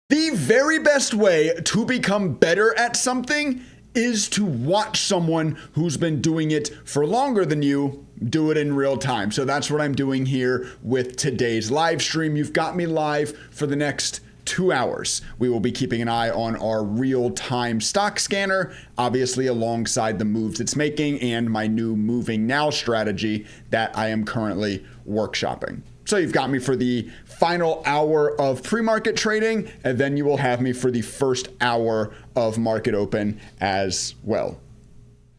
The very best way to become better at something is to watch someone who's been doing it for longer than you do it in real time. So that's what I'm doing here with today's live stream. You've got me live for the next 2 hours. We will be keeping an eye on our real-time stock scanner, obviously alongside the moves it's making and my new moving now strategy that I am currently workshopping. So you've got me for the final hour of pre-market trading, and then you will have me for the first hour of market open as well.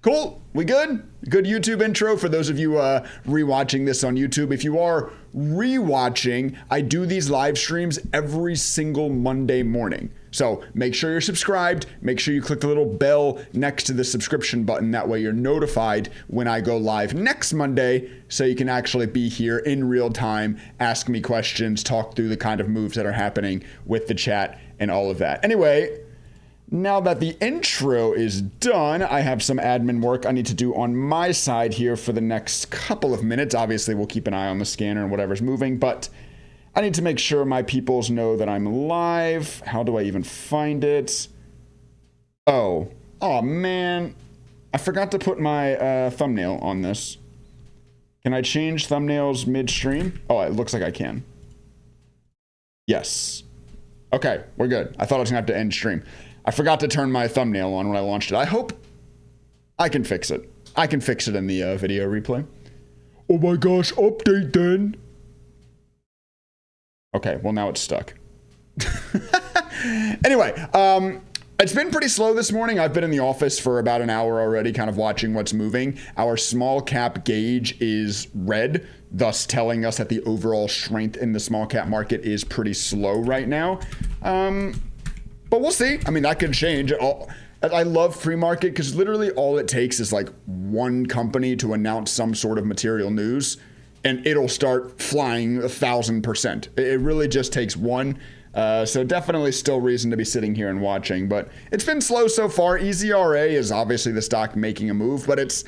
Cool, we good? Good YouTube intro for those of you rewatching this on YouTube. If you are rewatching, I do these live streams every single Monday morning. So make sure you're subscribed. Make sure you click the little bell next to the subscription button. That way you're notified when I go live next Monday, so you can actually be here in real time, ask me questions, talk through the kind of moves that are happening with the chat and all of that. Anyway, now that the intro is done, I have some admin work I need to do on my side here for the next couple of minutes. Obviously, we'll keep an eye on the scanner and whatever's moving, but I need to make sure my peoples know that I'm live. How do I even find it? Oh man. I forgot to put my thumbnail on this. Can I change thumbnails midstream? Oh, it looks like I can. Yes. Okay, we're good. I thought I was gonna have to end stream. I forgot to turn my thumbnail on when I launched it. I hope I can fix it. I can fix it in the video replay. Oh my gosh, update then. Okay, well now it's stuck. Anyway, it's been pretty slow this morning. I've been in the office for about an hour already, kind of watching what's moving. Our small cap gauge is red, thus telling us that the overall strength in the small cap market is pretty slow right now. But we'll see. I mean, that could change. I love pre-market because literally all it takes is like one company to announce some sort of material news and it'll start flying 1,000%. It really just takes one. So definitely still reason to be sitting here and watching, but it's been slow so far. EZRA is obviously the stock making a move, but it's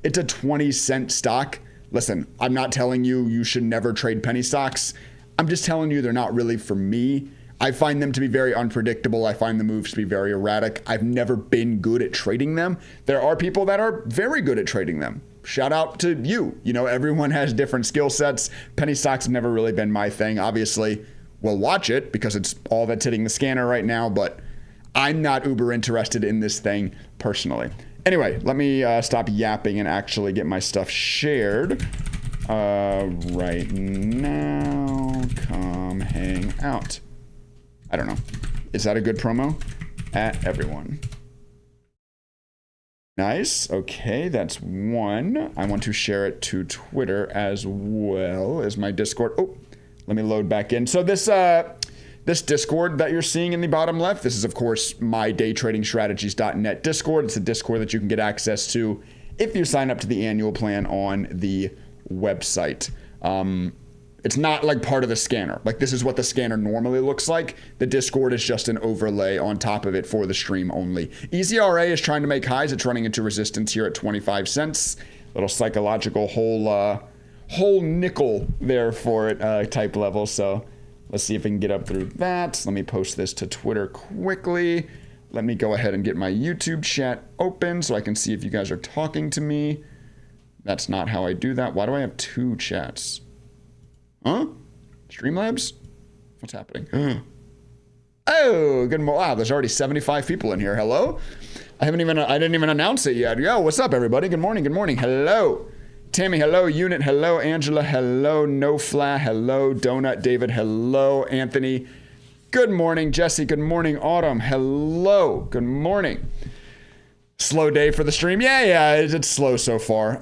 a 20-cent stock. Listen, I'm not telling you should never trade penny stocks. I'm just telling you they're not really for me. I find them to be very unpredictable. I find the moves to be very erratic. I've never been good at trading them. There are people that are very good at trading them. Shout out to you. You know, everyone has different skill sets. Penny stocks have never really been my thing. Obviously, we'll watch it because it's all that's hitting the scanner right now, but I'm not uber interested in this thing personally. Anyway, let me stop yapping and actually get my stuff shared. Right now, come hang out. I don't know. Is that a good promo? At everyone. Nice. Okay, that's one. I want to share it to Twitter as well as my Discord. Oh, let me load back in. So this Discord that you're seeing in the bottom left, this is of course my daytradingstrategies.net Discord. It's a Discord that you can get access to if you sign up to the annual plan on the website. It's not like part of the scanner. Like this is what the scanner normally looks like. The Discord is just an overlay on top of it for the stream only. EZRA is trying to make highs. It's running into resistance here at 25 cents. Little psychological whole nickel there for it type level. So let's see if we can get up through that. Let me post this to Twitter quickly. Let me go ahead and get my YouTube chat open so I can see if you guys are talking to me. That's not how I do that. Why do I have two chats? Huh? Streamlabs? What's happening? Oh, good morning. Wow, there's already 75 people in here. Hello? I didn't even announce it yet. Yo, what's up, everybody? Good morning, good morning. Hello. Tammy, hello. Unit, hello. Angela, hello. No Fla, hello. Donut, David, hello. Anthony, good morning. Jesse, good morning. Autumn, hello. Good morning. Slow day for the stream. Yeah, it's slow so far.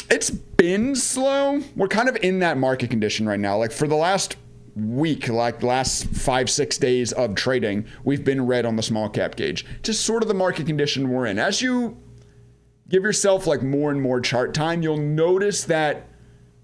It's been slow. We're kind of in that market condition right now. Like for the last week, like last 5-6 days of trading, we've been red on the small cap gauge. Just sort of the market condition we're in. As you give yourself like more and more chart time, you'll notice that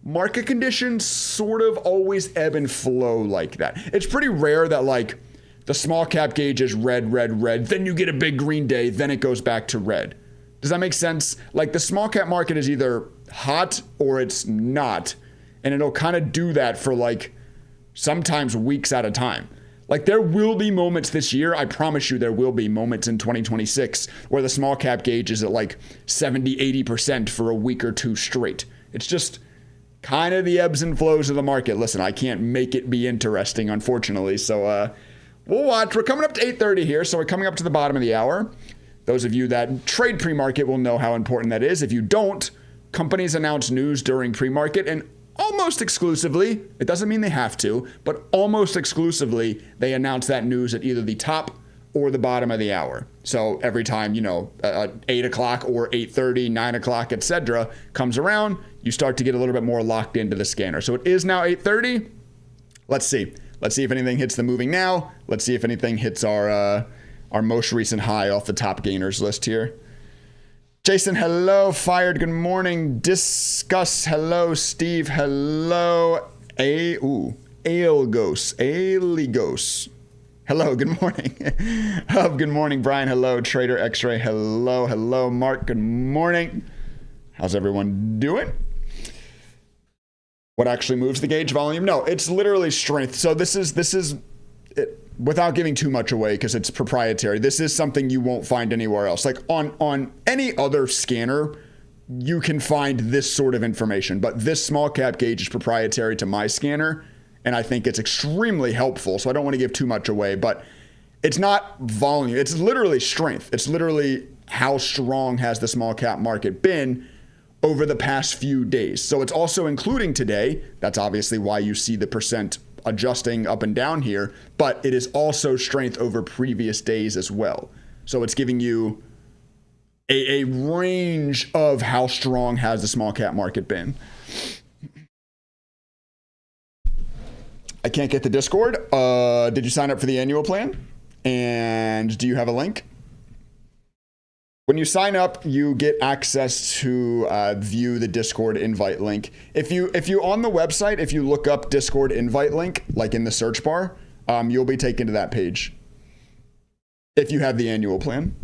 market conditions sort of always ebb and flow like that. It's pretty rare that like the small cap gauge is red, then you get a big green day, then it goes back to red. Does that make sense? Like the small cap market is either hot or it's not, and it'll kind of do that for like sometimes weeks at a time. Like, there will be moments this year, I promise you there will be moments in 2026 where the small cap gauge is at like 70, 80% for a week or two straight. It's just kind of the ebbs and flows of the market. Listen, I can't make it be interesting, unfortunately. So we'll watch. We're coming up to 8:30 here, so we're coming up to the bottom of the hour. Those of you that trade pre-market will know how important that is. If you don't, companies announce news during pre-market, and almost exclusively, it doesn't mean they have to, but almost exclusively, they announce that news at either the top or the bottom of the hour. So every time, 8 o'clock or 8:30, 9 o'clock, etc. comes around, you start to get a little bit more locked into the scanner. So it is now 8:30. Let's see. Let's see if anything hits the moving now. Let's see if anything hits our most recent high off the top gainers list here. Jason, hello. Fired, good morning. Discuss, hello. Steve, hello. Aeligos. Hello, good morning. Hub, good morning. Brian, hello. Trader X-Ray, hello. Hello, Mark, good morning. How's everyone doing? What actually moves the gauge volume? No, it's literally strength. So this is it, without giving too much away because it's proprietary. This is something you won't find anywhere else. Like on any other scanner, you can find this sort of information, but this small cap gauge is proprietary to my scanner, and I think it's extremely helpful. So I don't want to give too much away, but it's not volume. It's literally strength. It's literally how strong has the small cap market been over the past few days. So it's also including today. That's obviously why you see the percent adjusting up and down here, but it is also strength over previous days as well. So it's giving you a range of how strong has the small cap market been. I can't get the Discord. Did you sign up for the annual plan? And do you have a link? When you sign up, you get access to view the Discord invite link. If you on the website, if you look up Discord invite link, like in the search bar, you'll be taken to that page. If you have the annual plan.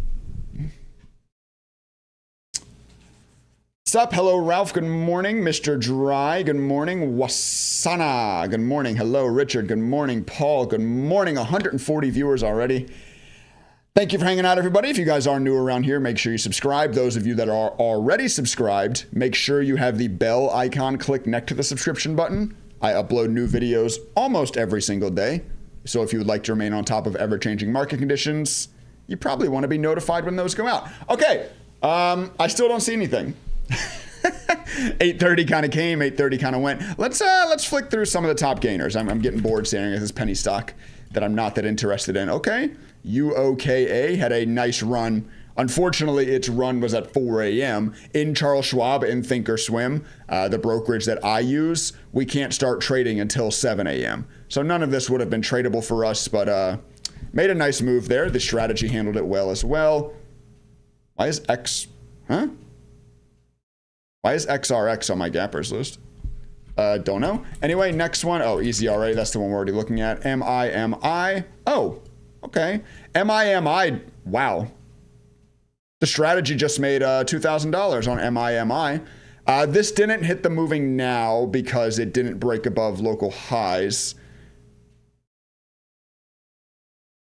Sup? Hello, Ralph. Good morning. Mr. Dry. Good morning. Wasana. Good morning. Hello, Richard. Good morning. Paul. Good morning. 140 viewers already. Thank you for hanging out, everybody. If you guys are new around here, make sure you subscribe. Those of you that are already subscribed, make sure you have the bell icon clicked next to the subscription button. I upload new videos almost every single day. So if you would like to remain on top of ever-changing market conditions, you probably want to be notified when those go out. Okay, I still don't see anything. 8:30 kind of came, 8:30 kind of went. Let's flick through some of the top gainers. I'm getting bored staring at this penny stock that I'm not that interested in. Okay, UOKA had a nice run. Unfortunately, its run was at 4 a.m. in Charles Schwab in Thinkorswim, the brokerage that I use. We can't start trading until 7 a.m. So none of this would have been tradable for us, but made a nice move there. The strategy handled it well as well. Why is XRX on my gappers list? Don't know. Anyway, next one. Oh, EZRA. That's the one we're already looking at. MIMI. Oh, okay. MIMI. Wow. The strategy just made $2,000 on MIMI. This didn't hit the moving now because it didn't break above local highs.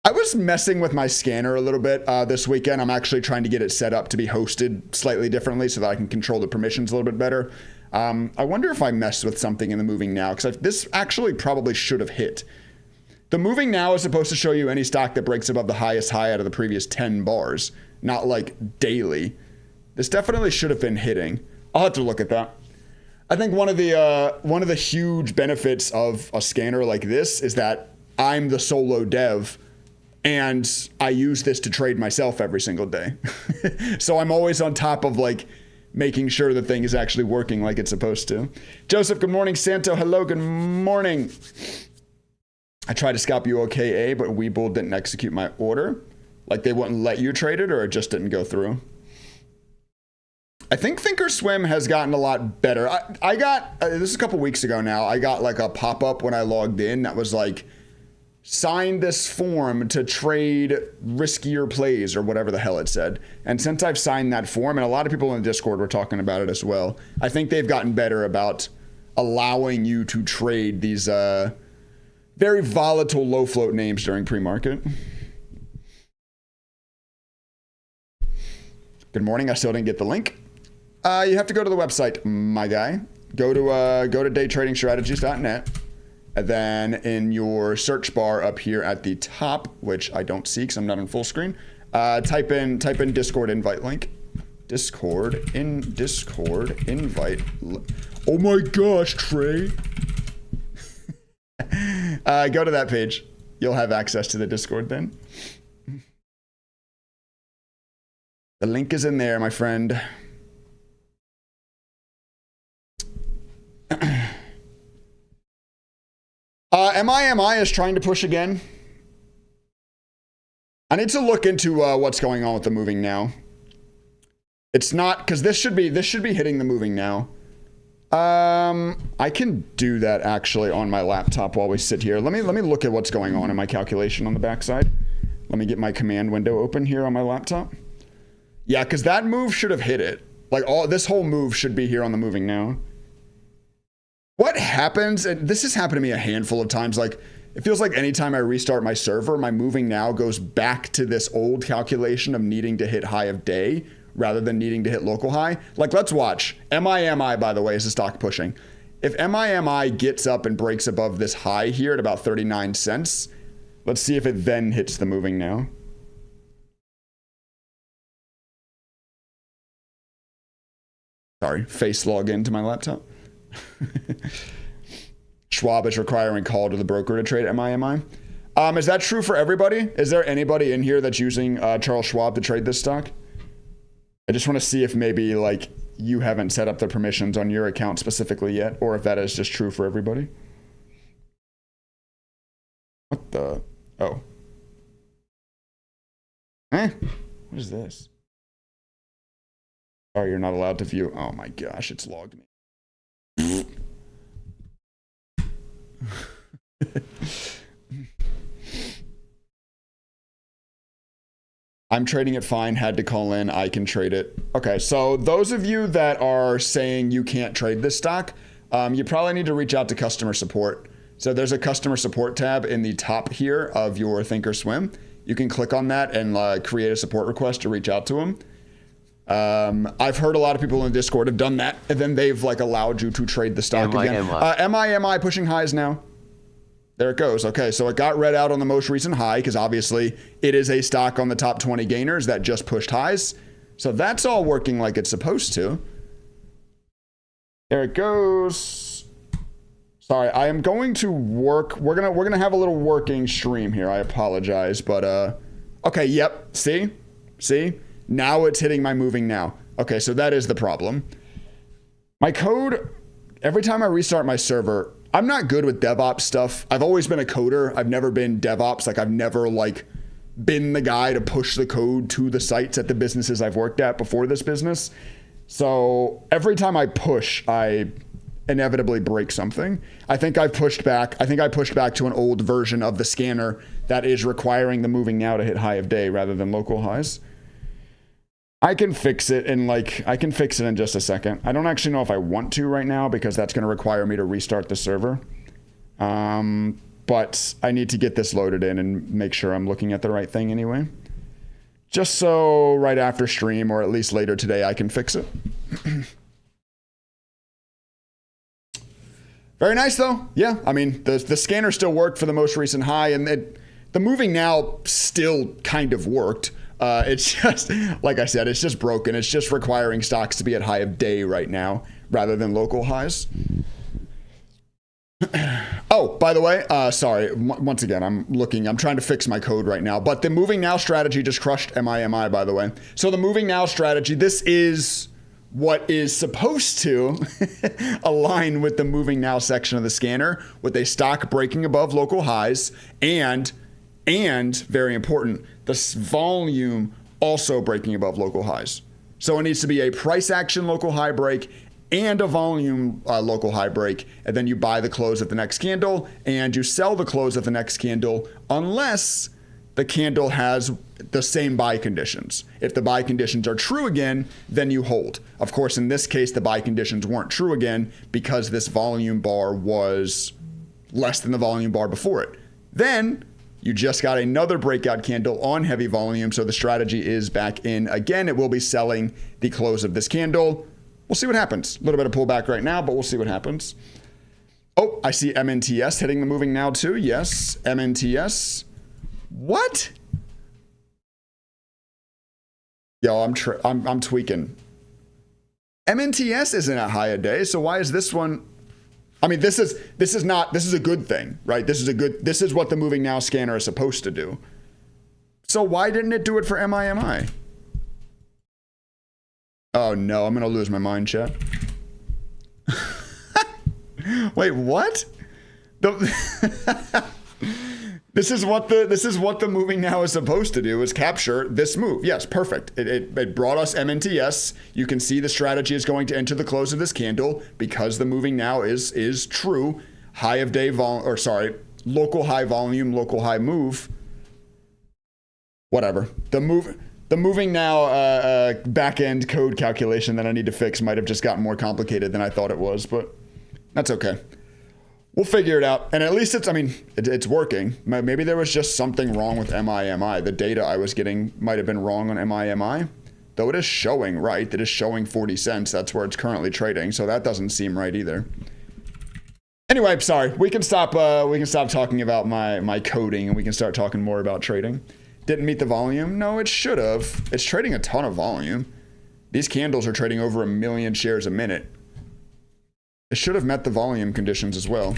I was messing with my scanner a little bit this weekend. I'm actually trying to get it set up to be hosted slightly differently so that I can control the permissions a little bit better. I wonder if I messed with something in the moving now, because this actually probably should have hit. The moving now is supposed to show you any stock that breaks above the highest high out of the previous 10 bars, not like daily. This definitely should have been hitting. I'll have to look at that. I think one of the huge benefits of a scanner like this is that I'm the solo dev, and I use this to trade myself every single day. So I'm always on top of like making sure the thing is actually working like it's supposed to. Joseph, good morning. Santo, hello, good morning. I tried to scalp UOKA, but Webull didn't execute my order. Like they wouldn't let you trade it, or it just didn't go through? I think Thinkorswim has gotten a lot better. I got, this is a couple weeks ago now, I got like a pop-up when I logged in that was like, sign this form to trade riskier plays or whatever the hell it said. And since I've signed that form, and a lot of people in the Discord were talking about it as well, I think they've gotten better about allowing you to trade these very volatile low float names during pre-market. Good morning. I still didn't get the link. You have to go to the website, my guy. Go to daytradingstrategies.net. And then in your search bar up here at the top, which I don't see because I'm not on full screen, type in Discord invite link. Discord invite. Oh my gosh, Trey. Go to that page. You'll have access to the Discord then. The link is in there, my friend. MIMI is trying to push again. I need to look into what's going on with the moving now. It's not, because this should be hitting the moving now. I can do that actually on my laptop while we sit here. Let me look at what's going on in my calculation on the backside. Let me get my command window open here on my laptop. Yeah, because that move should have hit it. Like this whole move should be here on the moving now. What happens, and this has happened to me a handful of times, like it feels like anytime I restart my server, my moving now goes back to this old calculation of needing to hit high of day rather than needing to hit local high. Like, let's watch. MIMI, by the way, is the stock pushing. If MIMI gets up and breaks above this high here at about 39 cents, let's see if it then hits the moving now. Sorry, face log into my laptop. Schwab is requiring call to the broker to trade MIMI. Is that true for everybody? Is there anybody in here that's using Charles Schwab to trade this stock? I just want to see if maybe like you haven't set up the permissions on your account specifically yet, or if that is just true for everybody. What the? Oh. What is this? Oh, you're not allowed to view. Oh my gosh, it's logged me. I'm trading it fine, had to call in, I can trade it. Okay, so those of you that are saying you can't trade this stock, you probably need to reach out to customer support. So there's a customer support tab in the top here of your Thinkorswim. You can click on that and create a support request to reach out to them. I've heard a lot of people in Discord have done that, and then they've like allowed you to trade the stock again. MIMI pushing highs now. There it goes. Okay, so it got read out on the most recent high because obviously it is a stock on the top 20 gainers that just pushed highs. So that's all working like it's supposed to. There it goes. Sorry, I am going to work. We're gonna have a little working stream here. I apologize, but okay, yep. See? Now it's hitting my moving now. Okay, so that is the problem. My code, every time I restart my server, I'm not good with DevOps stuff. I've always been a coder. I've never been DevOps. Like I've never like been the guy to push the code to the sites at the businesses I've worked at before this business. So every time I push, I inevitably break something. I think I pushed back to an old version of the scanner that is requiring the moving now to hit high of day rather than local highs. I can fix it in just a second. I don't actually know if I want to right now because that's going to require me to restart the server. But I need to get this loaded in and make sure I'm looking at the right thing anyway. Just so right after stream or at least later today I can fix it. Very nice though. Yeah, I mean the scanner still worked for the most recent high, and the moving now still kind of worked. It's just, like I said, it's just broken. It's just requiring stocks to be at high of day right now rather than local highs. Oh, by the way, sorry, once again, I'm trying to fix my code right now, but the moving now strategy just crushed MIMI, by the way. So the moving now strategy, this is what is supposed to align with the moving now section of the scanner, with a stock breaking above local highs and very important, the volume also breaking above local highs. So it needs to be a price action local high break and a volume local high break, and then you buy the close of the next candle and you sell the close of the next candle unless the candle has the same buy conditions. If the buy conditions are true again, then you hold. Of course, in this case, the buy conditions weren't true again because this volume bar was less than the volume bar before it. Then you just got another breakout candle on heavy volume, so the strategy is back in again. It will be selling the close of this candle. We'll see what happens. A little bit of pullback right now, but we'll see what happens. Oh, I see MNTS hitting the moving now too. Yes, MNTS. What? Yo, I'm tweaking. MNTS isn't at high a day, so why is this one? I mean, this is a good thing, right? This is what the moving now scanner is supposed to do. So why didn't it do it for MIMI? Oh no, I'm gonna lose my mind, chat. Wait, what? This is what the moving now is supposed to do, is capture this move. Yes, perfect. It brought us MNTS. You can see the strategy is going to enter the close of this candle because the moving now is true. High of day local high volume, local high move. Whatever. The moving now back end code calculation that I need to fix might have just gotten more complicated than I thought it was, but that's okay. We'll figure it out. And at least it's working. Maybe there was just something wrong with MIMI. The data I was getting might have been wrong on MIMI. Though it is showing right. It is showing 40 cents. That's where it's currently trading. So that doesn't seem right either. Anyway, sorry. We can stop talking about my coding and we can start talking more about trading. Didn't meet the volume? No, it should have. It's trading a ton of volume. These candles are trading over 1 million shares a minute. It should have met the volume conditions as well.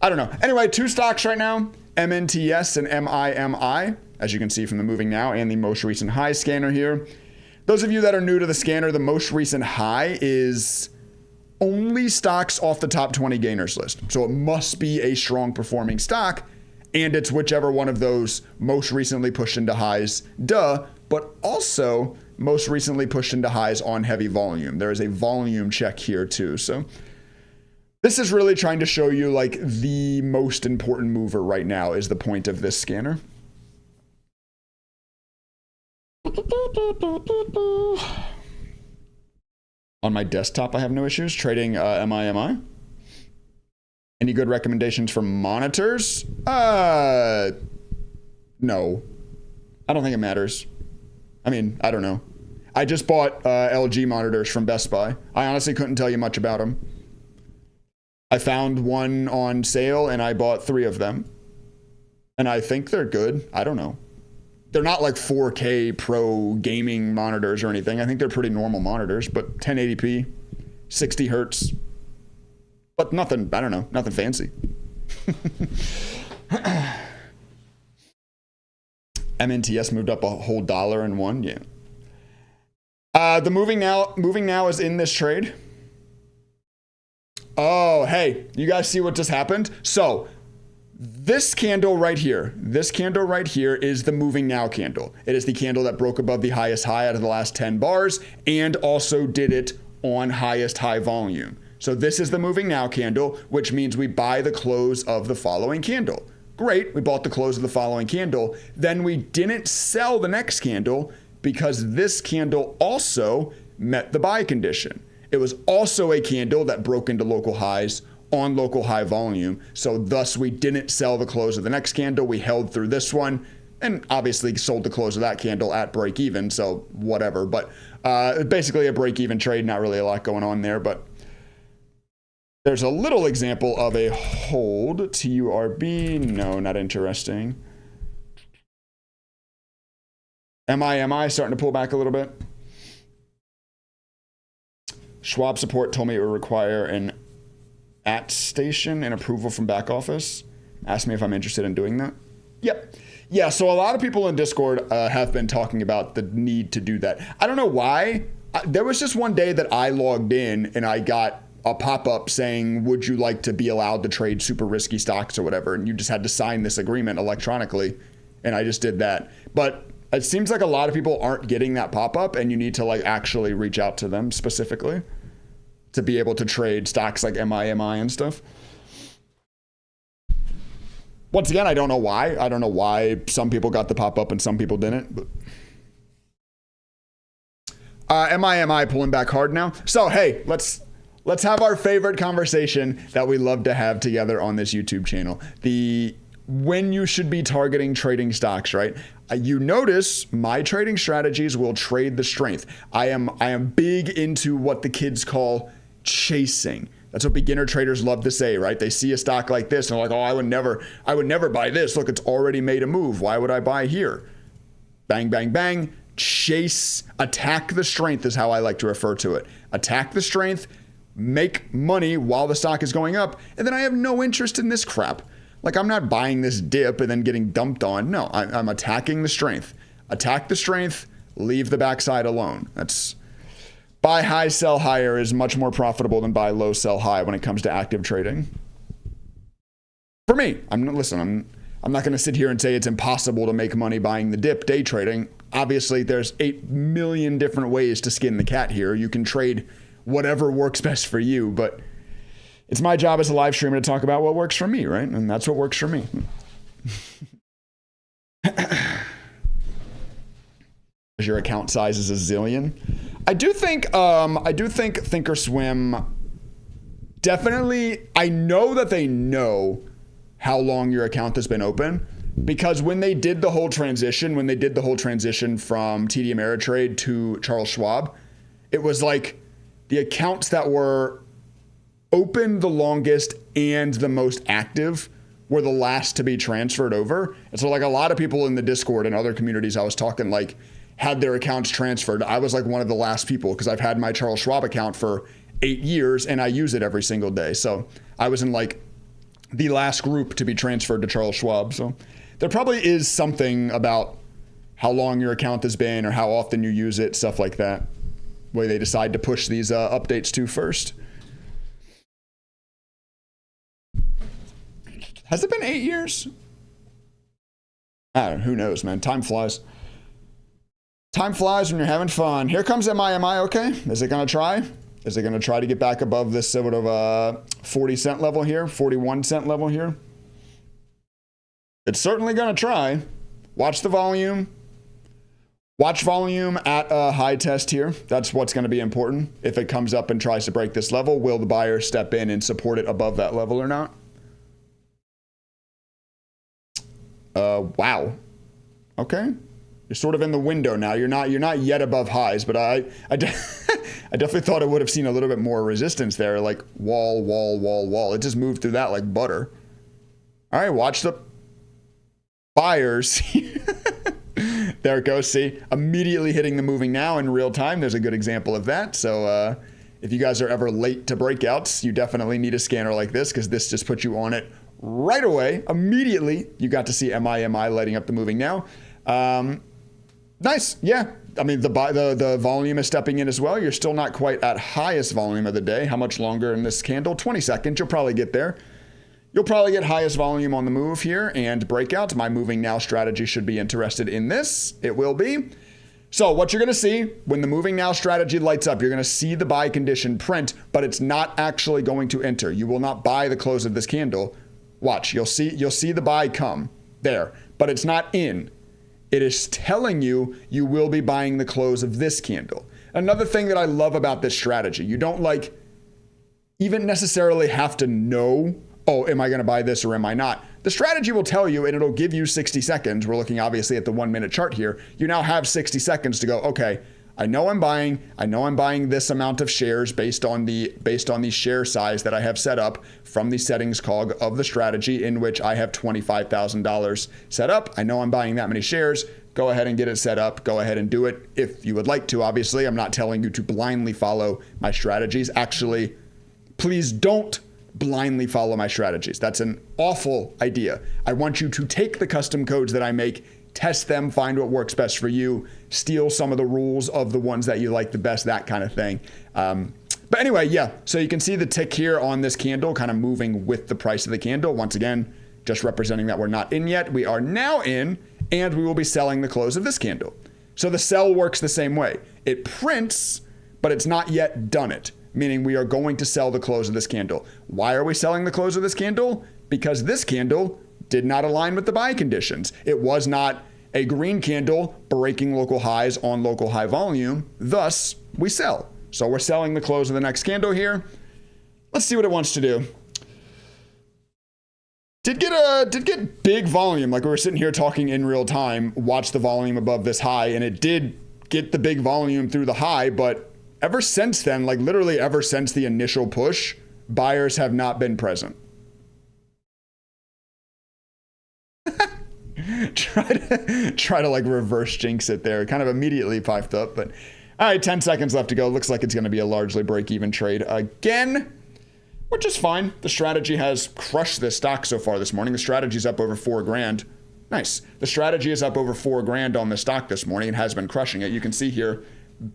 I don't know. Anyway, 2 stocks right now, MNTS and MIMI, as you can see from the moving now and the most recent high scanner here. Those of you that are new to the scanner, the most recent high is only stocks off the top 20 gainers list. So it must be a strong performing stock, and it's whichever one of those most recently pushed into highs, but also most recently pushed into highs on heavy volume. There is a volume check here too, so this is really trying to show you like the most important mover right now is the point of this scanner. On my desktop, I have no issues trading MIMI. Any good recommendations for monitors? No. I don't think it matters. I mean, I don't know. I just bought LG monitors from Best Buy. I honestly couldn't tell you much about them. I found one on sale and I bought 3 of them. And I think they're good. I don't know. They're not like 4K pro gaming monitors or anything. I think they're pretty normal monitors, but 1080p, 60 hertz. But nothing, I don't know, nothing fancy. MNTS moved up a whole $1.01, yeah. The moving now is in this trade. Oh, hey, you guys see what just happened? So this candle right here is the moving now candle. It is the candle that broke above the highest high out of the last 10 bars and also did it on highest high volume. So this is the moving now candle, which means we buy the close of the following candle. Great, we bought the close of the following candle. Then we didn't sell the next candle because this candle also met the buy condition. It was also a candle that broke into local highs on local high volume. So thus we didn't sell the close of the next candle. We held through this one and obviously sold the close of that candle at break even. So whatever, but basically a break even trade, not really a lot going on there, but there's a little example of a hold. TURB, no, not interesting. MIMI starting to pull back a little bit. Schwab support told me it would require an @station and approval from back office. Asked me if I'm interested in doing that. Yep. Yeah, so a lot of people in Discord have been talking about the need to do that. I don't know why. There was just one day that I logged in and I got a pop-up saying, would you like to be allowed to trade super risky stocks or whatever? And you just had to sign this agreement electronically. And I just did that. But it seems like a lot of people aren't getting that pop-up and you need to like actually reach out to them specifically to be able to trade stocks like MIMI and stuff. Once again, I don't know why. I don't know why some people got the pop-up and some people didn't. But MIMI pulling back hard now. So, hey, let's let's have our favorite conversation that we love to have together on this YouTube channel. When you should be targeting trading stocks, right? You notice my trading strategies will trade the strength. I am big into what the kids call chasing. That's what beginner traders love to say, right? They see a stock like this and they're like, oh, I would never buy this. Look, it's already made a move. Why would I buy here? Bang, bang, bang. Chase, attack the strength is how I like to refer to it. Attack the strength, make money while the stock is going up, and then I have no interest in this crap. Like, I'm not buying this dip and then getting dumped on. No, I'm attacking the strength. Attack the strength, leave the backside alone. That's buy high, sell higher is much more profitable than buy low, sell high when it comes to active trading. For me, I'm not going to sit here and say it's impossible to make money buying the dip day trading. Obviously, there's 8 million different ways to skin the cat here. You can trade whatever works best for you, but it's my job as a live streamer to talk about what works for me, right? And that's what works for me. Your account size is a zillion. I do think Thinkorswim definitely, I know that they know how long your account has been open, because when they did the whole transition from TD Ameritrade to Charles Schwab, it was like the accounts that were open the longest and the most active were the last to be transferred over. And so like a lot of people in the Discord and other communities I was talking like had their accounts transferred. I was like one of the last people because I've had my Charles Schwab account for 8 years and I use it every single day. So I was in like the last group to be transferred to Charles Schwab. So there probably is something about how long your account has been or how often you use it, stuff like that, where they decide to push these updates to first. Has it been 8 years? I don't know. Who knows, man? Time flies. Time flies when you're having fun. Here comes MI, okay? Is it going to try? Is it going to try to get back above this sort of 40 cent level here, 41 cent level here? It's certainly going to try. Watch the volume. Watch volume at a high test here. That's what's going to be important. If it comes up and tries to break this level, will the buyer step in and support it above that level or not? Wow. Okay. You're sort of in the window now. You're not yet above highs, but I definitely thought it would have seen a little bit more resistance there, like wall, wall, wall, wall. It just moved through that like butter. All right, watch the buyers. There it goes. See, immediately hitting the moving now in real time. There's a good example of that. So if you guys are ever late to breakouts, you definitely need a scanner like this because this just puts you on it right away. Immediately, you got to see MI lighting up the moving now. Nice. Yeah. I mean, the volume is stepping in as well. You're still not quite at highest volume of the day. How much longer in this candle? 20 seconds. You'll probably get there. You'll probably get highest volume on the move here and breakouts. My moving now strategy should be interested in this. It will be. So what you're going to see when the moving now strategy lights up, you're going to see the buy condition print, but it's not actually going to enter. You will not buy the close of this candle. Watch. You'll see the buy come there, but it's not in. It is telling you you will be buying the close of this candle. Another thing that I love about this strategy, you don't like even necessarily have to know, oh, am I going to buy this or am I not? The strategy will tell you and it'll give you 60 seconds. We're looking obviously at the 1 minute chart here. You now have 60 seconds to go, okay, I know I'm buying this amount of shares based on the share size that I have set up from the settings cog of the strategy in which I have $25,000 set up. I know I'm buying that many shares. Go ahead and get it set up. Go ahead and do it if you would like to. Obviously, I'm not telling you to blindly follow my strategies. Actually, please don't blindly follow my strategies. That's an awful idea. I want you to take the custom codes that I make, test them, find what works best for you, steal some of the rules of the ones that you like the best, that kind of thing. But anyway, yeah, so you can see the tick here on this candle kind of moving with the price of the candle. Once again, just representing that we're not in yet. We are now in, and we will be selling the close of this candle. So the sell works the same way. It prints, but it's not yet done it, meaning we are going to sell the close of this candle. Why are we selling the close of this candle? Because this candle did not align with the buy conditions. It was not a green candle breaking local highs on local high volume. Thus, we sell. So we're selling the close of the next candle here. Let's see what it wants to do. Did get big volume, like we were sitting here talking in real time, watch the volume above this high, and it did get the big volume through the high, but ever since then, like literally ever since the initial push, buyers have not been present. try to like reverse jinx it there. Kind of immediately piped up, but all right, 10 seconds left to go. Looks like it's going to be a largely break-even trade again, which is fine. The strategy has crushed this stock so far this morning. The strategy's up over $4,000. Nice. The strategy is up over $4,000 on the stock this morning. It has been crushing it. You can see here,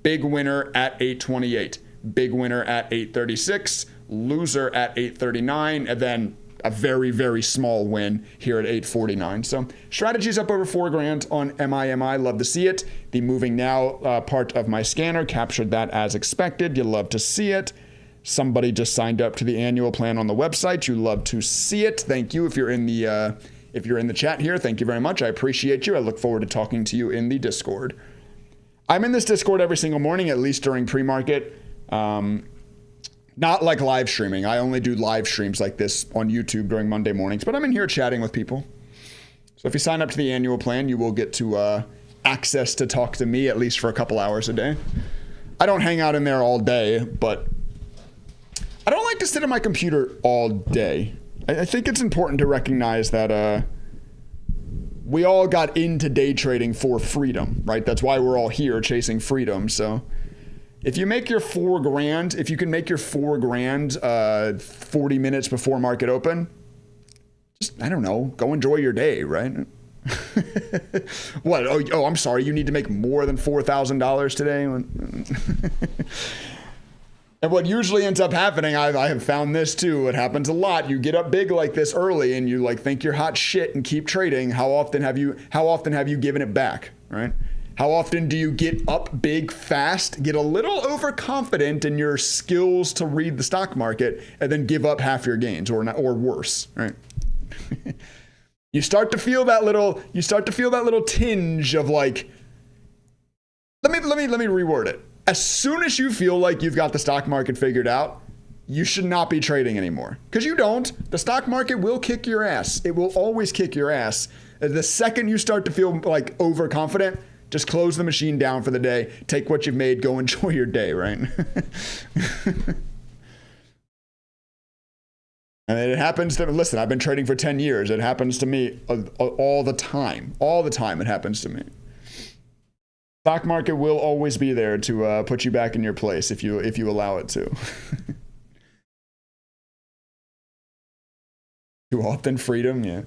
big winner at 828, big winner at 836, loser at 839, and then a very, very small win here at 849. So strategy's up over $4,000 on MIMI. Love to see it. The moving now part of my scanner captured that as expected. You love to see it. Somebody just signed up to the annual plan on the website. You love to see it. Thank you. If you're in the chat here, thank you very much. I appreciate you. I look forward to talking to you in the Discord. I'm in this Discord every single morning, at least during pre-market. Not like live streaming. I only do live streams like this on YouTube during Monday mornings, but I'm in here chatting with people. So if you sign up to the annual plan, you will get to access to talk to me at least for a couple hours a day. I don't hang out in there all day, but I don't like to sit at my computer all day. I think it's important to recognize that we all got into day trading for freedom, right? That's why we're all here chasing freedom. So if you make your $4,000, if you can make your $4,000 40 minutes before market open, just, I don't know, go enjoy your day, right? What? Oh, I'm sorry. You need to make more than $4,000 today? And what usually ends up happening, I have found this too, it happens a lot. You get up big like this early and you like think you're hot shit and keep trading. How often have you given it back, right? How often do you get up big fast, get a little overconfident in your skills to read the stock market, and then give up half your gains or worse, right? You start to feel that little tinge of like, let me reword it. As soon as you feel like you've got the stock market figured out, you should not be trading anymore. Because you don't. The stock market will kick your ass. It will always kick your ass. The second you start to feel like overconfident, just close the machine down for the day. Take what you've made. Go enjoy your day, right? And it happens to, listen, I've been trading for 10 years. It happens to me all the time. All the time it happens to me. Stock market will always be there to put you back in your place if you allow it to. Too often, freedom, yeah.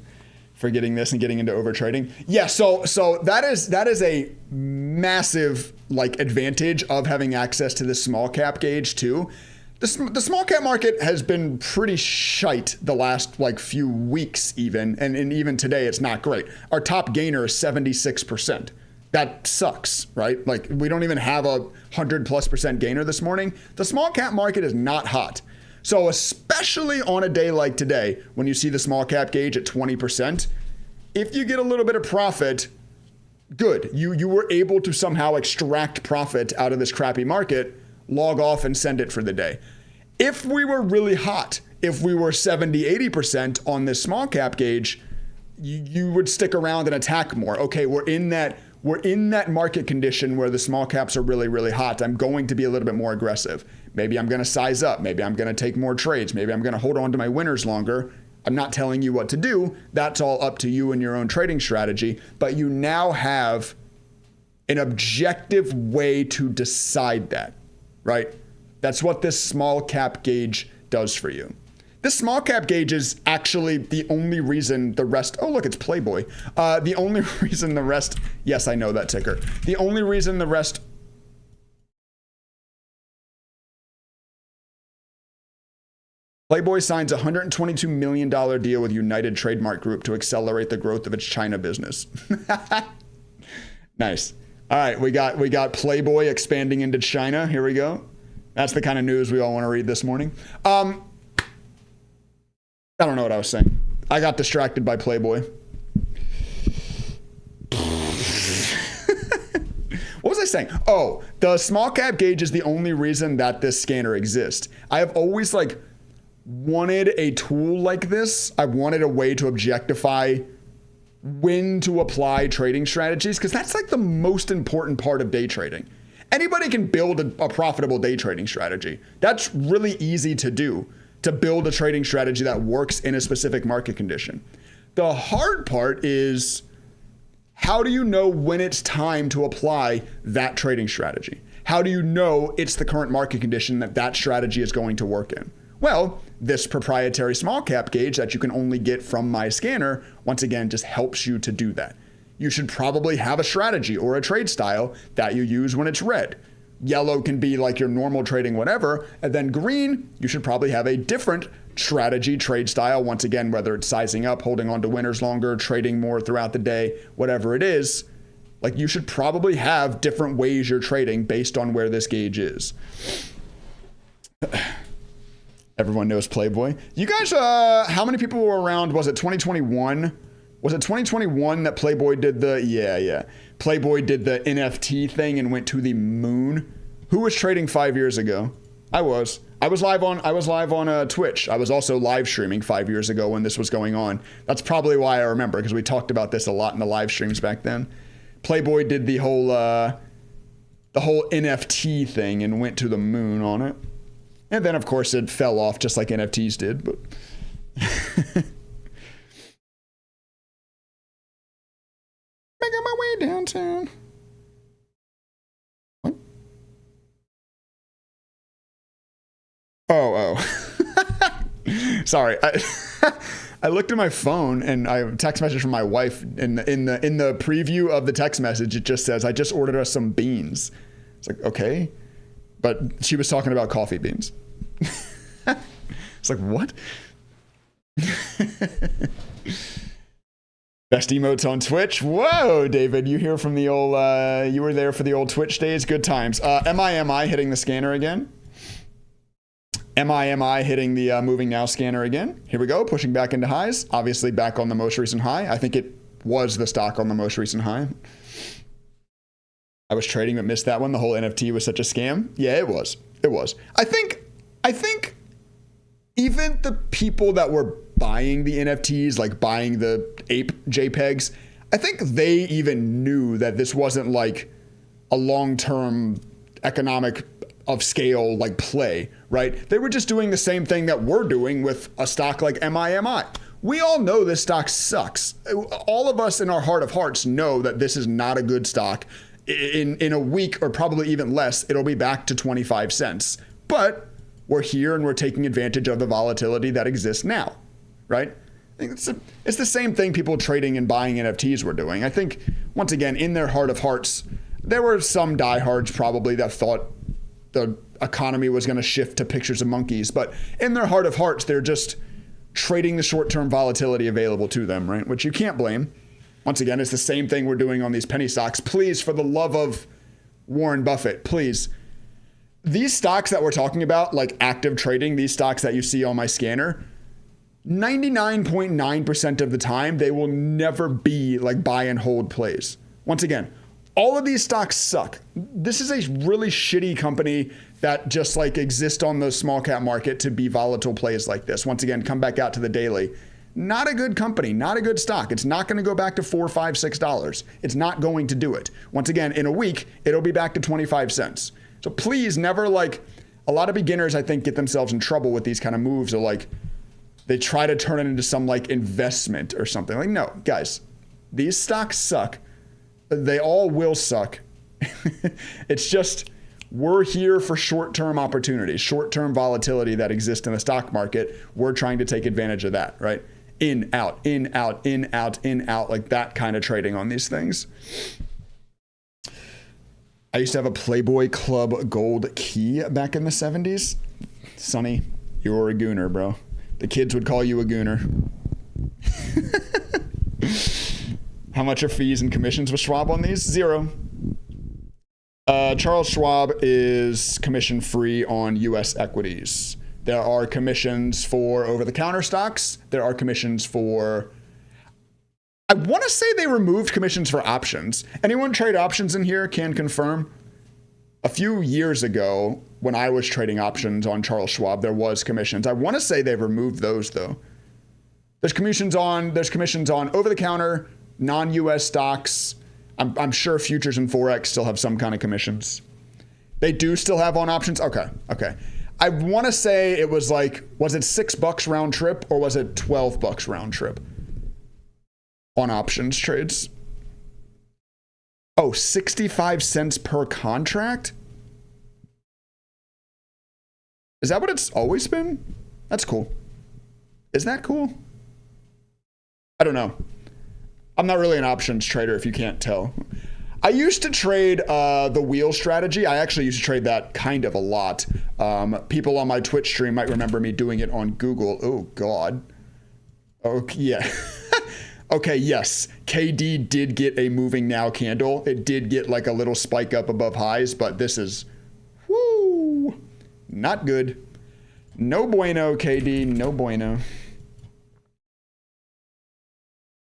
Forgetting this and getting into overtrading. Yeah, so that is a massive like advantage of having access to this small cap gauge too. The small cap market has been pretty shite the last like few weeks even, and even today it's not great. Our top gainer is 76%. That sucks, right? Like we don't even have a 100+% gainer this morning. The small cap market is not hot. So especially on a day like today, when you see the small cap gauge at 20%, if you get a little bit of profit, good. You were able to somehow extract profit out of this crappy market, log off and send it for the day. If we were really hot, if we were 70, 80% on this small cap gauge, you would stick around and attack more. Okay, we're in that market condition where the small caps are really, really hot. I'm going to be a little bit more aggressive. Maybe I'm going to size up. Maybe I'm going to take more trades. Maybe I'm going to hold on to my winners longer. I'm not telling you what to do. That's all up to you and your own trading strategy. But you now have an objective way to decide that, right? That's what this small cap gauge does for you. This small cap gauge is actually the only reason the rest, oh look, it's Playboy. The only reason the rest, yes, I know that ticker. The only reason the rest, Playboy signs a $122 million deal with United Trademark Group to accelerate the growth of its China business. Nice. All right, we got Playboy expanding into China. Here we go. That's the kind of news we all want to read this morning. I don't know what I was saying. I got distracted by Playboy. What was I saying? Oh, the small cap gauge is the only reason that this scanner exists. I have always like wanted a tool like this. I wanted a way to objectify when to apply trading strategies, because that's like the most important part of day trading. Anybody can build a profitable day trading strategy. That's really easy to do, to build a trading strategy that works in a specific market condition. The hard part is, how do you know when it's time to apply that trading strategy? How do you know it's the current market condition that that strategy is going to work in? Well, this proprietary small cap gauge that you can only get from my scanner, once again, just helps you to do that. You should probably have a strategy or a trade style that you use when it's red. Yellow can be like your normal trading whatever, and then green, you should probably have a different strategy, trade style. Once again, whether it's sizing up, holding on to winners longer, trading more throughout the day, whatever it is, like you should probably have different ways you're trading based on where this gauge is. Everyone knows Playboy. You guys, how many people were around? Was it 2021? Was it 2021 that Playboy did the, yeah. Playboy did the NFT thing and went to the moon. Who was trading 5 years ago? I was live on Twitch. I was also live streaming 5 years ago when this was going on. That's probably why I remember, because we talked about this a lot in the live streams back then. Playboy did the whole NFT thing and went to the moon on it. And then, of course, it fell off just like NFTs did. But making my way downtown. What? Oh. Sorry. I looked at my phone and I text message from my wife. In the preview of the text message, it just says, "I just ordered us some beans." It's like, okay. But she was talking about coffee beans. It's like, what? Best emotes on Twitch. Whoa, David, you hear from the old, you were there for the old Twitch days. Good times. MI hitting the scanner again. MI hitting the moving now scanner again. Here we go, pushing back into highs. Obviously back on the most recent high. I think it was the stock on the most recent high. I was trading but missed that one. The whole NFT was such a scam. Yeah, it was. I think even the people that were buying the NFTs, like buying the ape JPEGs, I think they even knew that this wasn't like a long-term economic of scale like play, right? They were just doing the same thing that we're doing with a stock like MIMI. We all know this stock sucks. All of us in our heart of hearts know that this is not a good stock. In a week or probably even less, it'll be back to 25 cents. But we're here and we're taking advantage of the volatility that exists now, right? I think it's the same thing people trading and buying NFTs were doing. I think, once again, in their heart of hearts, there were some diehards probably that thought the economy was going to shift to pictures of monkeys. But in their heart of hearts, they're just trading the short-term volatility available to them, right? Which you can't blame. Once again, it's the same thing we're doing on these penny stocks. Please, for the love of Warren Buffett, please. These stocks that we're talking about, like active trading, these stocks that you see on my scanner, 99.9% of the time, they will never be like buy and hold plays. Once again, all of these stocks suck. This is a really shitty company that just like exists on the small cap market to be volatile plays like this. Once again, come back out to the daily. Not a good company, not a good stock. It's not going to go back to $4, $5, $6. It's not going to do it. Once again, in a week, it'll be back to 25 cents. So please never like, a lot of beginners, I think, get themselves in trouble with these kind of moves, or like they try to turn it into some like investment or something. Like, no, guys, these stocks suck. They all will suck. It's just, we're here for short-term opportunities, short-term volatility that exists in the stock market. We're trying to take advantage of that, right? In, out, in, out, in, out, in, out, like that kind of trading on these things. I used to have a Playboy Club gold key back in the 70s. Sonny, you're a gooner, bro. The kids would call you a gooner. How much are fees and commissions with Schwab on these? 0. Charles Schwab is commission free on U.S. equities. There are commissions for over-the-counter stocks. There are commissions for, I want to say they removed commissions for options. Anyone trade options in here can confirm. A few years ago, when I was trading options on Charles Schwab, there was commissions. I want to say they've removed those though. There's commissions on over-the-counter, non-US stocks. I'm sure futures and Forex still have some kind of commissions. They do still have on options? Okay. I want to say it was like, was it $6 round trip or was it $12 round trip on options trades? Oh, 65 cents per contract? Is that what it's always been? That's cool. Is that cool? I don't know. I'm not really an options trader if you can't tell. I used to trade the wheel strategy. I actually used to trade that kind of a lot. People on my Twitch stream might remember me doing it on Google. Oh, God. Okay, yeah. Okay, yes. KD did get a moving now candle. It did get like a little spike up above highs, but this is, whoo, not good. No bueno, KD, no bueno.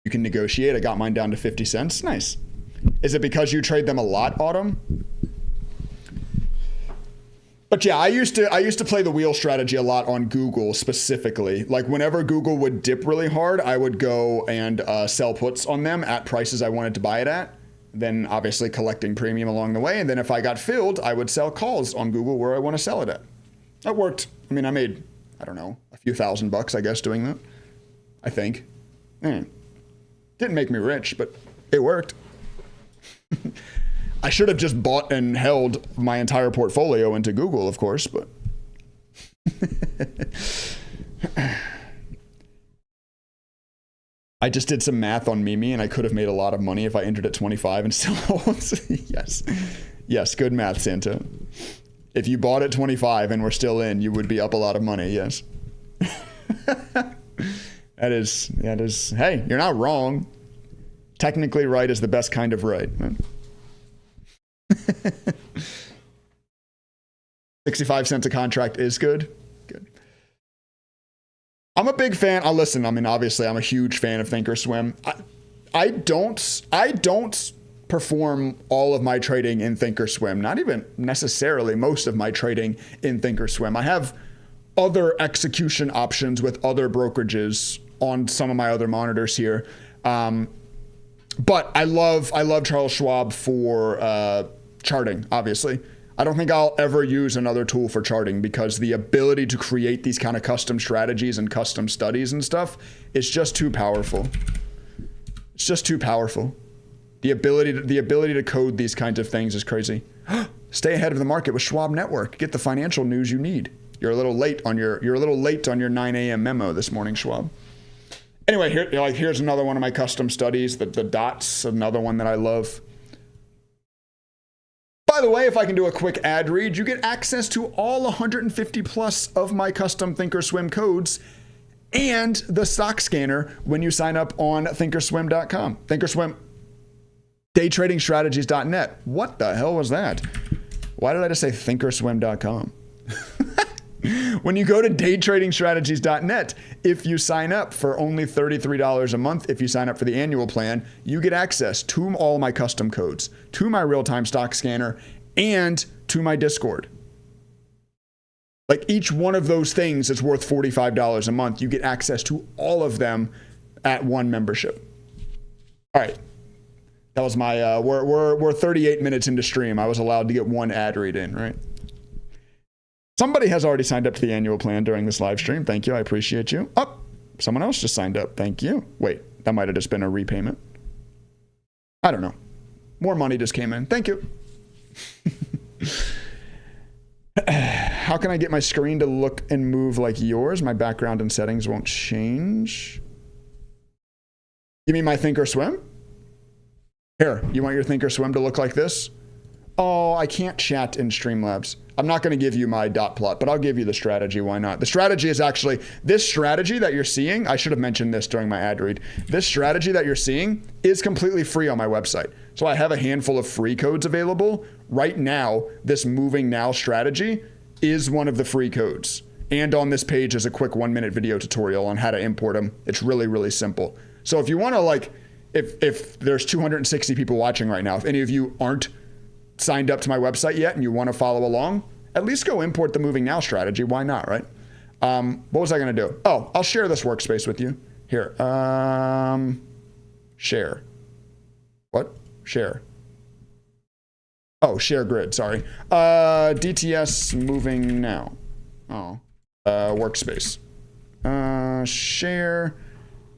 You can negotiate. I got mine down to 50 cents. Nice. Is it because you trade them a lot, Autumn? But yeah, I used to play the wheel strategy a lot on Google specifically. Like whenever Google would dip really hard, I would go and sell puts on them at prices I wanted to buy it at. Then obviously collecting premium along the way. And then if I got filled, I would sell calls on Google where I want to sell it at. That worked. I mean, I made, I don't know, a few $1,000, I guess, doing that. I think. Didn't make me rich, but it worked. I should have just bought and held my entire portfolio into Google, of course, but I just did some math on Mimi and I could have made a lot of money if I entered at 25 and still holds. Yes, good math, Santa. If you bought at 25 and were still in, you would be up a lot of money, yes. That is, hey, you're not wrong. Technically right is the best kind of right. 65 cents a contract is good. Good. I'm a big fan. Listen, I mean, obviously I'm a huge fan of Thinkorswim. I don't perform all of my trading in Thinkorswim, not even necessarily most of my trading in Thinkorswim. I have other execution options with other brokerages on some of my other monitors here. But I love Charles Schwab for charting, obviously. I don't think I'll ever use another tool for charting because the ability to create these kind of custom strategies and custom studies and stuff is just too powerful. It's just too powerful. The ability to code these kinds of things is crazy. Stay ahead of the market with Schwab Network. Get the financial news you need. You're a little late on your 9 a.m. memo this morning, Schwab. Anyway, here's another one of my custom studies. The dots, another one that I love. By the way, if I can do a quick ad read, you get access to all 150 plus of my custom Thinkorswim codes and the stock scanner when you sign up on Thinkorswim.com. Thinkorswim, daytradingstrategies.net. What the hell was that? Why did I just say Thinkorswim.com? When you go to daytradingstrategies.net, if you sign up for only $33 a month, if you sign up for the annual plan, you get access to all my custom codes, to my real-time stock scanner, and to my Discord. Like each one of those things is worth $45 a month. You get access to all of them at one membership. All right. That was my, we're 38 minutes into stream. I was allowed to get one ad read in, right? Somebody has already signed up to the annual plan during this live stream. Thank you. I appreciate you. Oh, someone else just signed up. Thank you. Wait, that might have just been a repayment. I don't know. More money just came in. Thank you. How can I get my screen to look and move like yours? My background and settings won't change. You mean my Thinkorswim? Here, you want your Thinkorswim to look like this? Oh, I can't chat in Streamlabs. I'm not going to give you my dot plot, but I'll give you the strategy. Why not? The strategy is actually, this strategy that you're seeing, I should have mentioned this during my ad read. This strategy that you're seeing is completely free on my website. So I have a handful of free codes available. Right now, this moving now strategy is one of the free codes. And on this page is a quick 1-minute video tutorial on how to import them. It's really, really simple. So if you want to like, if there's 260 people watching right now, if any of you aren't signed up to my website yet and you want to follow along at least go import the moving now strategy. Why not, right? What was I going to do? Oh, I'll share this workspace with you. Here. Share. What? Share. Oh, share grid, sorry. DTS moving now. Oh. Workspace. Share.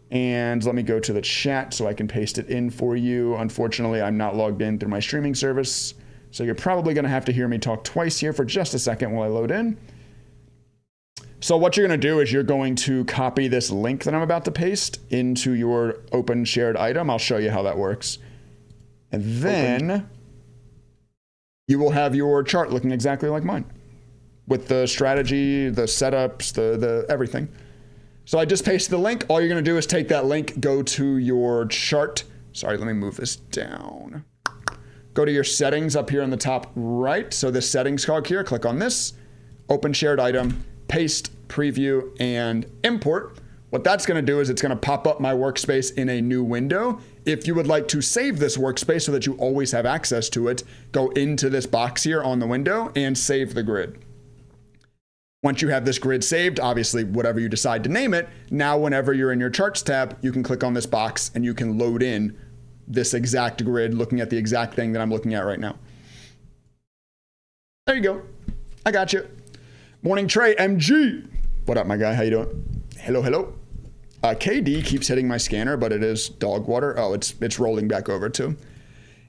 And let me go to the chat so I can paste it in for you. Unfortunately, I'm not logged in through my streaming service. So you're probably going to have to hear me talk twice here for just a second while I load in. So what you're going to do is you're going to copy this link that I'm about to paste into your open shared item. I'll show you how that works. And then you will have your chart looking exactly like mine with the strategy, the setups, the everything. So I just pasted the link. All you're going to do is take that link, go to your chart. Sorry, let me move this down. Go to your settings up here on the top right. So this settings cog here, click on this, open shared item, paste, preview, and import. What that's going to do is it's going to pop up my workspace in a new window. If you would like to save this workspace so that you always have access to it, go into this box here on the window and save the grid. Once you have this grid saved, obviously whatever you decide to name it, now whenever you're in your charts tab, you can click on this box and you can load in this exact grid looking at the exact thing that I'm looking at right now. There you go. I got you. Morning Trey, MG. What up, my guy? How you doing? Hello, hello. KD keeps hitting my scanner, but it is dog water. Oh, it's rolling back over too.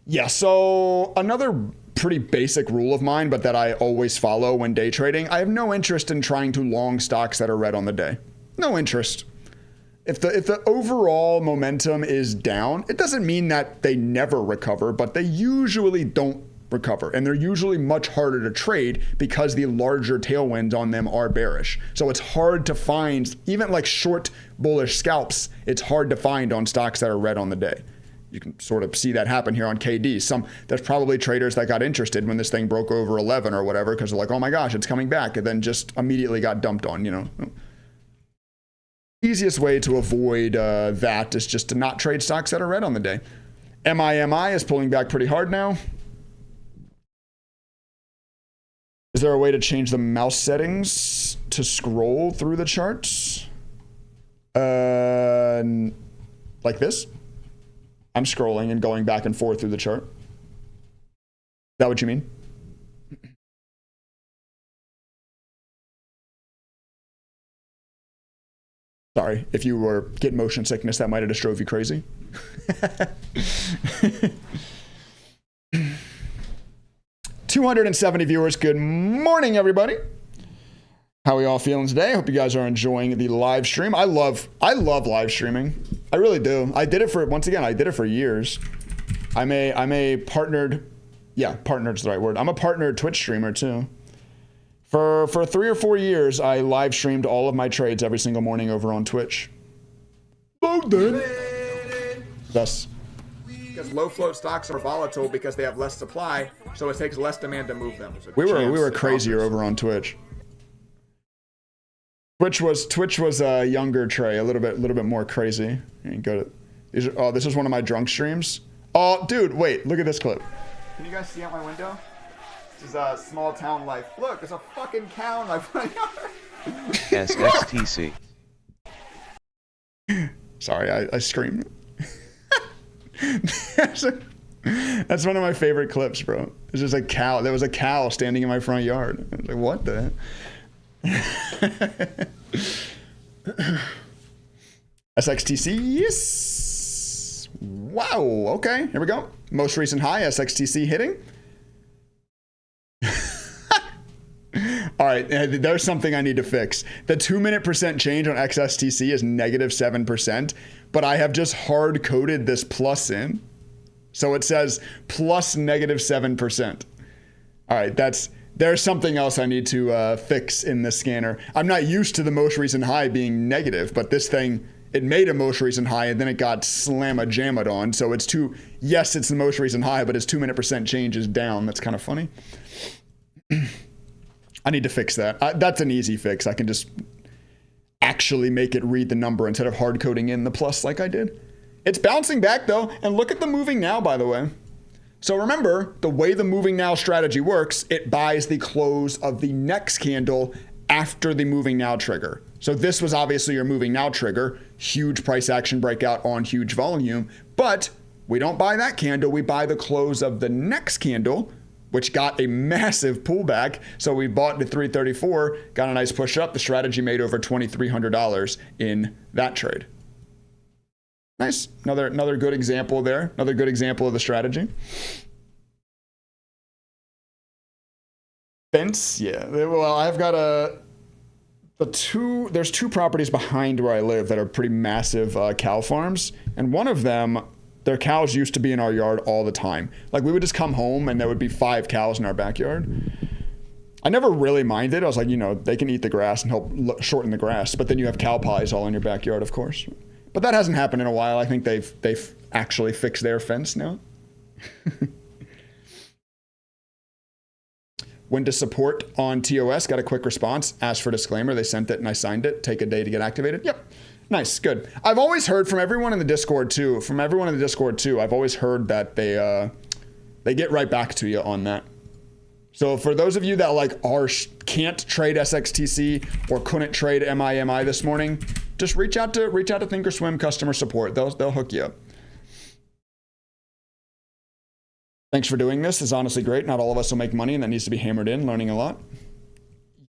Yeah, so another pretty basic rule of mine, but that I always follow when day trading. I have no interest in trying to long stocks that are red on the day. No interest. If the overall momentum is down, it doesn't mean that they never recover, but they usually don't recover. And they're usually much harder to trade because the larger tailwinds on them are bearish. So it's hard to find, even like short bullish scalps, it's hard to find on stocks that are red on the day. You can sort of see that happen here on KD. There's probably traders that got interested when this thing broke over 11 or whatever because they're like, oh my gosh, it's coming back, and then just immediately got dumped on, you know. Easiest way to avoid that is just to not trade stocks that are red on the day. MIMI is pulling back pretty hard now. Is there a way to change the mouse settings to scroll through the charts? Like this? I'm scrolling and going back and forth through the chart. Is that what you mean? Sorry, if you were getting motion sickness, that might have just drove you crazy. 270 viewers. Good morning, everybody. How are we all feeling today? Hope you guys are enjoying the live stream. I love live streaming. I really do. I did it for years. I'm a partnered, partnered's the right word. I'm a partnered Twitch streamer too. For 3 or 4 years, I live streamed all of my trades every single morning over on Twitch. Thus, because low float stocks are volatile because they have less supply, so it takes less demand to move them. We were crazier over on Twitch. Twitch was a younger Trey, a little bit more crazy. And go to this is one of my drunk streams. Oh, dude, wait, look at this clip. Can you guys see out my window? This is a small town life. Look, there's a fucking cow in my front yard. SXTC. Sorry, I screamed. That's one of my favorite clips, bro. It's just a cow. There was a cow standing in my front yard. I was like, what the heck? SXTC, yes. Wow, okay, here we go. Most recent high, SXTC hitting. All right, there's something I need to fix. The 2-minute percent change on XSTC is -7%, but I have just hard coded this plus in. So it says plus -7%. All right, there's something else I need to fix in this scanner. I'm not used to the most recent high being negative, but this thing, it made a most recent high and then it got slamma-jammed on. So it's it's the most recent high, but its 2-minute percent change is down. That's kind of funny. I need to fix that. That's an easy fix. I can just actually make it read the number instead of hard coding in the plus like I did. It's bouncing back though. And look at the moving now, by the way. So remember, the way the moving now strategy works, it buys the close of the next candle after the moving now trigger. So this was obviously your moving now trigger, huge price action breakout on huge volume, but we don't buy that candle, we buy the close of the next candle, which got a massive pullback. So we bought to 334, got a nice push up. The strategy made over $2,300 in that trade. Nice. Another good example there. Another good example of the strategy. Fence, yeah. Well, I've got there's two properties behind where I live that are pretty massive cow farms. And one of them, their cows used to be in our yard all the time. Like we would just come home and there would be 5 cows in our backyard. I never really minded. I was like, they can eat the grass and help shorten the grass. But then you have cow pies all in your backyard, of course. But that hasn't happened in a while. I think they've actually fixed their fence now. Went to support on TOS, got a quick response, asked for disclaimer. They sent it and I signed it. Take a day to get activated. Yep. Nice. Good. I've always heard from everyone in the Discord too. I've always heard that they get right back to you on that. So for those of you that can't trade SXTC or couldn't trade MIMI this morning, just reach out to Thinkorswim customer support. They'll hook you up. Thanks for doing this. It's honestly great. Not all of us will make money, and that needs to be hammered in. Learning a lot.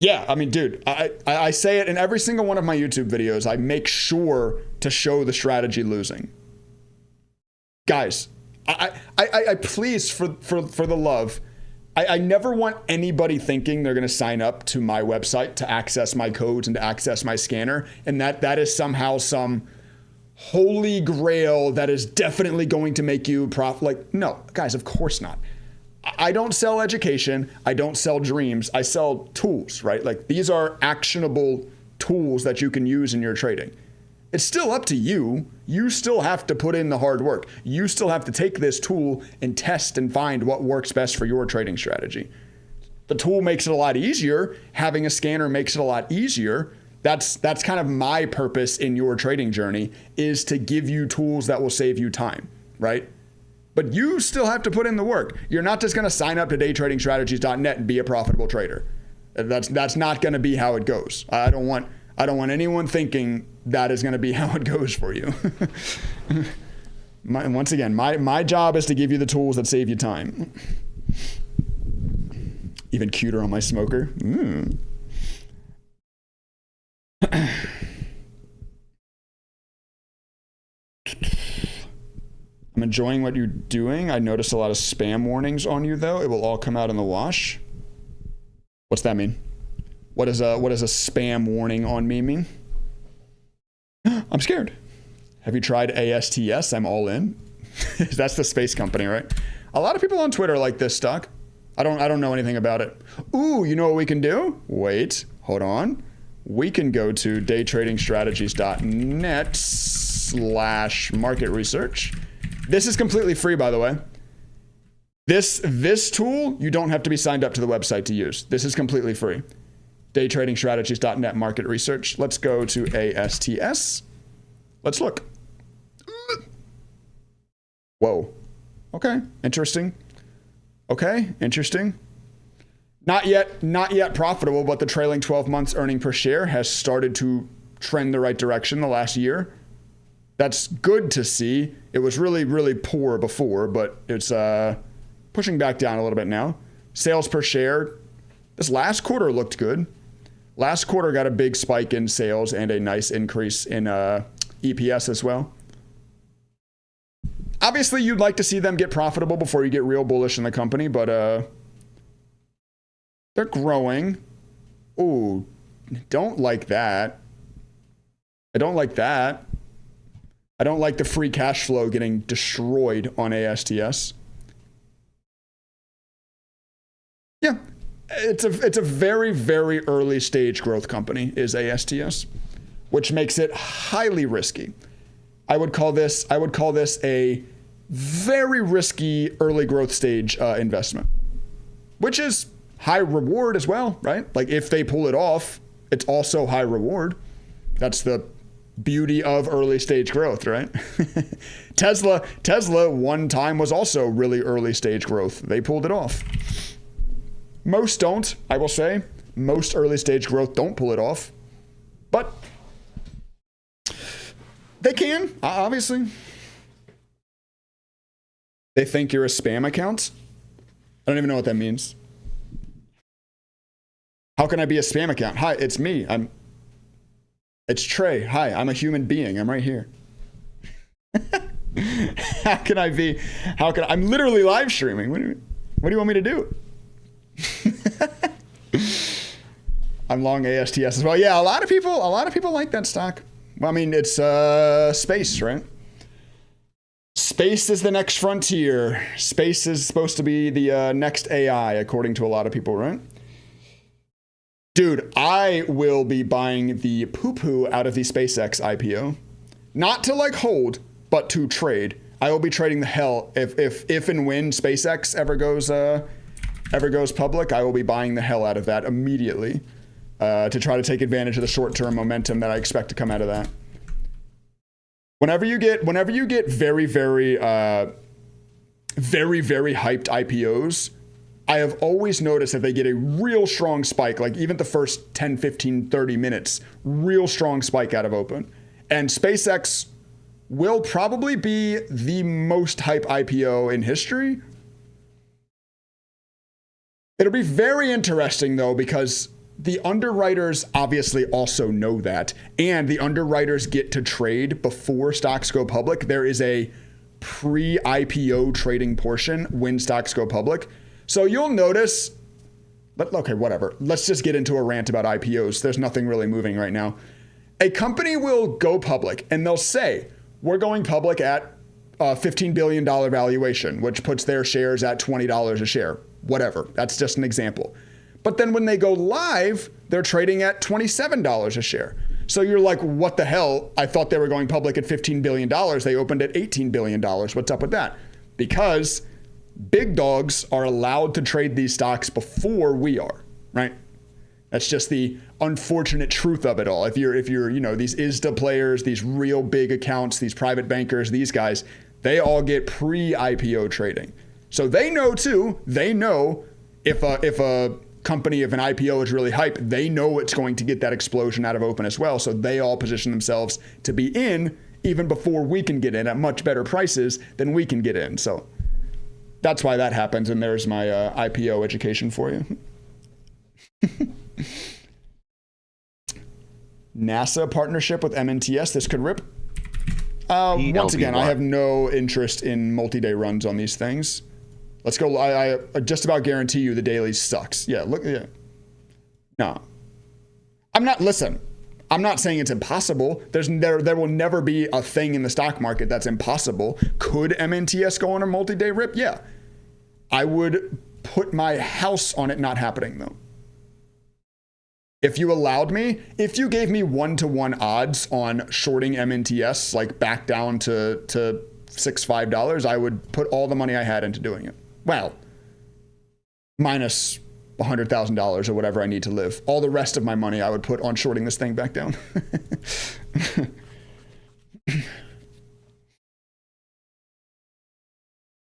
Yeah, I mean, dude, I say it in every single one of my YouTube videos. I make sure to show the strategy losing. Guys, I please, for the love, I never want anybody thinking they're going to sign up to my website to access my codes and to access my scanner, and that is somehow some holy grail that is definitely going to make you profit. Like, no, guys, of course not. I don't sell education. I don't sell dreams. I sell tools, right? Like these are actionable tools that you can use in your trading. It's still up to you. You still have to put in the hard work. You still have to take this tool and test and find what works best for your trading strategy. The tool makes it a lot easier. Having a scanner makes it a lot easier. That's kind of my purpose in your trading journey, is to give you tools that will save you time, right? But you still have to put in the work. You're not just going to sign up to daytradingstrategies.net and be a profitable trader. That's not going to be how it goes. I don't want anyone thinking that is going to be how it goes for you. Once again, my job is to give you the tools that save you time. Even cuter on my smoker. I'm enjoying what you're doing. I noticed a lot of spam warnings on you, though. It will all come out in the wash. What's that mean? What does a spam warning on me mean? I'm scared. Have you tried ASTS? I'm all in. That's the space company, right? A lot of people on Twitter like this stock. I don't know anything about it. Ooh, you know what we can do? Wait, hold on. We can go to daytradingstrategies.net/market research. This is completely free, by the way. This tool, you don't have to be signed up to the website to use. This is completely free. Daytradingstrategies.net market research. Let's go to ASTS. Let's look. Whoa. Okay, interesting. Okay, interesting. Not yet profitable, but the trailing 12 months earning per share has started to trend the right direction the last year. That's good to see. It was really, really poor before, but it's pushing back down a little bit now. Sales per share, this last quarter looked good. Last quarter got a big spike in sales and a nice increase in EPS as well. Obviously, you'd like to see them get profitable before you get real bullish in the company, but they're growing. Ooh, don't like that. I don't like that. I don't like the free cash flow getting destroyed on ASTS. Yeah, it's a very, very early stage growth company is ASTS, which makes it highly risky. I would call this a very risky early growth stage investment, which is high reward as well, right? Like if they pull it off, it's also high reward. That's the beauty of early stage growth, right? Tesla one time was also really early stage growth. They pulled it off. Most don't, I will say. Most early stage growth don't pull it off. But they can, obviously. They think you're a spam account? I don't even know what that means. How can I be a spam account? Hi, it's me. It's Trey. Hi, I'm a human being. I'm right here. I'm literally live streaming. What do you want me to do? I'm long ASTS as well. Yeah, a lot of people like that stock. Well, I mean, it's space, right? Space is the next frontier. Space is supposed to be the next AI, according to a lot of people, right? Dude, I will be buying the poo-poo out of the SpaceX IPO. Not to like hold, but to trade. I will be trading the hell if and when SpaceX ever goes public. I will be buying the hell out of that immediately to try to take advantage of the short-term momentum that I expect to come out of that. Whenever you get very, very, very, very hyped IPOs, I have always noticed that they get a real strong spike, like even the first 10, 15, 30 minutes, real strong spike out of open. And SpaceX will probably be the most hype IPO in history. It'll be very interesting though, because the underwriters obviously also know that, and the underwriters get to trade before stocks go public. There is a pre-IPO trading portion when stocks go public. So you'll notice, but okay, whatever. Let's just get into a rant about IPOs. There's nothing really moving right now. A company will go public and they'll say, we're going public at a $15 billion valuation, which puts their shares at $20 a share, whatever. That's just an example. But then when they go live, they're trading at $27 a share. So you're like, what the hell? I thought they were going public at $15 billion. They opened at $18 billion. What's up with that? Because big dogs are allowed to trade these stocks before we are, right? That's just the unfortunate truth of it all. If you're, these ISDA players, these real big accounts, these private bankers, these guys, they all get pre-IPO trading. So they know too, if a company, if an IPO is really hype, they know it's going to get that explosion out of open as well. So they all position themselves to be in even before we can get in at much better prices than we can get in. So that's why that happens, and there's my IPO education for you. NASA partnership with MNTS. This could rip. Once again, I have no interest in multi-day runs on these things. Let's go. I just about guarantee you the daily sucks. Yeah, look. Yeah. No. Listen, I'm not saying it's impossible. There will never be a thing in the stock market that's impossible. Could MNTS go on a multi-day rip? Yeah. I would put my house on it not happening though. If you allowed me, if you gave me 1-to-1 odds on shorting MNTS, like back down to $5, I would put all the money I had into doing it. Well, minus $100,000 or whatever I need to live. All the rest of my money I would put on shorting this thing back down.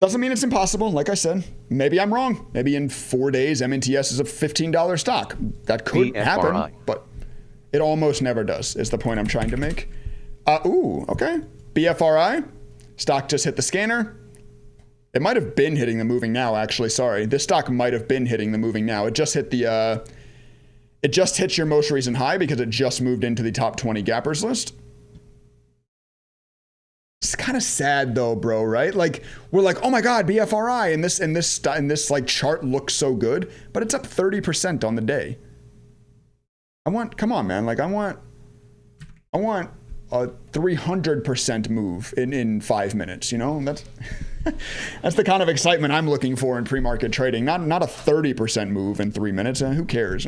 Doesn't mean it's impossible. Like I said, maybe I'm wrong. Maybe in 4 days, MNTS is a $15 stock. That could happen, but it almost never does, is the point I'm trying to make. Okay. BFRI, stock just hit the scanner. It might have been hitting the moving now, actually. Sorry. This stock might have been hitting the moving now. It just hit it just hit your most recent high because it just moved into the top 20 gappers list. It's kind of sad though, bro, right? Like we're like, oh my God, BFRI and this like chart looks so good, but it's up 30% on the day. Come on, man. Like I want a 300% move in 5 minutes, you know? That's the kind of excitement I'm looking for in pre-market trading. Not a 30% move in 3 minutes. Who cares?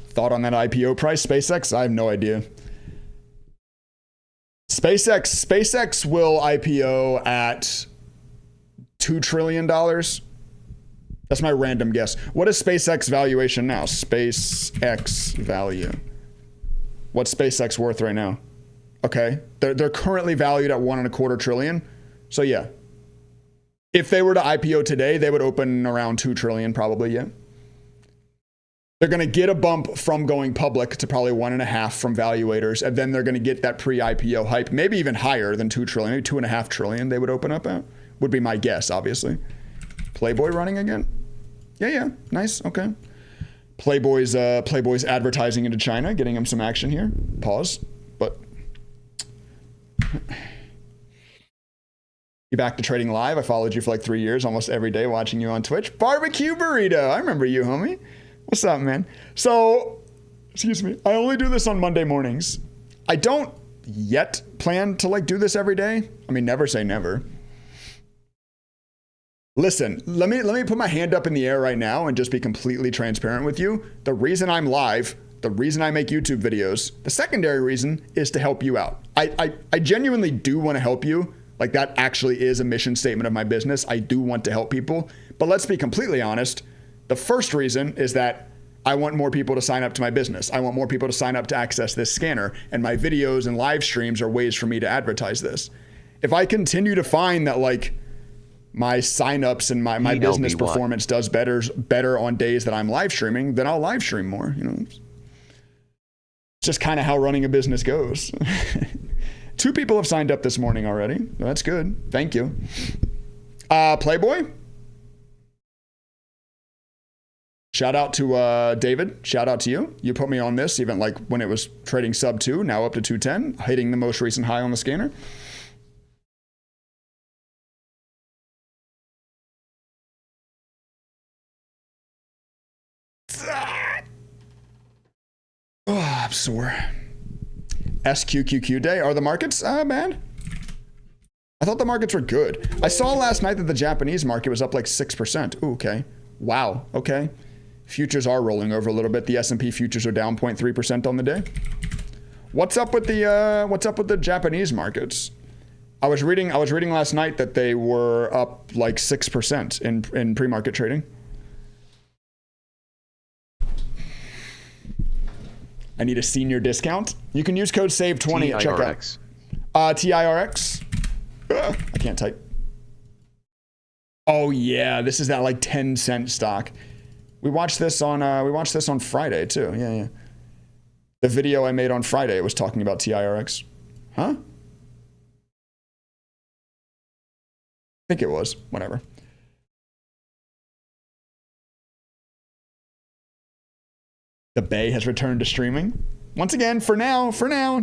Thought on that IPO price, SpaceX? I have no idea. SpaceX will IPO at $2 trillion. That's That's my random guess. What is SpaceX valuation now? SpaceX value. What's SpaceX worth right now? Okay. They're currently valued at $1.25 trillion. So yeah. If they were to IPO today, they would open around $2 trillion probably, yeah. They're going to get a bump from going public to probably 1.5 from valuators, and then they're going to get that pre-IPO hype, maybe even higher than 2 trillion, maybe 2.5 trillion they would open up at. Would be my guess, obviously. Playboy running again? Yeah, nice, okay. Playboy's advertising into China, getting him some action here. Pause, but you back to Treyding Live. I followed you for like 3 years, almost every day, watching you on Twitch. Barbecue Burrito, I remember you, homie. What's up, man? So, excuse me, I only do this on Monday mornings. I don't yet plan to like do this every day. I mean, never say never. Listen, let me put my hand up in the air right now and just be completely transparent with you. The reason I'm live, the reason I make YouTube videos, the secondary reason is to help you out. I genuinely do want to help you. Like, that actually is a mission statement of my business. I do want to help people. But let's be completely honest. The first reason is that I want more people to sign up to my business. I want more people to sign up to access this scanner, and my videos and live streams are ways for me to advertise this. If I continue to find that like my signups and my business performance does better on days that I'm live streaming, then I'll live stream more. You know, it's just kind of how running a business goes. 2 people have signed up this morning already. That's good. Thank you. Playboy. Shout out to David. Shout out to you. You put me on this even like when it was trading sub 2, now up to 210, hitting the most recent high on the scanner. Oh, I'm sore. SQQQ day. Are the markets bad? I thought the markets were good. I saw last night that the Japanese market was up like 6%. Ooh, okay. Wow. Okay. Futures are rolling over a little bit. The S&P futures are down 0.3% on the day. What's up with the Japanese markets? I was reading last night that they were up like 6% in pre-market trading. I need a senior discount. You can use code SAVE20 at checkout. TIRX. I can't type. Oh yeah, this is that like 10-cent stock. We watched this on Friday too. Yeah. The video I made on Friday was talking about TIRX. Huh? I think it was. Whatever. The Bay has returned to streaming. Once again, for now,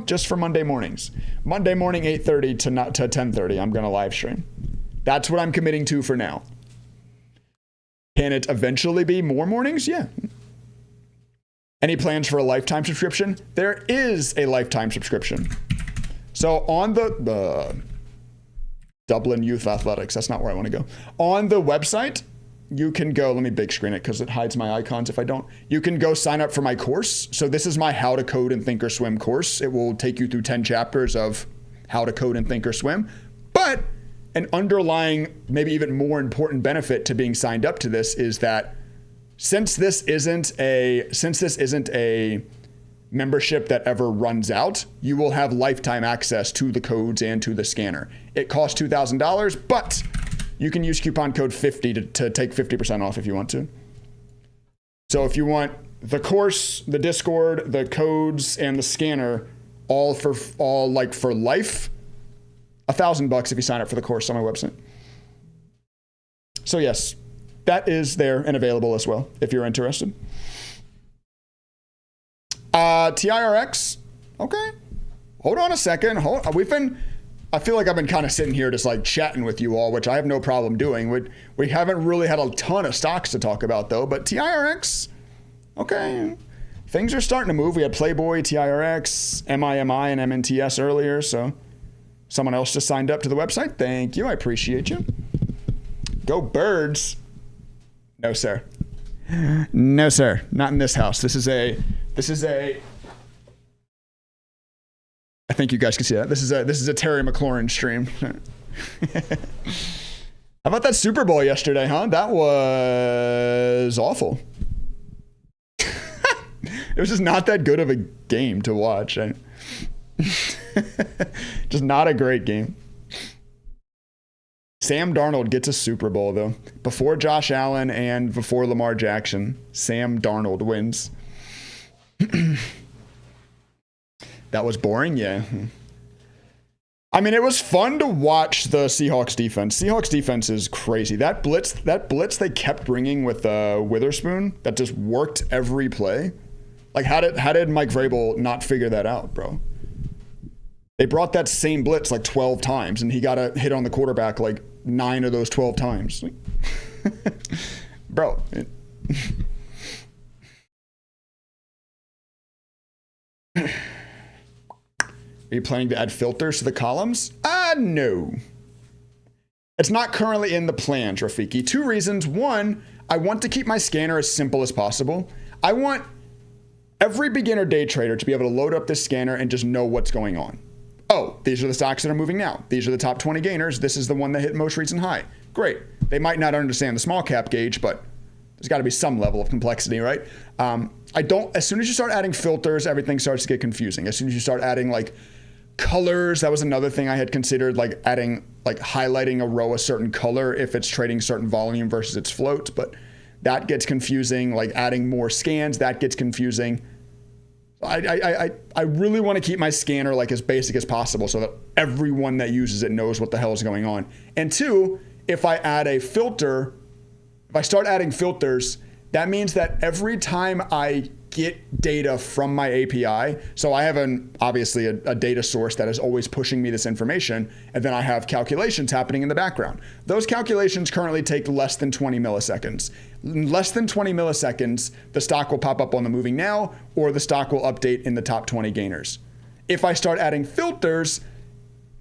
just for Monday mornings. Monday morning, 8:30 to 10:30, I'm going to live stream. That's what I'm committing to for now. Can it eventually be more mornings? Yeah. Any plans for a lifetime subscription? There is a lifetime subscription. So on the Dublin Youth Athletics, that's not where I want to go. On the website, you can go, let me big screen it because it hides my icons if I don't. You can go sign up for my course. So this is my How to Code and Think or Swim course. It will take you through 10 chapters of how to code and think or swim. But an underlying, maybe even more important benefit to being signed up to this is that since this isn't a membership that ever runs out, you will have lifetime access to the codes and to the scanner. It costs $2,000, but you can use coupon code 50 to take 50% off if you want to. So if you want the course, the Discord, the codes, and the scanner, all for life, $1,000 if you sign up for the course on my website. So yes, that is there and available as well if you're interested. TIRX. Okay. Hold on a second. I feel like I've been kind of sitting here just like chatting with you all, which I have no problem doing. We haven't really had a ton of stocks to talk about though, but TIRX, okay. Things are starting to move. We had Playboy, TIRX, MIMI, and MNTS earlier, so someone else just signed up to the website. Thank you. I appreciate you. Go Birds. No, sir. No, sir. Not in this house. This is a I think you guys can see that. This is a Terry McLaurin stream. Have about that Super Bowl yesterday, huh? That was awful. It was just not that good of a game to watch. Just not a great game. Sam Darnold gets a Super Bowl, though. Before Josh Allen and before Lamar Jackson, Sam Darnold wins. That was boring, yeah. I mean, it was fun to watch the Seahawks defense. Seahawks defense is crazy. That blitz they kept bringing with Witherspoon, that just worked every play. Like, how did Mike Vrabel not figure that out, bro? They brought that same blitz like 12 times, and he got a hit on the quarterback like 9 of those 12 times. Bro. Are you planning to add filters to the columns? No. It's not currently in the plans, Rafiki. 2 reasons. 1, I want to keep my scanner as simple as possible. I want every beginner day trader to be able to load up this scanner and just know what's going on. Oh, these are the stocks that are moving now. These are the top 20 gainers. This is the one that hit most recent high. Great. They might not understand the small cap gauge, but there's got to be some level of complexity, right? As soon as you start adding filters, everything starts to get confusing. As soon as you start adding like colors, that was another thing I had considered, like adding, like highlighting a row a certain color if it's trading certain volume versus its float, but that gets confusing. Like adding more scans, that gets confusing. I really want to keep my scanner like as basic as possible so that everyone that uses it knows what the hell is going on. And 2, if I add a filter, if I start adding filters, that means that every time I get data from my API, so I have obviously a data source that is always pushing me this information, and then I have calculations happening in the background. Those calculations currently take less than 20 milliseconds. In less than 20 milliseconds, the stock will pop up on the moving now, or the stock will update in the top 20 gainers. If I start adding filters,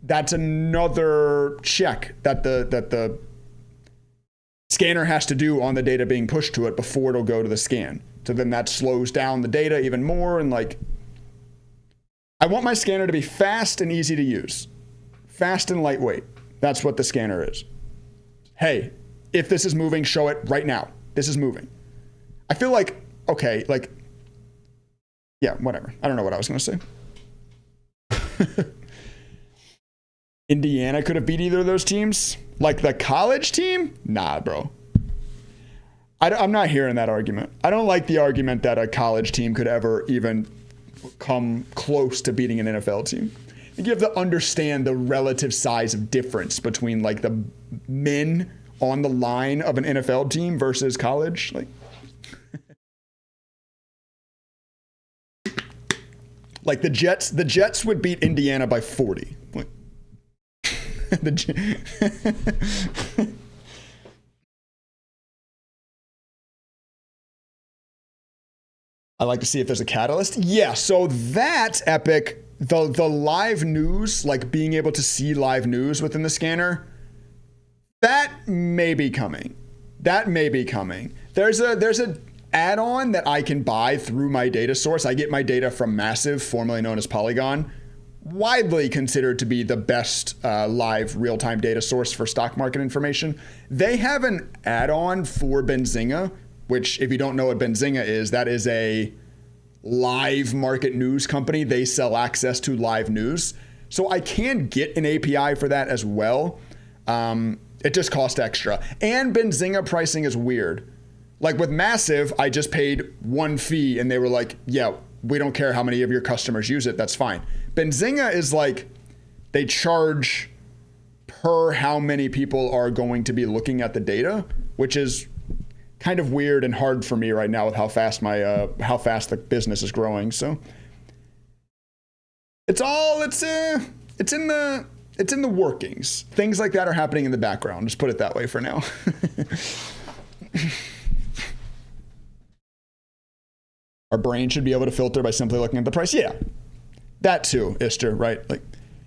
that's another check that the scanner has to do on the data being pushed to it before it'll go to the scan. So then that slows down the data even more. And like, I want my scanner to be fast and easy to use. Fast and lightweight. That's what the scanner is. Hey, if this is moving, show it right now. This is moving. I feel like, okay, like, yeah, whatever. I don't know what I was going to say. Indiana could have beat either of those teams. Like the college team? Nah, bro. I'm not hearing that argument. I don't like the argument that a college team could ever even come close to beating an NFL team. I think you have to understand the relative size of difference between like the men on the line of an NFL team versus college. Like the Jets would beat Indiana by 40. Like, I like to see if there's a catalyst. Yeah, so that's epic. The live news, like being able to see live news within the scanner, that may be coming. There's a add-on that I can buy through my data source. I get my data from Massive, formerly known as Polygon, widely considered to be the best live real-time data source for stock market information. They have an add-on for Benzinga, which if you don't know what Benzinga is, that is a live market news company. They sell access to live news. So I can get an API for that as well. It just costs extra. And Benzinga pricing is weird. Like with Massive, I just paid one fee and they were like, yeah, we don't care how many of your customers use it. That's fine. Benzinga is like, they charge per how many people are going to be looking at the data, which is kind of weird and hard for me right now with how fast the business is growing. So it's in the workings. Things like that are happening in the background. Just put it that way for now. Our brain should be able to filter by simply looking at the price. Yeah, that too, Ister, right? Like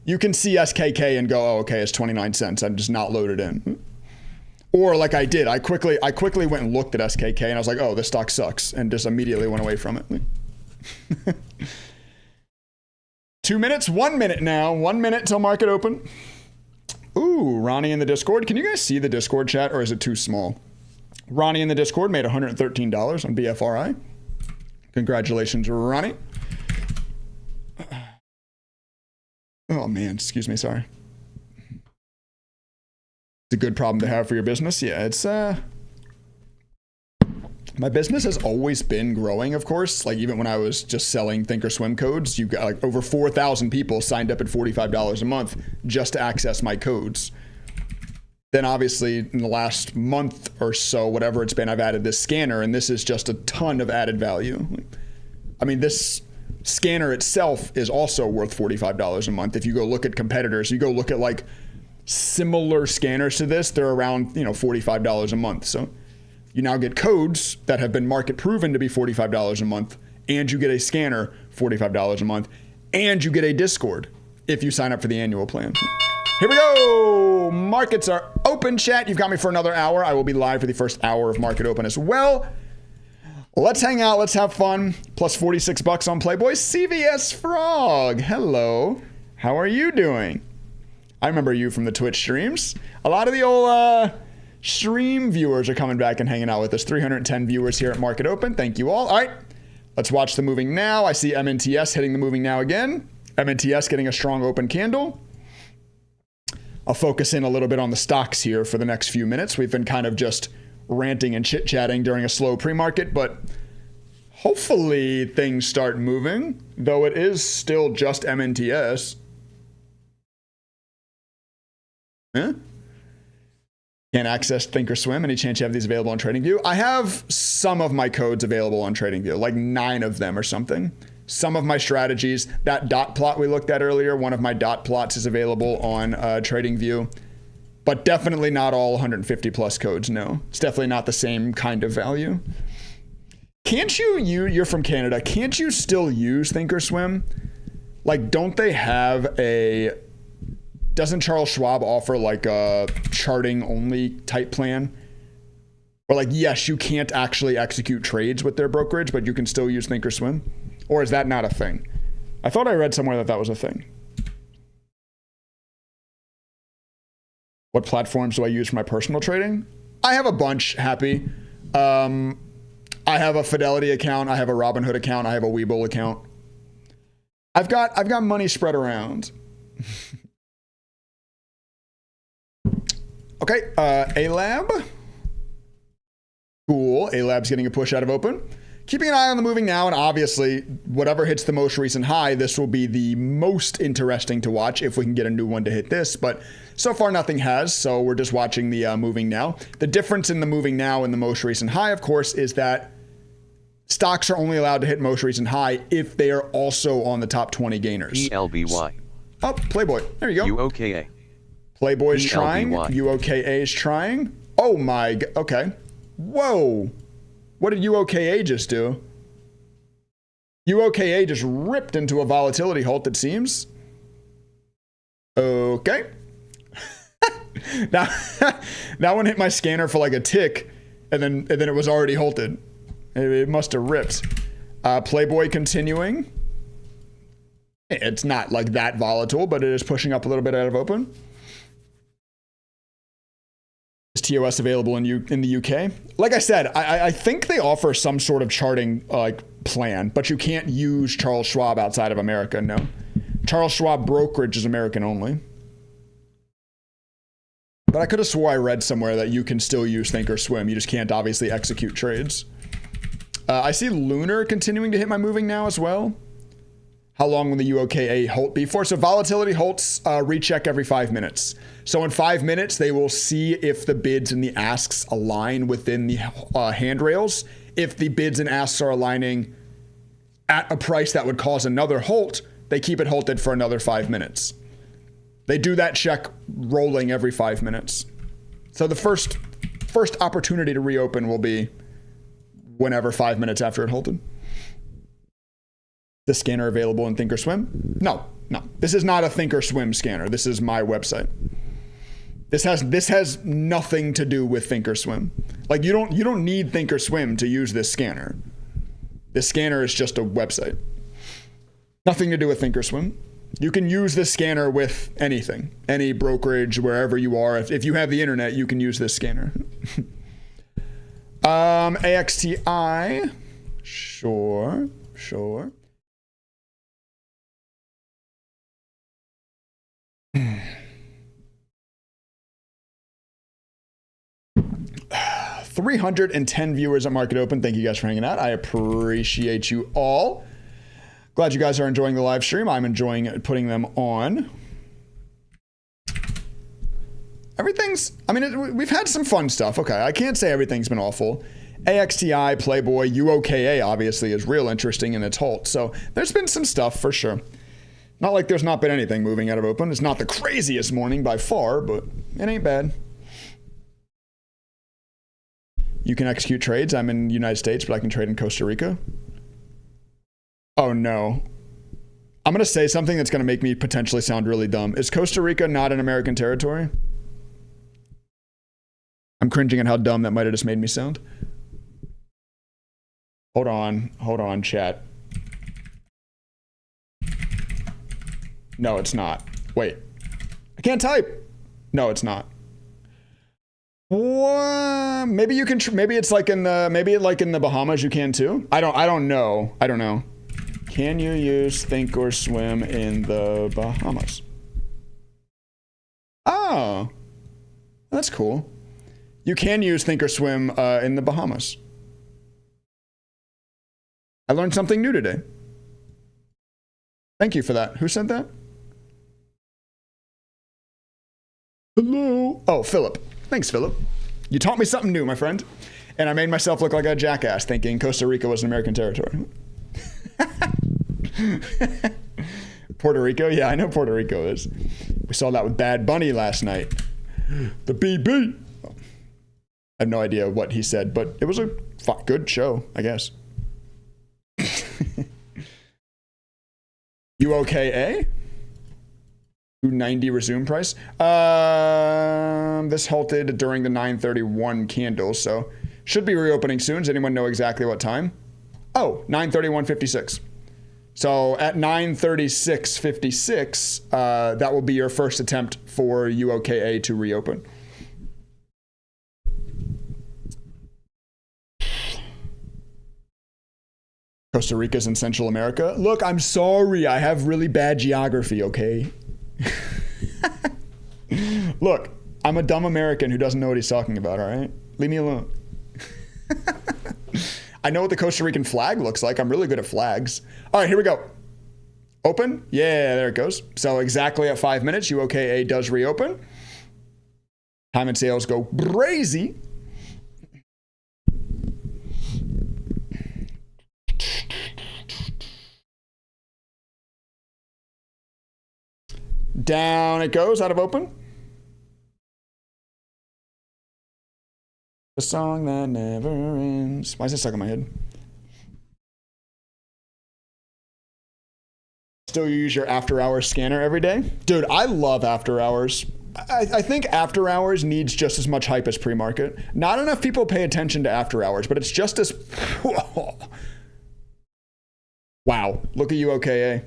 you can see SKK and go, oh, okay, it's 29 cents. I'm just not loaded in. Or like I did, I quickly went and looked at SKK and I was like, oh, this stock sucks, and just immediately went away from it. 2 minutes, 1 minute now. 1 minute till market open. Ooh, Ronnie in the Discord. Can you guys see the Discord chat, or is it too small? Ronnie in the Discord made $113 on BFRI. Congratulations, Ronnie. Oh man, excuse me, sorry. It's a good problem to have for your business. Yeah, it's my business has always been growing, of course. Like even when I was just selling Thinkorswim codes, you've got like over 4,000 people signed up at $45 a month just to access my codes. Then obviously in the last month or so, whatever it's been, I've added this scanner, and this is just a ton of added value. I mean, this scanner itself is also worth $45 a month. If you go look at competitors, you go look at like similar scanners to this, they're around, $45 a month. So you now get codes that have been market proven to be $45 a month, and you get a scanner $45 a month, and you get a Discord if you sign up for the annual plan. Here we go. Markets are open, chat. You've got me for another hour. I will be live for the first hour of Market Open as well. Let's hang out. Let's have fun. Plus 46 bucks on Playboy. CVS Frog. Hello. How are you doing? I remember you from the Twitch streams. A lot of the old stream viewers are coming back and hanging out with us. 310 viewers here at Market Open. Thank you all. All right. Let's watch the moving now. I see MNTS hitting the moving now again. MNTS getting a strong open candle. I'll focus in a little bit on the stocks here for the next few minutes. We've been kind of just ranting and chit-chatting during a slow pre-market, but hopefully things start moving, though it is still just MNTS. Huh? Can't access Thinkorswim. Any chance you have these available on TradingView? I have some of my codes available on TradingView, like 9 of them or something. Some of my strategies, that dot plot we looked at earlier, one of my dot plots is available on TradingView, but definitely not all 150 plus codes, no. It's definitely not the same kind of value. Can't you're from Canada, can't you still use Thinkorswim? Like, don't they have doesn't Charles Schwab offer like a charting only type plan? Or like, yes, you can't actually execute trades with their brokerage, but you can still use Thinkorswim? Or is that not a thing? I thought I read somewhere that that was a thing. What platforms do I use for my personal trading? I have a bunch, Happy. I have a Fidelity account. I have a Robinhood account. I have a Webull account. I've got money spread around. Okay, A-Lab. Cool, A-Lab's getting a push out of open. Keeping an eye on the moving now, and obviously, whatever hits the most recent high, this will be the most interesting to watch if we can get a new one to hit this, but so far nothing has, so we're just watching the moving now. The difference in the moving now and the most recent high, of course, is that stocks are only allowed to hit most recent high if they are also on the top 20 gainers. ELBY. Oh, Playboy. There you go. UOKA. Playboy's trying. UOKA is trying. Oh my god. Okay. Whoa. What did UOKA just do? UOKA just ripped into a volatility halt, it seems. Okay. Now, that one hit my scanner for like a tick, and then it was already halted. It must have ripped. Playboy continuing. It's not like that volatile, but it is pushing up a little bit out of open. Is TOS available in the UK? Like I said, I think they offer some sort of charting plan, but you can't use Charles Schwab outside of America, no. Charles Schwab brokerage is American only. But I could have swore I read somewhere that you can still use Thinkorswim. You just can't obviously execute trades. I see Lunar continuing to hit my moving now as well. How long will the UOKA halt be for? So volatility halts recheck every 5 minutes. So in 5 minutes, they will see if the bids and the asks align within the handrails. If the bids and asks are aligning at a price that would cause another halt, they keep it halted for another 5 minutes. They do that check rolling every 5 minutes. So the first opportunity to reopen will be whenever 5 minutes after it halted. The scanner available in Thinkorswim? No. This is not a Thinkorswim scanner. This is my website. This has nothing to do with Thinkorswim. Like you don't need Thinkorswim to use this scanner. This scanner is just a website. Nothing to do with Thinkorswim. You can use this scanner with anything, any brokerage, wherever you are. If you have the internet, you can use this scanner. AXTI, sure. 310 viewers at Market Open. Thank you guys for hanging out. I appreciate you all. Glad you guys are enjoying the live stream. I'm enjoying putting them on. We've had some fun stuff. Okay, I can't say everything's been awful. AXTI, Playboy, UOKA obviously is real interesting in its halt. So there's been some stuff for sure. Not like there's not been anything moving out of open. It's not the craziest morning by far, but it ain't bad. You can execute trades. I'm in the United States, but I can trade in Costa Rica. Oh no. I'm going to say something that's going to make me potentially sound really dumb. Is Costa Rica not an American territory? I'm cringing at how dumb that might have just made me sound. Hold on, chat. No, it's not. Wait. I can't type. No, it's not. What? Maybe you can. Maybe it's like in the Bahamas. You can too. I don't know. Can you use Think or Swim in the Bahamas? Oh, that's cool. You can use Think or Swim in the Bahamas. I learned something new today. Thank you for that. Who said that? Hello. Oh, Philip. Thanks, Philip. You taught me something new, my friend. And I made myself look like a jackass thinking Costa Rica was an American territory. Puerto Rico? Yeah, I know Puerto Rico is. We saw that with Bad Bunny last night. The BB. I have no idea what he said, but it was a good show, I guess. UOKA? 290 resume price. This halted during the 9:31 candle, so should be reopening soon. Does anyone know exactly what time? Oh, 9:31:56. So at 9:36:56, that will be your first attempt for UOKA to reopen. Costa Rica's in Central America. Look, I'm sorry. I have really bad geography, okay? Look, I'm a dumb American who doesn't know what he's talking about, all right? Leave me alone. I know what the Costa Rican flag looks like. I'm really good at flags. All right, here we go. Open? Yeah, there it goes. So exactly at 5 minutes, UOKA does reopen. Time and sales go crazy. Down it goes out of open. The song that never ends. Why is it stuck in my head? Still use your after hours scanner every day? Dude, I love after hours. I think after hours needs just as much hype as pre-market. Not enough people pay attention to after hours, but it's just as... Wow, look at UOKA.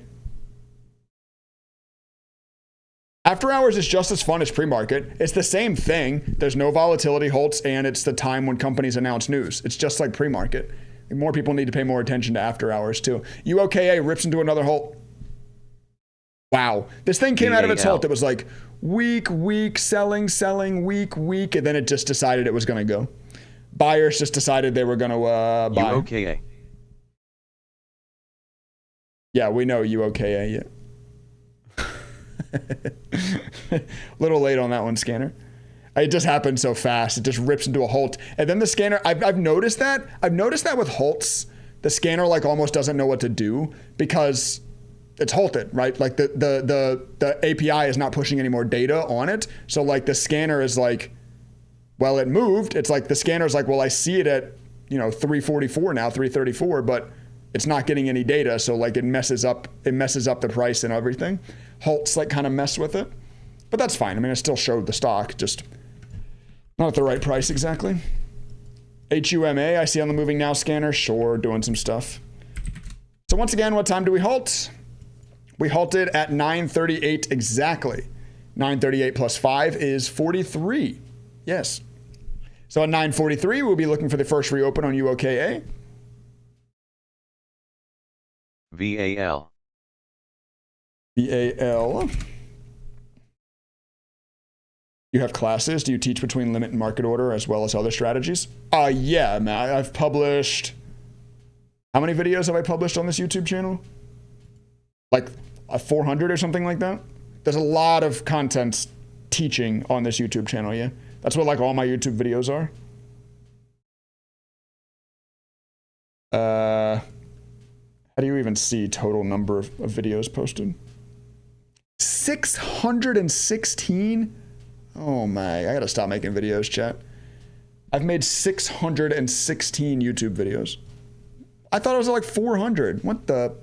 After hours is just as fun as pre-market. It's the same thing. There's no volatility halts, and it's the time when companies announce news. It's just like pre-market. More people need to pay more attention to after hours too. UOKA rips into another halt. Wow. This thing came out of its halt. It was like weak, selling, weak, and then it just decided it was going to go. Buyers just decided they were going to buy. UOKA. Yeah, we know UOKA. Yeah. Little late on that one, scanner. It just happened so fast. It just rips into a halt. And then the scanner, I've noticed that. I've noticed that with halts, the scanner like almost doesn't know what to do because it's halted, right? Like the API is not pushing any more data on it. So like the scanner is like, well, it moved. It's like the scanner's like, well, I see it at, 344 now, 334, but it's not getting any data. So like it messes up the price and everything. Halts like kind of mess with it, but that's fine. I mean, it still showed the stock, just not at the right price exactly. HUMA, I see on the moving now scanner. Sure, doing some stuff. So once again, what time do we halt? We halted at 938 exactly. 938 plus 5 is 43. Yes. So at 943, we'll be looking for the first reopen on UOKA. VAL. VAL. You have classes. Do you teach between limit and market order as well as other strategies? Yeah, man. I've published... How many videos have I published on this YouTube channel? Like 400 or something like that? There's a lot of content teaching on this YouTube channel, yeah? That's what like all my YouTube videos are. How do you even see total number of videos posted? 616? Oh my, I gotta stop making videos, chat. I've made 616 YouTube videos. I thought it was like 400. What the?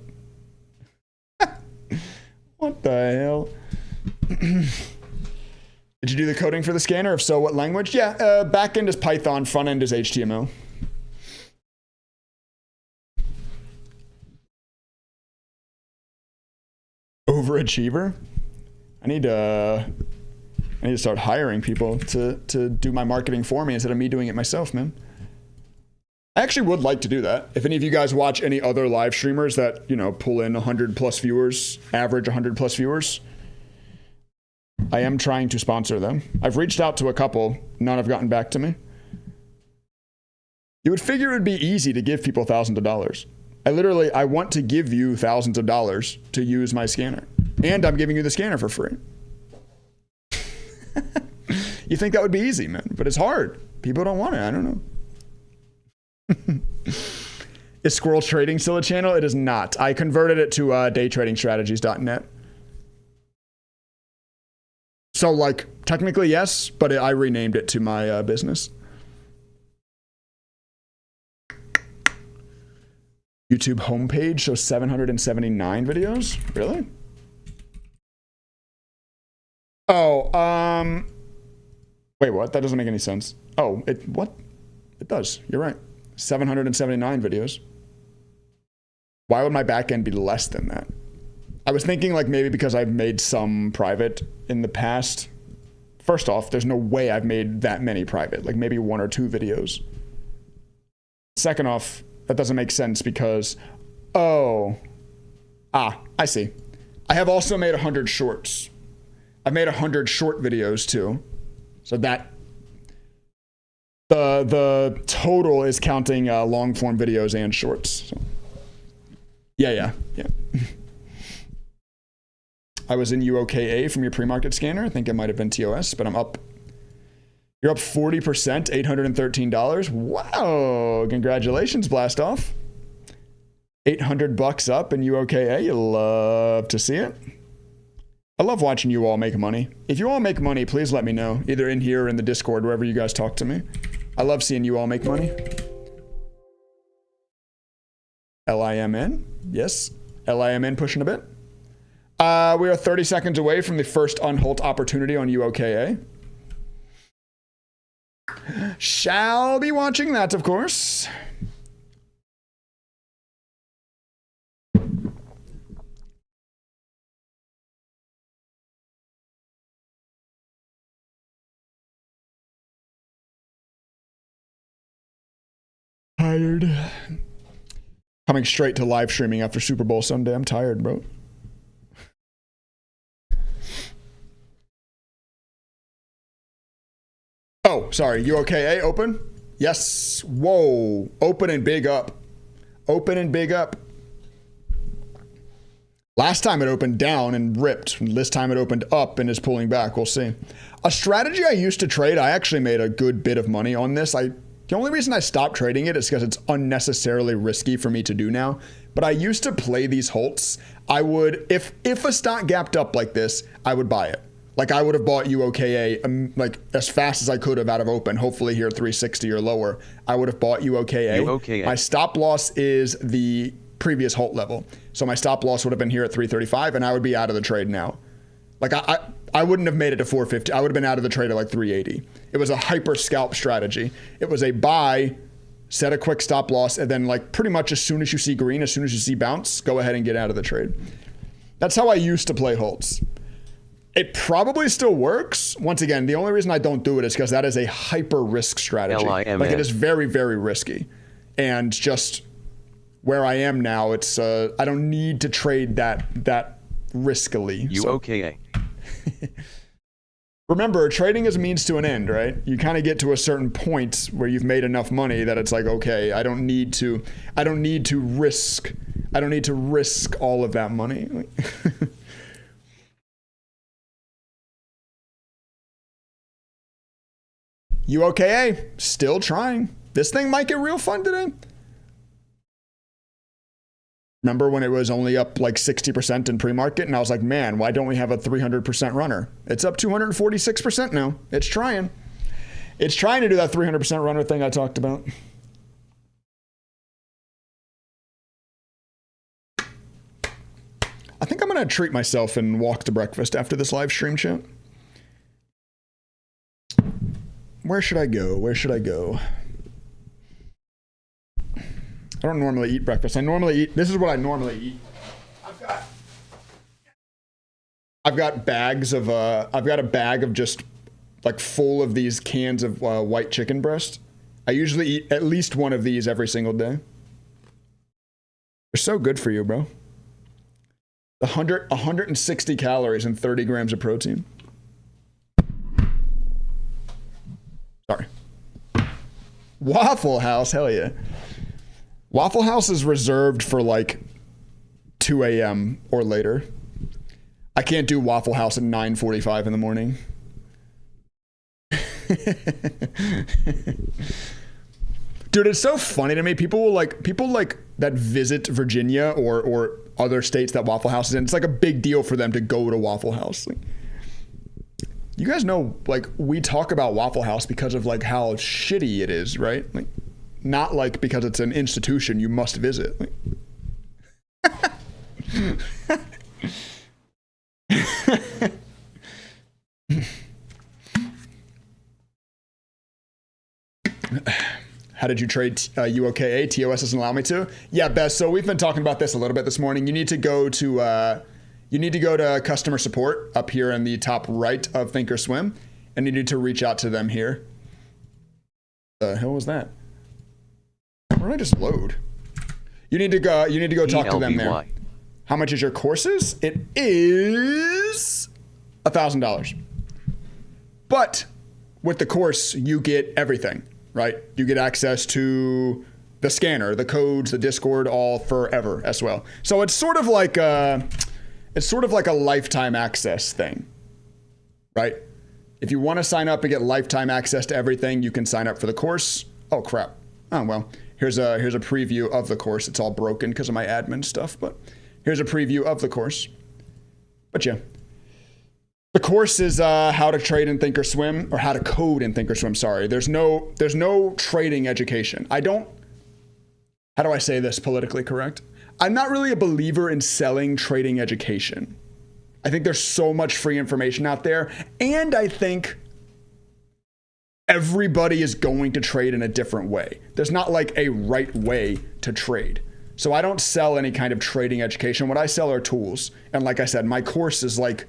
What the hell? Did you do the coding for the scanner? If so, what language? Yeah, backend is Python, front end is HTML. Overachiever? I need to start hiring people to do my marketing for me instead of me doing it myself, man. I actually would like to do that. If any of you guys watch any other live streamers that, you know, pull in 100 plus viewers, average 100 plus viewers, I am trying to sponsor them. I've reached out to a couple. None have gotten back to me. You would figure it would be easy to give people thousands of dollars. I want to give you thousands of dollars to use my scanner. And I'm giving you the scanner for free. You think that would be easy, man, but it's hard. People don't want it. I don't know. Is Squirrel Trading still a channel? It is not. I converted it to daytradingstrategies.net. So like technically yes, but I renamed it to my business. YouTube homepage shows 779 videos. Really? Oh, wait, what? That doesn't make any sense. Oh, what? It does. You're right. 779 videos. Why would my backend be less than that? I was thinking like maybe because I've made some private in the past. First off, there's no way I've made that many private, like maybe 1 or 2 videos. Second off, that doesn't make sense because, I see. I have also made 100 shorts. I've made 100 short videos too. So that, the total is counting long form videos and shorts. So. Yeah. I was in UOKA from your pre-market scanner. I think it might have been TOS, but I'm up. You're up 40%, $813. Wow, congratulations, Blast Off. 800 bucks up in UOKA. You love to see it. I love watching you all make money. If you all make money, please let me know, either in here or in the Discord, wherever you guys talk to me. I love seeing you all make money. LIMN, yes. LIMN pushing a bit. We are 30 seconds away from the first unholt opportunity on UOKA. Shall be watching that, of course. Tired. Coming straight to live streaming after Super Bowl Sunday. I'm tired, bro. Oh, sorry. UOKA open? Yes. Whoa. Open and big up. Open and big up. Last time it opened down and ripped. This time it opened up and is pulling back. We'll see. A strategy I used to trade, I actually made a good bit of money on this. The only reason I stopped trading it is because it's unnecessarily risky for me to do now. But I used to play these holds. I would, if a stock gapped up like this, I would buy it. Like I would have bought UOKA like as fast as I could have out of open, hopefully here 360 or lower. I would have bought UOKA. My stop loss is the previous halt level. So my stop loss would have been here at 335 and I would be out of the trade now. Like I wouldn't have made it to 450. I would have been out of the trade at like 380. It was a hyper scalp strategy. It was a buy, set a quick stop loss, and then like pretty much as soon as you see green, as soon as you see bounce, go ahead and get out of the trade. That's how I used to play Holtz. It probably still works. Once again, the only reason I don't do it is because that is a hyper risk strategy. LIMN. Like, it is very, very risky. And just where I am now, it's I don't need to trade that riskily. UOKA. Remember, trading is a means to an end, right? You kind of get to a certain point where you've made enough money that it's like, okay, I don't need to risk all of that money. UOKA, still trying. This thing might get real fun today. Remember when it was only up like 60% in pre-market? And I was like, man, why don't we have a 300% runner? It's up 246% now. It's trying. It's trying to do that 300% runner thing I talked about. I think I'm going to treat myself and walk to breakfast after this live stream, chat. Where should I go? Where should I go? I don't normally eat breakfast. This is what I normally eat. I've got a bag of just like full of these cans of white chicken breast. I usually eat at least one of these every single day. They're so good for you, bro. 160 calories and 30 grams of protein. Sorry. Waffle House, hell yeah. Waffle House is reserved for like 2 a.m. or later. I can't do Waffle House at 9:45 in the morning. Dude, it's so funny to me. People that visit Virginia or other states that Waffle House is in. It's like a big deal for them to go to Waffle House. Like, you guys know, like, we talk about Waffle House because of like how shitty it is, right? Like, not like because it's an institution you must visit. Like, how did you trade UOKA? TOS doesn't allow me to. Yeah, Bess. So we've been talking about this a little bit this morning. You need to go to customer support up here in the top right of Thinkorswim, and you need to reach out to them here. The hell was that? Where did I just load? You need to go talk to them there. How much is your courses? It is $1,000. But with the course, you get everything, right? You get access to the scanner, the codes, the Discord, all forever as well. So it's sort of like a lifetime access thing, right? If you want to sign up and get lifetime access to everything, you can sign up for the course. Oh crap. Oh well. Here's a preview of the course. It's all broken because of my admin stuff, but here's a preview of the course. But yeah, the course is how to trade in Thinkorswim, or how to code in Thinkorswim. Sorry, there's no trading education. How do I say this politically correct? I'm not really a believer in selling trading education. I think there's so much free information out there, and I think everybody is going to trade in a different way. There's not like a right way to trade. So I don't sell any kind of trading education. What I sell are tools. And like I said, my course is like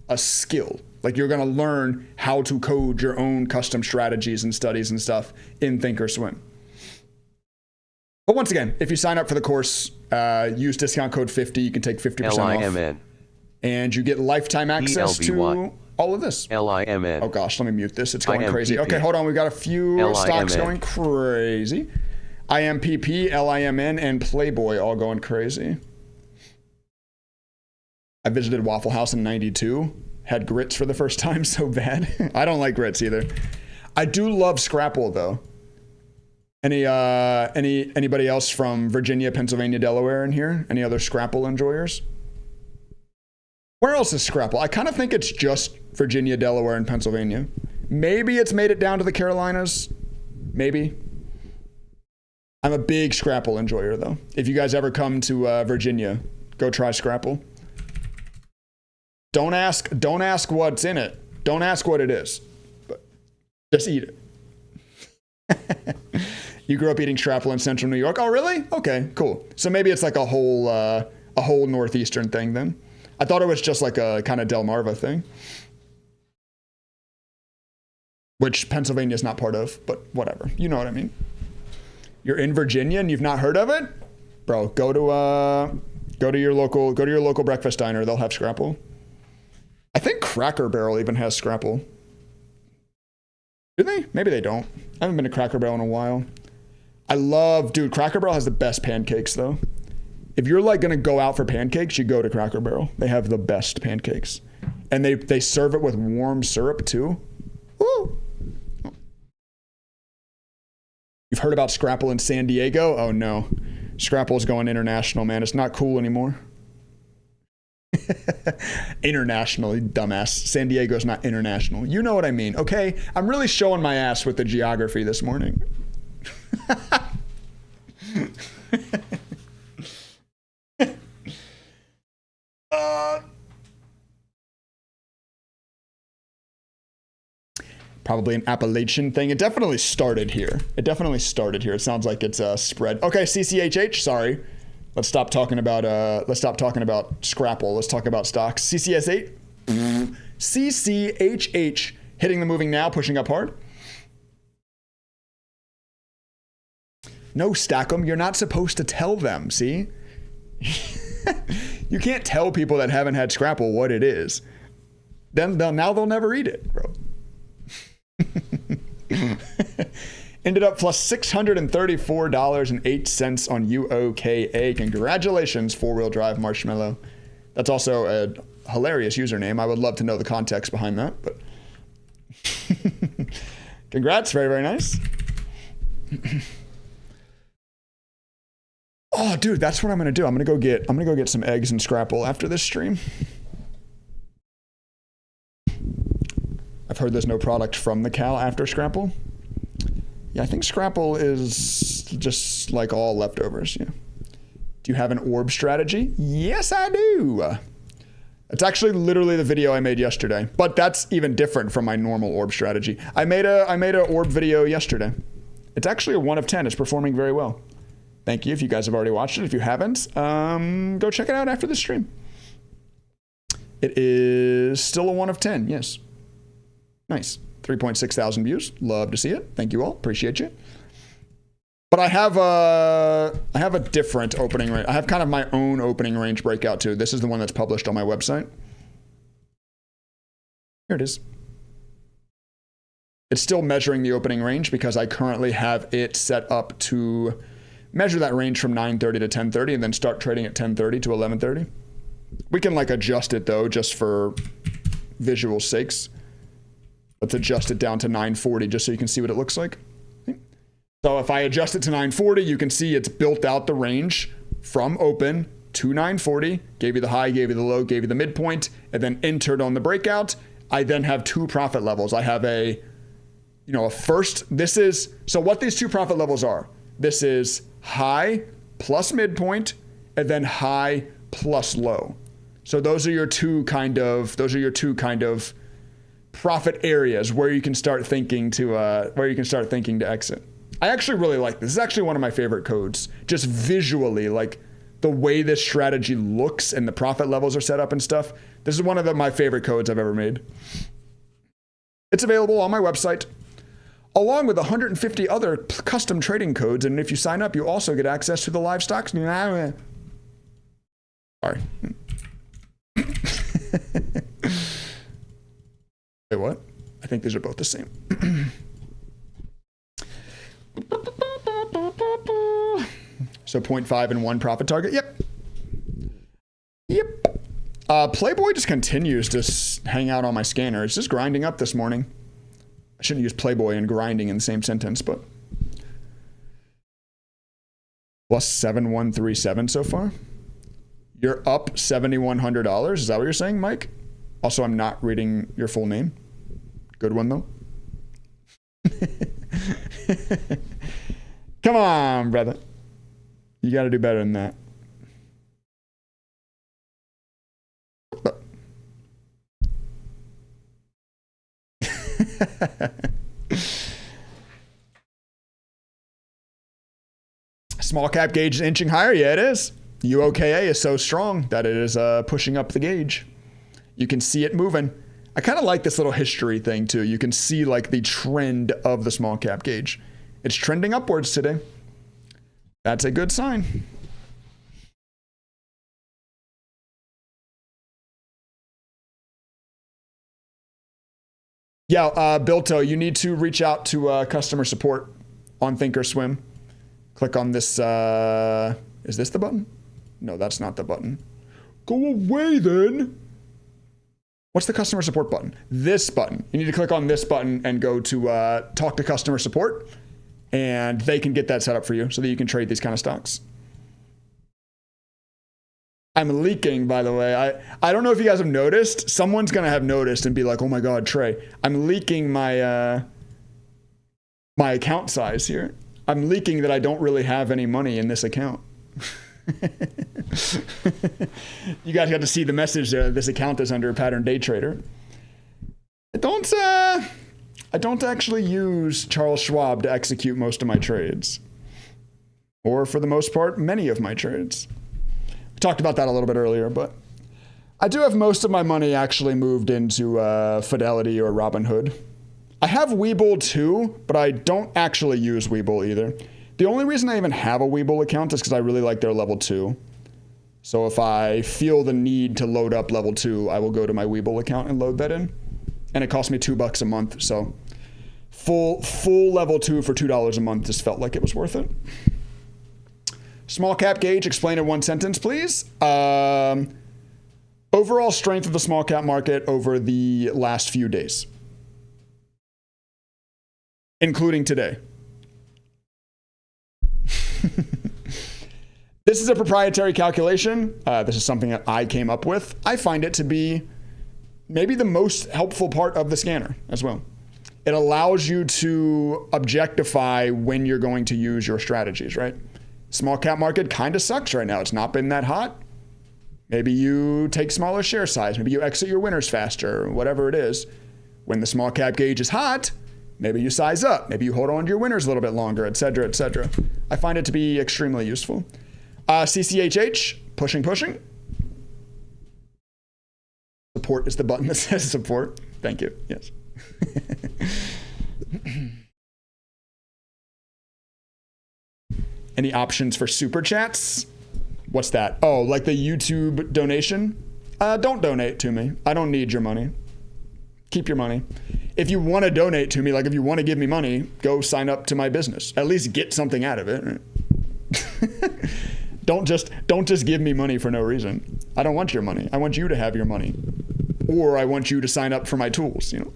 a skill. Like, you're going to learn how to code your own custom strategies and studies and stuff in Thinkorswim. But once again, if you sign up for the course, use discount code 50, you can take 50% off. And you get lifetime access to all of this. LIMN. Oh gosh, let me mute this. It's going crazy. Okay, hold on. We've got a few stocks going crazy. IMPP, LIMN, and Playboy all going crazy. I visited Waffle House in 92. Had grits for the first time, so bad. I don't like grits either. I do love Scrapple though. Anybody else from Virginia, Pennsylvania, Delaware in here? Any other Scrapple enjoyers? Where else is Scrapple? I kind of think it's just Virginia, Delaware, and Pennsylvania. Maybe it's made it down to the Carolinas. Maybe. I'm a big Scrapple enjoyer though. If you guys ever come to Virginia, go try Scrapple. Don't ask what's in it. Don't ask what it is. But just eat it. You grew up eating Scrapple in Central New York? Oh, really? Okay, cool. So maybe it's like a whole northeastern thing then. I thought it was just like a kind of Delmarva thing, which Pennsylvania is not part of, but whatever. You know what I mean. You're in Virginia and you've not heard of it? Bro, go to your local breakfast diner. They'll have Scrapple. I think Cracker Barrel even has Scrapple. Do they? Maybe they don't. I haven't been to Cracker Barrel in a while. Dude, Cracker Barrel has the best pancakes though. If you're like gonna go out for pancakes, you go to Cracker Barrel. They have the best pancakes. And they serve it with warm syrup too. Woo! You've heard about Scrapple in San Diego? Oh no. Scrapple's going international, man. It's not cool anymore. International, you dumbass. San Diego's not international. You know what I mean, okay? I'm really showing my ass with the geography this morning. Probably an Appalachian thing. It definitely started here. It sounds like it's a spread. Okay, CCHH, sorry. Let's stop talking about Scrapple. Let's talk about stocks. CCS8. CCHH hitting the moving now, pushing up hard. No, stack them. You're not supposed to tell them, see? You can't tell people that haven't had Scrapple what it is. Then they'll never eat it, bro. Ended up plus $634.08 on UOKA. Congratulations, four-wheel drive marshmallow. That's also a hilarious username. I would love to know the context behind that, but congrats, very, very nice. Oh, dude, that's what I'm gonna do. I'm gonna go get some eggs and Scrapple after this stream. I've heard there's no product from the cow after Scrapple. Yeah, I think Scrapple is just like all leftovers. Yeah. Do you have an orb strategy? Yes, I do. It's actually literally the video I made yesterday, but that's even different from my normal orb strategy. I made a orb video yesterday. It's actually a 1 of 10. It's performing very well. Thank you if you guys have already watched it. If you haven't, go check it out after the stream. It is still a 1 of 10. Yes. Nice. 3.6 thousand views. Love to see it. Thank you all. Appreciate you. But I have a different opening range. I have kind of my own opening range breakout too. This is the one that's published on my website. Here it is. It's still measuring the opening range because I currently have it set up to measure that range from 9:30 to 10:30 and then start trading at 10:30 to 11:30. We can like adjust it though, just for visual sakes. Let's adjust it down to 940 just so you can see what it looks like. So if I adjust it to 940, you can see it's built out the range from open to 940, gave you the high, gave you the low, gave you the midpoint, and then entered on the breakout. I then have two profit levels. I have a first, so what these two profit levels are, this is high plus midpoint, and then high plus low. So those are your two kind of profit areas where you can start thinking to exit. I actually really like this. This is actually one of my favorite codes. Just visually, like the way this strategy looks and the profit levels are set up and stuff. This is one of my favorite codes I've ever made. It's available on my website, along with 150 other custom trading codes. And if you sign up, you also get access to the live stocks. Sorry. Wait, what? I think these are both the same. So 0.5 and 1 profit target. Yep. Playboy just continues to hang out on my scanner. It's just grinding up this morning. I shouldn't use Playboy and grinding in the same sentence, but plus 7137 so far. You're up $7,100. Is that what you're saying, Mike? Also, I'm not reading your full name. Good one, though. Come on, brother. You got to do better than that. Small cap gauge is inching higher. Yeah, it is. UOKA is so strong that it is pushing up the gauge. You can see it moving. I kind of like this little history thing too. You can see like the trend of the small cap gauge. It's trending upwards today. That's a good sign. Yeah, Bilto, you need to reach out to customer support on Thinkorswim. Click on this. Is this the button? No, that's not the button. Go away then. What's the customer support button? This button. You need to click on this button and go to talk to customer support, and they can get that set up for you so that you can trade these kind of stocks. I'm leaking, by the way. I don't know if you guys have noticed. Someone's going to have noticed and be like, oh my God, Trey, I'm leaking my my account size here. I'm leaking that I don't really have any money in this account. You guys got to see the message there. This account is under Pattern Day Trader. I don't actually use Charles Schwab to execute most of my trades. Or for the most part, many of my trades. We talked about that a little bit earlier, but I do have most of my money actually moved into Fidelity or Robinhood. I have Webull too, but I don't actually use Webull either. The only reason I even have a Webull account is because I really like their level 2. So if I feel the need to load up level 2, I will go to my Webull account and load that in. And it cost me $2 a month, so full level 2 for $2 a month just felt like it was worth it. Small cap gauge, explain in one sentence, please. Overall strength of the small cap market over the last few days, including today. This is a proprietary calculation. This is something that I came up with. I find it to be maybe the most helpful part of the scanner as well. It allows you to objectify when you're going to use your strategies, right? Small cap market kind of sucks right now. It's not been that hot. Maybe you take smaller share size. Maybe you exit your winners faster, whatever it is. When the small cap gauge is hot, maybe you size up. Maybe you hold on to your winners a little bit longer, et cetera, et cetera. I find it to be extremely useful. CCHH, pushing. Support is the button that says support. Thank you. Yes. Any options for super chats? What's that? Oh, like the YouTube donation? Don't donate to me. I don't need your money. Keep your money. If you want to donate to me, like if you want to give me money, go sign up to my business. At least get something out of it. Don't just give me money for no reason. I don't want your money. I want you to have your money. Or I want you to sign up for my tools, you know.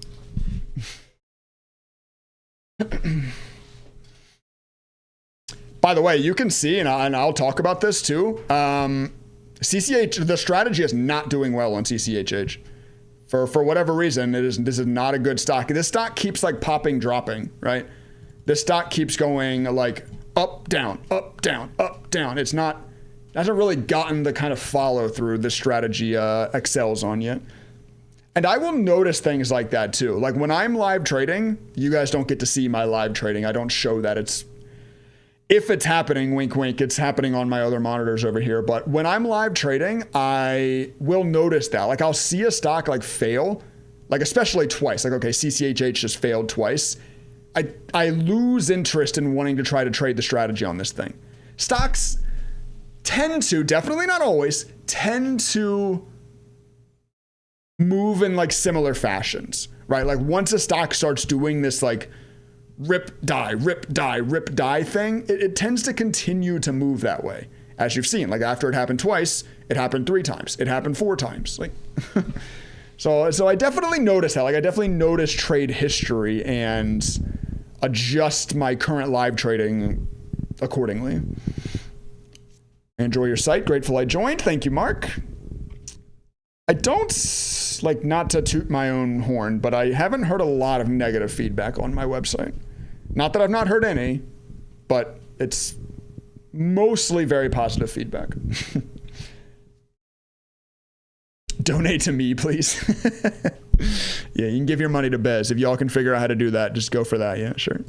By the way, you can see, and I'll talk about this too. CCH, the strategy is not doing well on CCHH. For whatever reason, this is not a good stock. This stock keeps like popping, dropping, right? This stock keeps going like up, down, up, down, up, down. Hasn't really gotten the kind of follow through this strategy excels on yet. And I will notice things like that too. Like when I'm live trading, you guys don't get to see my live trading. I don't show that. If it's happening, wink, wink, it's happening on my other monitors over here. But when I'm live trading, I will notice that. Like I'll see a stock like fail, like especially twice. Like, okay, CCHH just failed twice. I lose interest in wanting to try to trade the strategy on this thing. Stocks tend to, definitely not always, tend to move in like similar fashions, right? Like once a stock starts doing this like rip, die, rip, die, rip, die thing, it tends to continue to move that way. As you've seen, like after it happened twice, it happened 3 times, it happened 4 times. Like, so I definitely notice that. Like I definitely notice trade history and adjust my current live trading accordingly. Enjoy your site. Grateful I joined. Thank you, Mark. I don't, like, not to toot my own horn, but I haven't heard a lot of negative feedback on my website. Not that I've not heard any, but it's mostly very positive feedback. Donate to me, please. Yeah, you can give your money to Bez. If y'all can figure out how to do that, just go for that. Yeah, sure.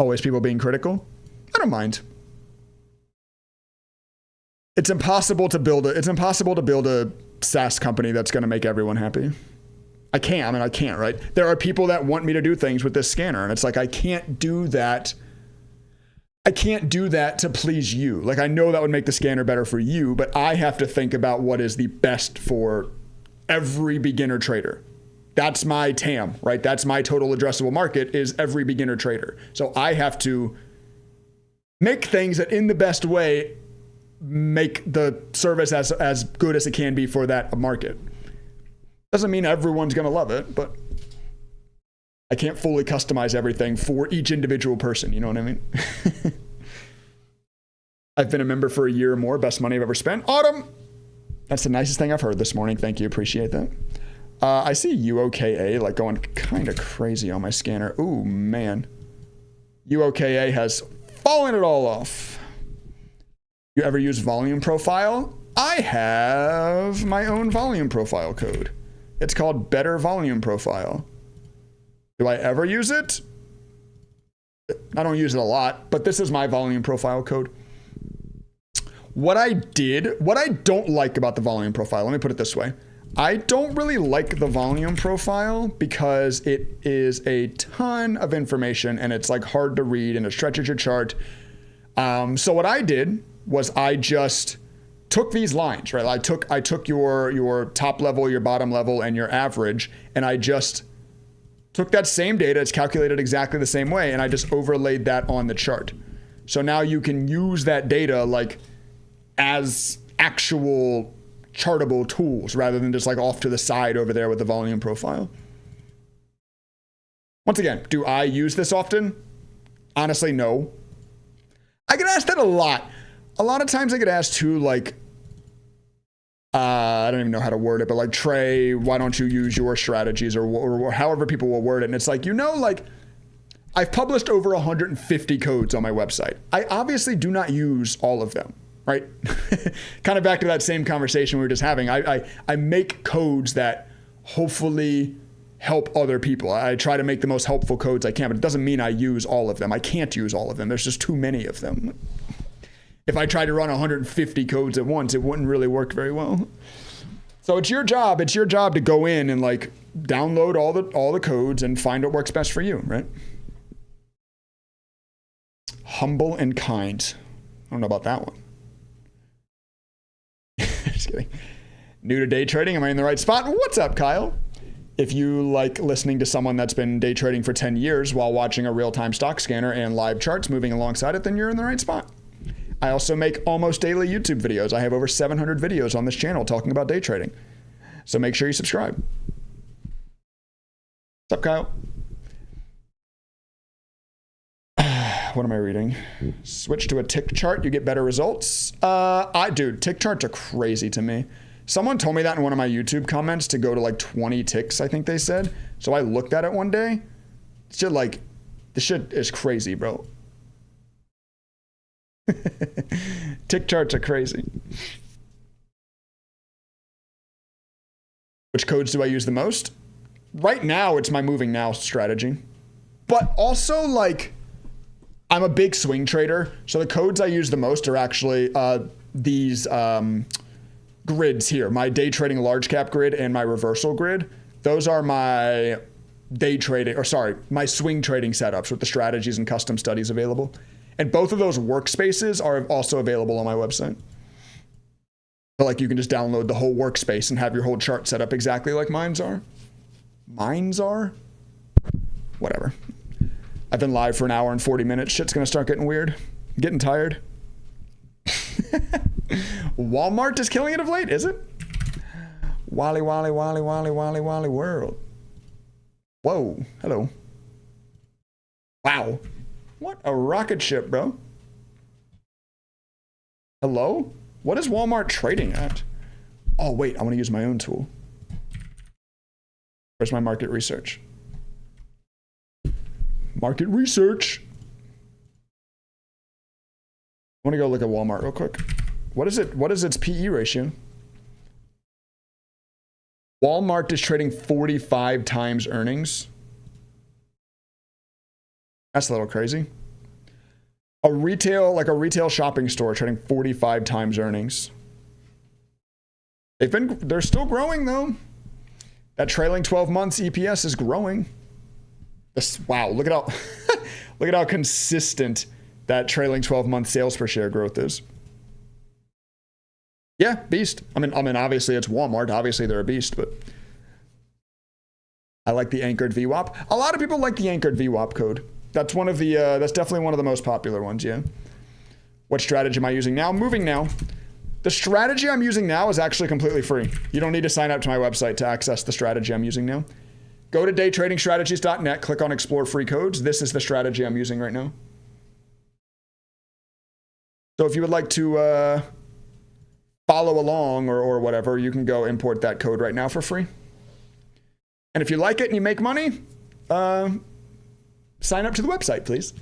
Always people being critical. I don't mind. It's impossible to build a SaaS company that's going to make everyone happy. I can't, right? There are people that want me to do things with this scanner, and it's like, I can't do that. I can't do that to please you. Like, I know that would make the scanner better for you, but I have to think about what is the best for every beginner trader. That's my TAM, right? That's my total addressable market, is every beginner trader. So I have to make things that in the best way make the service as good as it can be for that market. Doesn't mean everyone's going to love it, but I can't fully customize everything for each individual person. You know what I mean? I've been a member for a year or more. Best money I've ever spent. Autumn. That's the nicest thing I've heard this morning. Thank you. Appreciate that. I see UOKA like going kind of crazy on my scanner. Ooh, man. UOKA has fallen it all off. You ever use volume profile? I have my own volume profile code. It's called Better Volume Profile. Do I ever use it? I don't use it a lot, but this is my volume profile code. What I don't like about the volume profile, let me put it this way. I don't really like the volume profile because it is a ton of information and it's like hard to read and it stretches your chart. So what I did was I just took these lines, right? I took your top level, your bottom level, and your average, and I just took that same data. It's calculated exactly the same way, and I just overlaid that on the chart. So now you can use that data like as actual chartable tools rather than just like off to the side over there with the volume profile. Once again, do I use this often? Honestly, no. I get asked that a lot. A lot of times I get asked too, like, I don't even know how to word it, but like, Trey, why don't you use your strategies or however people will word it? And it's like, like, I've published over 150 codes on my website. I obviously do not use all of them, right? Kind of back to that same conversation we were just having. I make codes that hopefully help other people. I try to make the most helpful codes I can, but it doesn't mean I use all of them. I can't use all of them. There's just too many of them. If I tried to run 150 codes at once, it wouldn't really work very well. So it's your job. It's your job to go in and like download all the codes and find what works best for you, right? Humble and kind. I don't know about that one. Just kidding. New to day trading. Am I in the right spot? What's up, Kyle? If you like listening to someone that's been day trading for 10 years while watching a real-time stock scanner and live charts moving alongside it, then you're in the right spot. I also make almost daily YouTube videos. I have over 700 videos on this channel talking about day trading. So make sure you subscribe. What's up, Kyle? What am I reading? Switch to a tick chart, you get better results. Dude, tick charts are crazy to me. Someone told me that in one of my YouTube comments to go to like 20 ticks, I think they said. So I looked at it one day. This shit is crazy, bro. Tick charts are crazy. Which codes do I use the most? Right now, it's my moving now strategy. But also, like, I'm a big swing trader. So the codes I use the most are actually these grids here. My day trading large cap grid and my reversal grid. Those are my my swing trading setups with the strategies and custom studies available. And both of those workspaces are also available on my website. So like you can just download the whole workspace and have your whole chart set up exactly like mine's are. Mine's are? Whatever. I've been live for an hour and 40 minutes. Shit's gonna start getting weird. I'm getting tired. Walmart is killing it of late, is it? Wally world. Whoa, hello. Wow. What a rocket ship, bro. Hello? What is Walmart trading at? Oh, wait, I want to use my own tool. Where's my market research? Market research. I want to go look at Walmart real quick. What is it? What is its PE ratio? Walmart is trading 45 times earnings. That's a little crazy. A retail shopping store trading 45 times earnings. They're still growing though. That trailing 12 months EPS is growing. Wow, look at how look at how consistent that trailing 12 month sales per share growth is. Yeah, beast. I mean, obviously it's Walmart. Obviously they're a beast, but I like the anchored VWAP. A lot of people like the anchored VWAP code. That's one of the that's definitely one of the most popular ones, yeah. What strategy am I using now? Moving now. The strategy I'm using now is actually completely free. You don't need to sign up to my website to access the strategy I'm using now. Go to daytradingstrategies.net, click on explore free codes. This is the strategy I'm using right now. So if you would like to follow along or whatever, you can go import that code right now for free. And if you like it and you make money, sign up to the website, please.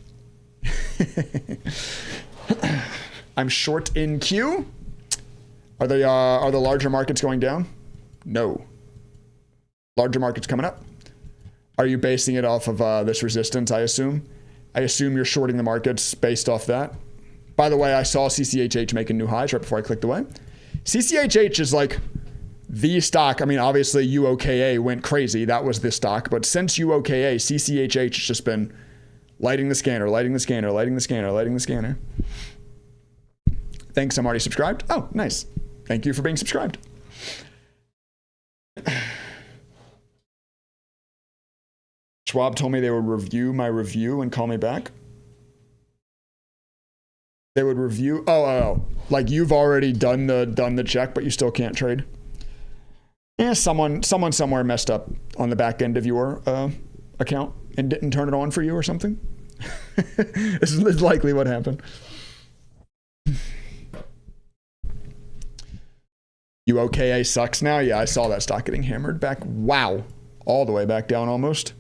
I'm short in Q. Are the larger markets going down? No. Larger markets coming up. Are you basing it off of this resistance, I assume? I assume you're shorting the markets based off that. By the way, I saw CCHH making new highs right before I clicked away. CCHH is like the stock. I mean, obviously UOKA went crazy. That was the stock. But since UOKA, CCHH has just been lighting the scanner, lighting the scanner, lighting the scanner, lighting the scanner. Thanks, I'm already subscribed. Oh, nice. Thank you for being subscribed. Schwab told me they would review my review and call me back. They would review. Oh, like you've already done the check, but you still can't trade. Yeah, someone somewhere messed up on the back end of your account and didn't turn it on for you or something. This is likely what happened. UOKA sucks now. Yeah, I saw that stock getting hammered back. Wow, all the way back down almost.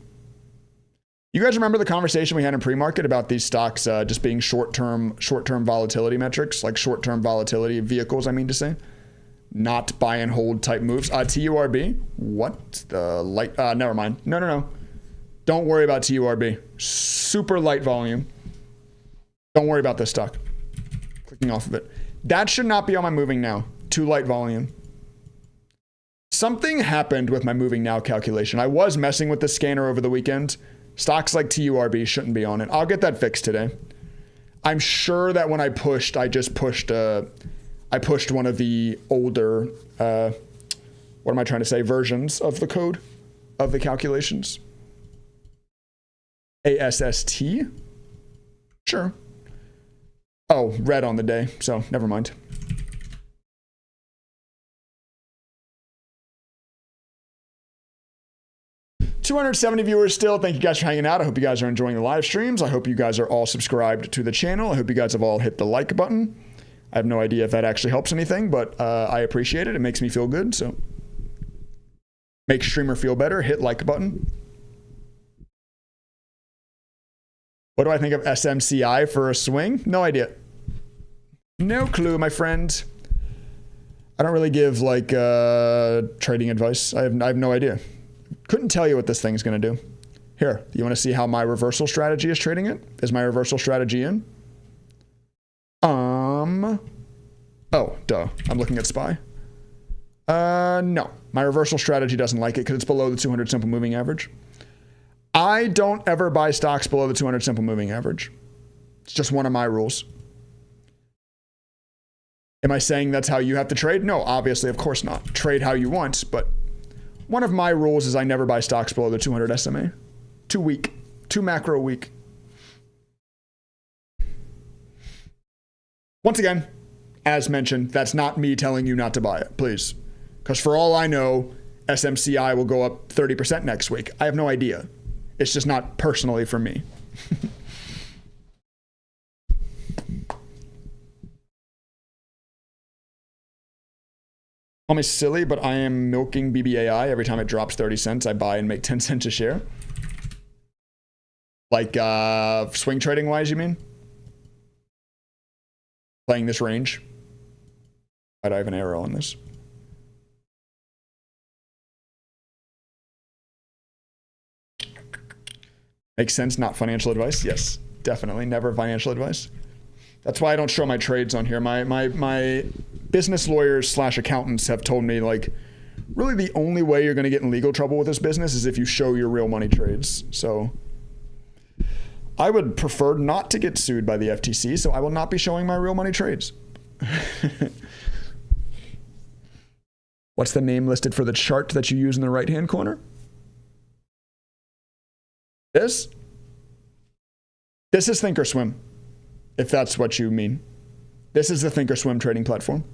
You guys remember the conversation we had in pre-market about these stocks just being short-term volatility metrics, like short-term volatility vehicles, I mean to say, not buy and hold type moves. TURB, what the light? Never mind. No. Don't worry about TURB. Super light volume. Don't worry about this stock. Clicking off of it. That should not be on my moving now. Too light volume. Something happened with my moving now calculation. I was messing with the scanner over the weekend. Stocks like TURB shouldn't be on it. I'll get that fixed today. I'm sure that when I pushed, I pushed one of the older, what am I trying to say, versions of the code of the calculations. ASST? Sure. Oh, red on the day, so never mind. $270 viewers still. Thank you guys for hanging out. I hope you guys are enjoying the live streams. I hope you guys are all subscribed to the channel. I hope you guys have all hit the like button. I have no idea if that actually helps anything, but I appreciate it. It makes me feel good. So make streamer feel better. Hit like button. What do I think of SMCI for a swing? No idea. No clue, my friend. I don't really give like trading advice. I have no idea. Couldn't tell you what this thing's going to do. Here, you want to see how my reversal strategy is trading it? Is my reversal strategy in? Oh, duh. I'm looking at SPY. No. My reversal strategy doesn't like it because it's below the 200 simple moving average. I don't ever buy stocks below the 200 simple moving average. It's just one of my rules. Am I saying that's how you have to trade? No, obviously, of course not. Trade how you want, but one of my rules is I never buy stocks below the 200 SMA. Too weak. Too macro weak. Once again, as mentioned, that's not me telling you not to buy it, please. Because for all I know, SMCI will go up 30% next week. I have no idea. It's just not personally for me. Call me silly, but I am milking BBAI. Every time it drops 30 cents, I buy and make 10 cents a share. Like swing trading wise, you mean? Playing this range. I have an arrow on this. Makes sense, not financial advice. Yes, definitely. Never financial advice. That's why I don't show my trades on here. My business lawyers / accountants have told me, like, really the only way you're going to get in legal trouble with this business is if you show your real money trades. So I would prefer not to get sued by the FTC, so I will not be showing my real money trades. What's the name listed for the chart that you use in the right-hand corner? This is Thinkorswim, if that's what you mean. This is the Thinkorswim trading platform.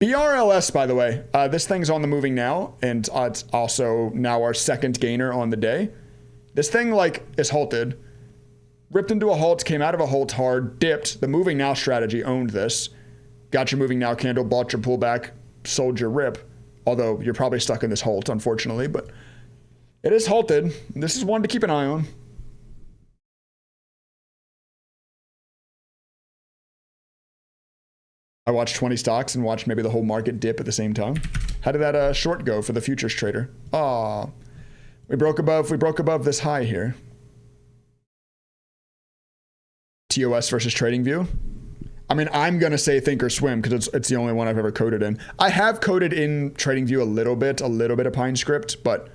BRLS, by the way, this thing's on the moving now, and it's also now our second gainer on the day. This thing, like, is halted. Ripped into a halt, came out of a halt hard, dipped. The moving now strategy owned this. Got your moving now candle, bought your pullback, sold your rip. Although you're probably stuck in this halt, unfortunately, but it is halted. This is one to keep an eye on. I watched 20 stocks and watched maybe the whole market dip at the same time. How did that short go for the futures trader? Aw, we broke above this high here. TOS versus TradingView. I mean, I'm going to say Thinkorswim because it's the only one I've ever coded in. I have coded in TradingView a little bit of PineScript, but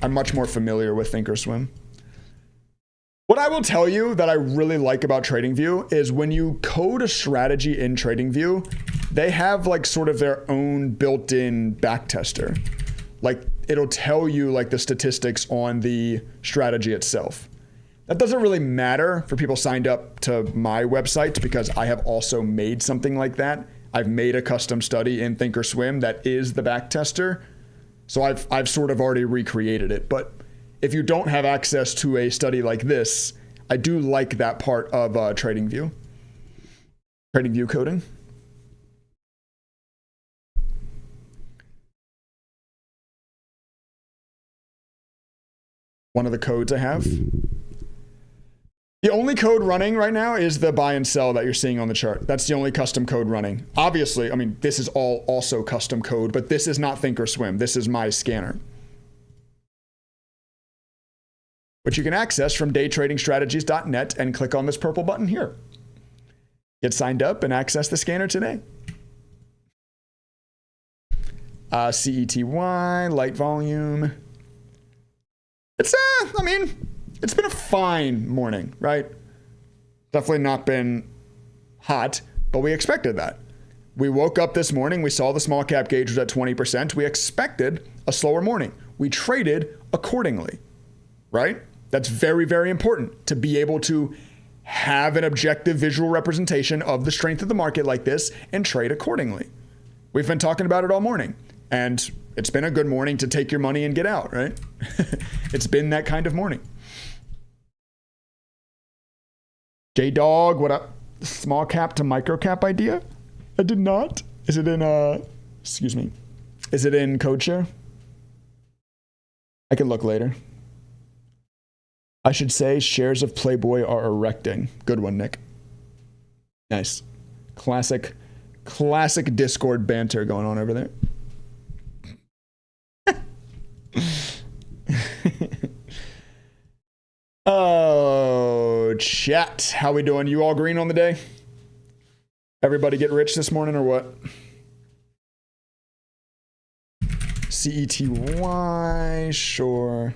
I'm much more familiar with Thinkorswim. What I will tell you that I really like about TradingView is when you code a strategy in TradingView, they have like sort of their own built-in backtester. Like it'll tell you like the statistics on the strategy itself. That doesn't really matter for people signed up to my website because I have also made something like that. I've made a custom study in Thinkorswim that is the backtester. So I've sort of already recreated it. But if you don't have access to a study like this, I do like that part of TradingView. TradingView coding. One of the codes I have. The only code running right now is the buy and sell that you're seeing on the chart. That's the only custom code running. Obviously, I mean, this is all also custom code, but this is not Thinkorswim. This is my scanner, which you can access from daytradingstrategies.net and click on this purple button here. Get signed up and access the scanner today. CETY, light volume. It's, I mean, it's been a fine morning, right? Definitely not been hot, but we expected that. We woke up this morning, we saw the small cap gauge was at 20%. We expected a slower morning. We traded accordingly, right? That's very, very important to be able to have an objective visual representation of the strength of the market like this and trade accordingly. We've been talking about it all morning, and it's been a good morning to take your money and get out, right? It's been that kind of morning. J-Dog, what up? Small cap to micro cap idea? I did not. Is it in, excuse me. Is it in CodeShare? I can look later. I should say shares of Playboy are erecting. Good one, Nick. Nice. Classic Discord banter going on over there. Oh, chat. How we doing? You all green on the day? Everybody get rich this morning or what? CETY, sure.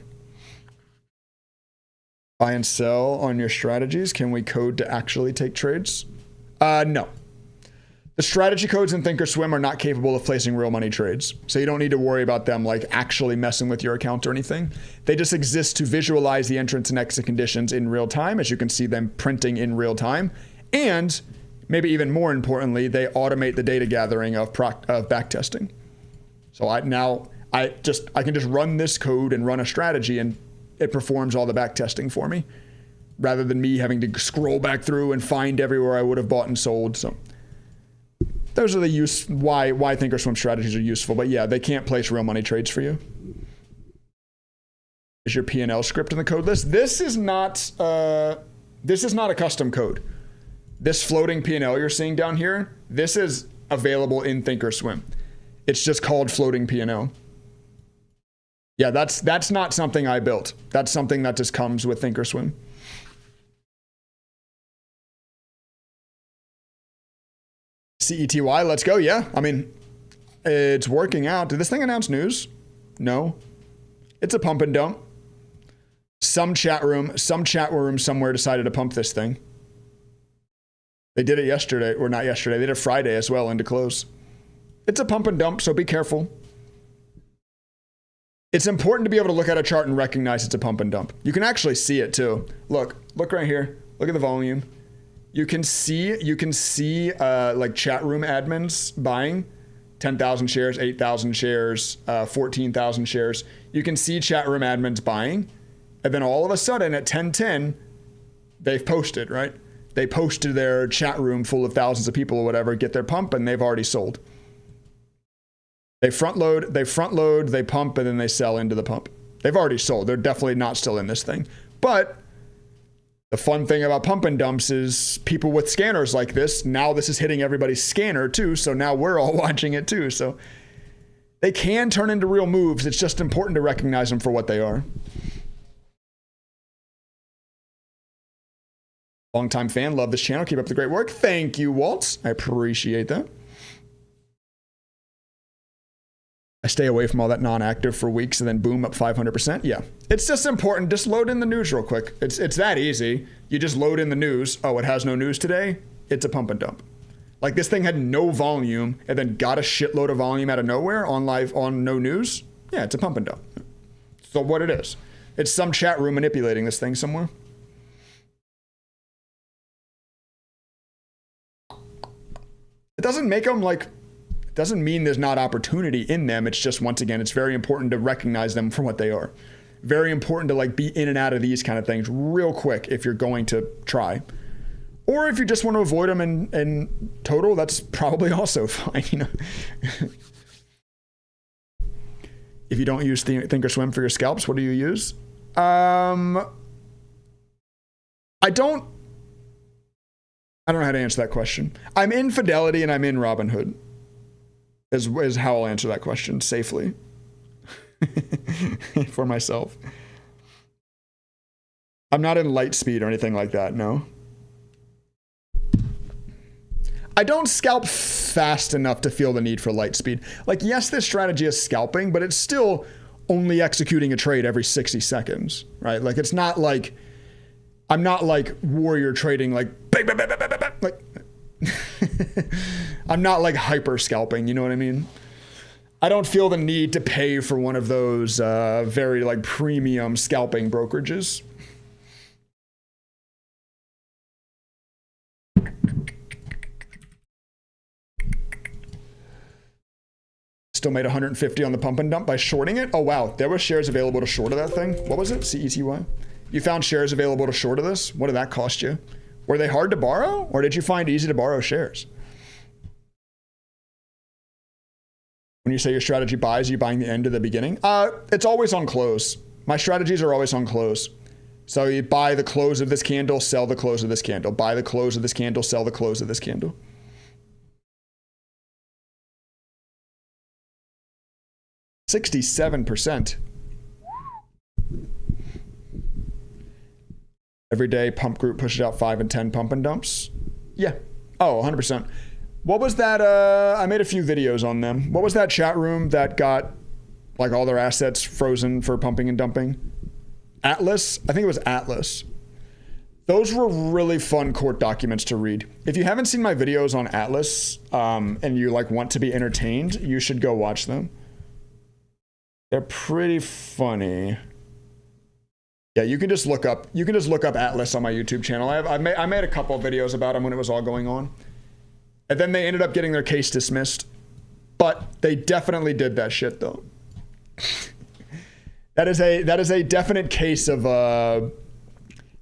Buy and sell on your strategies. Can we code to actually take trades? No. The strategy codes in Thinkorswim are not capable of placing real money trades. So you don't need to worry about them like actually messing with your account or anything. They just exist to visualize the entrance and exit conditions in real time, as you can see them printing in real time. And maybe even more importantly, they automate the data gathering of backtesting. So I can just run this code and run a strategy and it performs all the backtesting for me rather than me having to scroll back through and find everywhere I would have bought and sold. So those are the why Thinkorswim strategies are useful. But yeah, they can't place real money trades for you. Is your P&L script in the code list? This is not a custom code. This floating P&L you're seeing down here, this is available in Thinkorswim. It's just called floating P&L. Yeah, that's not something I built. That's something that just comes with Thinkorswim. CETY, let's go. Yeah, I mean, it's working out. Did this thing announce news? No. It's a pump and dump. Some chat room somewhere decided to pump this thing. They did it yesterday, or not yesterday. They did it Friday as well into close. It's a pump and dump, so be careful. It's important to be able to look at a chart and recognize it's a pump and dump. You can actually see it too. Look right here. Look at the volume. You can see like chat room admins buying 10,000 shares, 8,000 shares, 14,000 shares. You can see chat room admins buying. And then all of a sudden at 10:10, they've posted, right? They posted their chat room full of thousands of people or whatever, get their pump, and they've already sold. They front load, they pump, and then they sell into the pump. They've already sold. They're definitely not still in this thing. But the fun thing about pump and dumps is people with scanners like this, now this is hitting everybody's scanner too, so now we're all watching it too. So they can turn into real moves. It's just important to recognize them for what they are. Longtime fan, love this channel. Keep up the great work. Thank you, Waltz. I appreciate that. I stay away from all that non-active for weeks and then boom, up 500%. Yeah, it's just important. Just load in the news real quick. It's that easy. You just load in the news. Oh, it has no news today. It's a pump and dump. Like this thing had no volume and then got a shitload of volume out of nowhere on no news. Yeah, it's a pump and dump. So what it is, it's some chat room manipulating this thing somewhere. It doesn't make them like, it doesn't mean there's not opportunity in them. It's just, once again, it's very important to recognize them for what they are. Very important to like be in and out of these kind of things real quick if you're going to try. Or if you just want to avoid them in total, that's probably also fine, you know. If you don't use Thinkorswim for your scalps, what do you use? I don't know how to answer that question. I'm in Fidelity and I'm in Robinhood. Is how I'll answer that question safely for myself. I'm not in Lightspeed or anything like that, no. I don't scalp fast enough to feel the need for Lightspeed. Like, yes, this strategy is scalping, but it's still only executing a trade every 60 seconds, right? Like, it's not like, I'm not like warrior trading, like, like I'm not like hyper scalping, you know what I mean? I don't feel the need to pay for one of those very like premium scalping brokerages. Still made 150 on the pump and dump by shorting it. Oh wow, there were shares available to short of that thing. What was it? CETY? You found shares available to short of this? What did that cost you? Were they hard to borrow, or did you find easy to borrow shares? When you say your strategy buys, are you buying the end or the beginning? It's always on close. My strategies are always on close. So you buy the close of this candle, sell the close of this candle. Buy the close of this candle, sell the close of this candle. $67%. Every day, pump group pushes out 5 and 10 pump and dumps. Yeah. Oh, 100%. What was that? I made a few videos on them. What was that chat room that got like all their assets frozen for pumping and dumping? Atlas? I think it was Atlas. Those were really fun court documents to read. If you haven't seen my videos on Atlas and you like want to be entertained, you should go watch them. They're pretty funny. Yeah, you can just look up Atlas on my YouTube channel. I made a couple of videos about them when it was all going on. And then they ended up getting their case dismissed. But they definitely did that shit though. That is a definite case of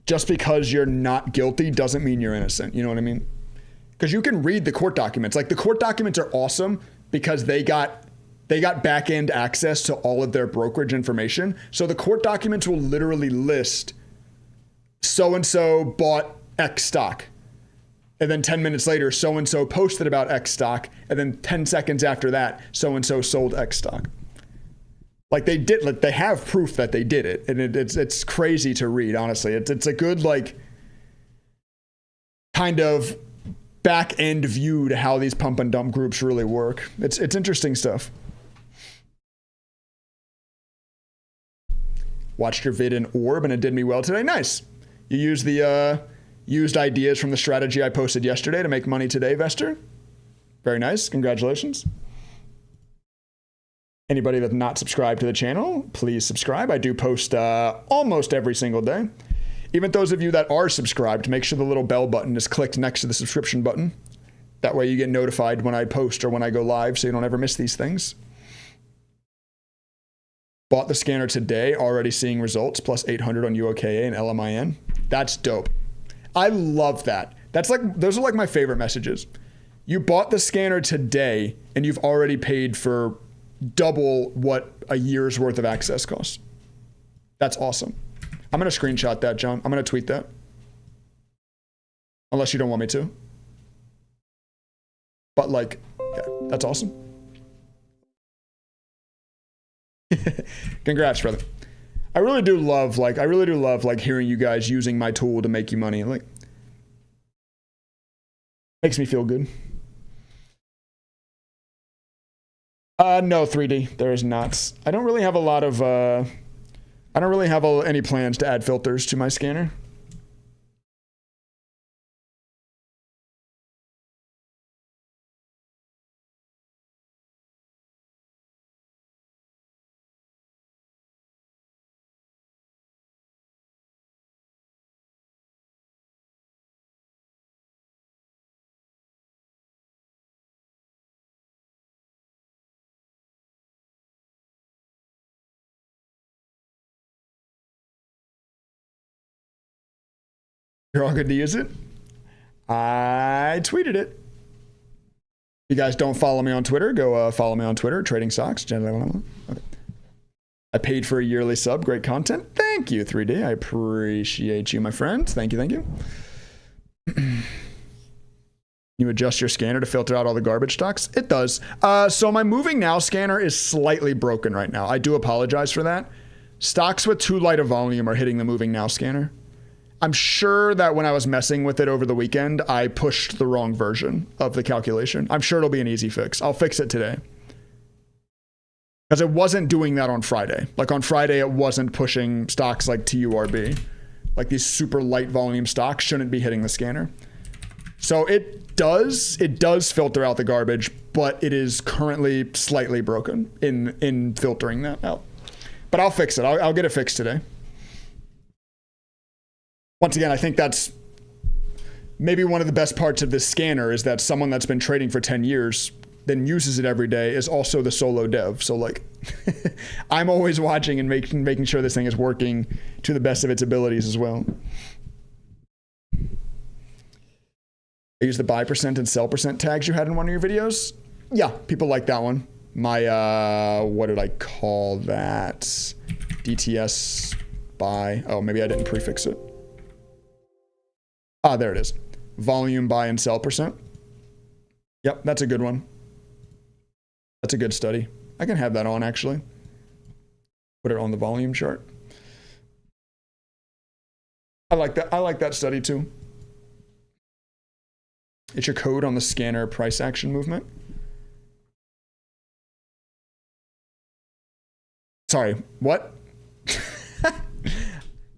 just because you're not guilty doesn't mean you're innocent. You know what I mean? Because you can read the court documents. Like the court documents are awesome because they got back end access to all of their brokerage information. So the court documents will literally list so-and-so bought X stock. And then 10 minutes later, so-and-so posted about X stock. And then 10 seconds after that, so-and-so sold X stock. Like they did, like they have proof that they did it, and it's crazy to read. Honestly, it's a good like kind of back end view to how these pump and dump groups really work. It's interesting stuff. Watched your vid in Orb and it did me well today. Nice. You used the used ideas from the strategy I posted yesterday to make money today, Vester. Very nice. Congratulations. Anybody that's not subscribed to the channel, please subscribe. I do post almost every single day. Even those of you that are subscribed, make sure the little bell button is clicked next to the subscription button. That way you get notified when I post or when I go live so you don't ever miss these things. Bought the scanner today, already seeing results, plus 800 on UOKA and LMIN. That's dope. I love that. Those are like my favorite messages. You bought the scanner today and you've already paid for double what a year's worth of access costs. That's awesome. I'm going to screenshot that, John. I'm going to tweet that. Unless you don't want me to. But like, yeah, that's awesome. Congrats, brother. I really do love hearing you guys using my tool to make you money. Like, makes me feel good. No, 3D. There is not. I don't really have a lot of, I don't really have any plans to add filters to my scanner. You're all good to use it? I tweeted it. If you guys don't follow me on Twitter, go follow me on Twitter, Trading Stocks. Okay. I paid for a yearly sub. Great content. Thank you, 3D. I appreciate you, my friend. Thank you, thank you. You adjust your scanner to filter out all the garbage stocks? It does. So my moving now scanner is slightly broken right now. I do apologize for that. Stocks with too light a volume are hitting the moving now scanner. I'm sure that when I was messing with it over the weekend, I pushed the wrong version of the calculation. I'm sure it'll be an easy fix. I'll fix it today. Because it wasn't doing that on Friday. Like on Friday, it wasn't pushing stocks like TURB. Like these super light volume stocks shouldn't be hitting the scanner. So it does filter out the garbage, but it is currently slightly broken in filtering that out. But I'll fix it. I'll get it fixed today. Once again, I think that's maybe one of the best parts of this scanner is that someone that's been trading for 10 years then uses it every day is also the solo dev. So like I'm always watching and making sure this thing is working to the best of its abilities as well. I use the buy percent and sell percent tags you had in one of your videos. Yeah, people like that one. My, what did I call that? DTS buy. Oh, maybe I didn't prefix it. Ah, there it is. Volume buy and sell percent. Yep, that's a good one. That's a good study. I can have that on actually. Put it on the volume chart. I like that. I like that study too. It's your code on the scanner price action movement. Sorry, what?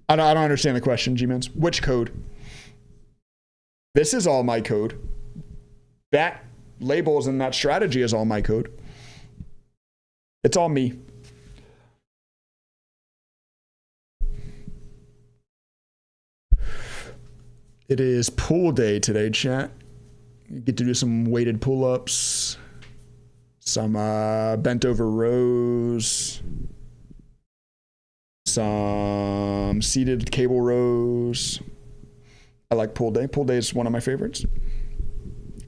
I don't understand the question, G-Mans. Which code? This is all my code. That labels and that strategy is all my code. It's all me. It is pool day today, chat. You get to do some weighted pull-ups, some bent over rows, some seated cable rows. I like pool day. Pool day is one of my favorites.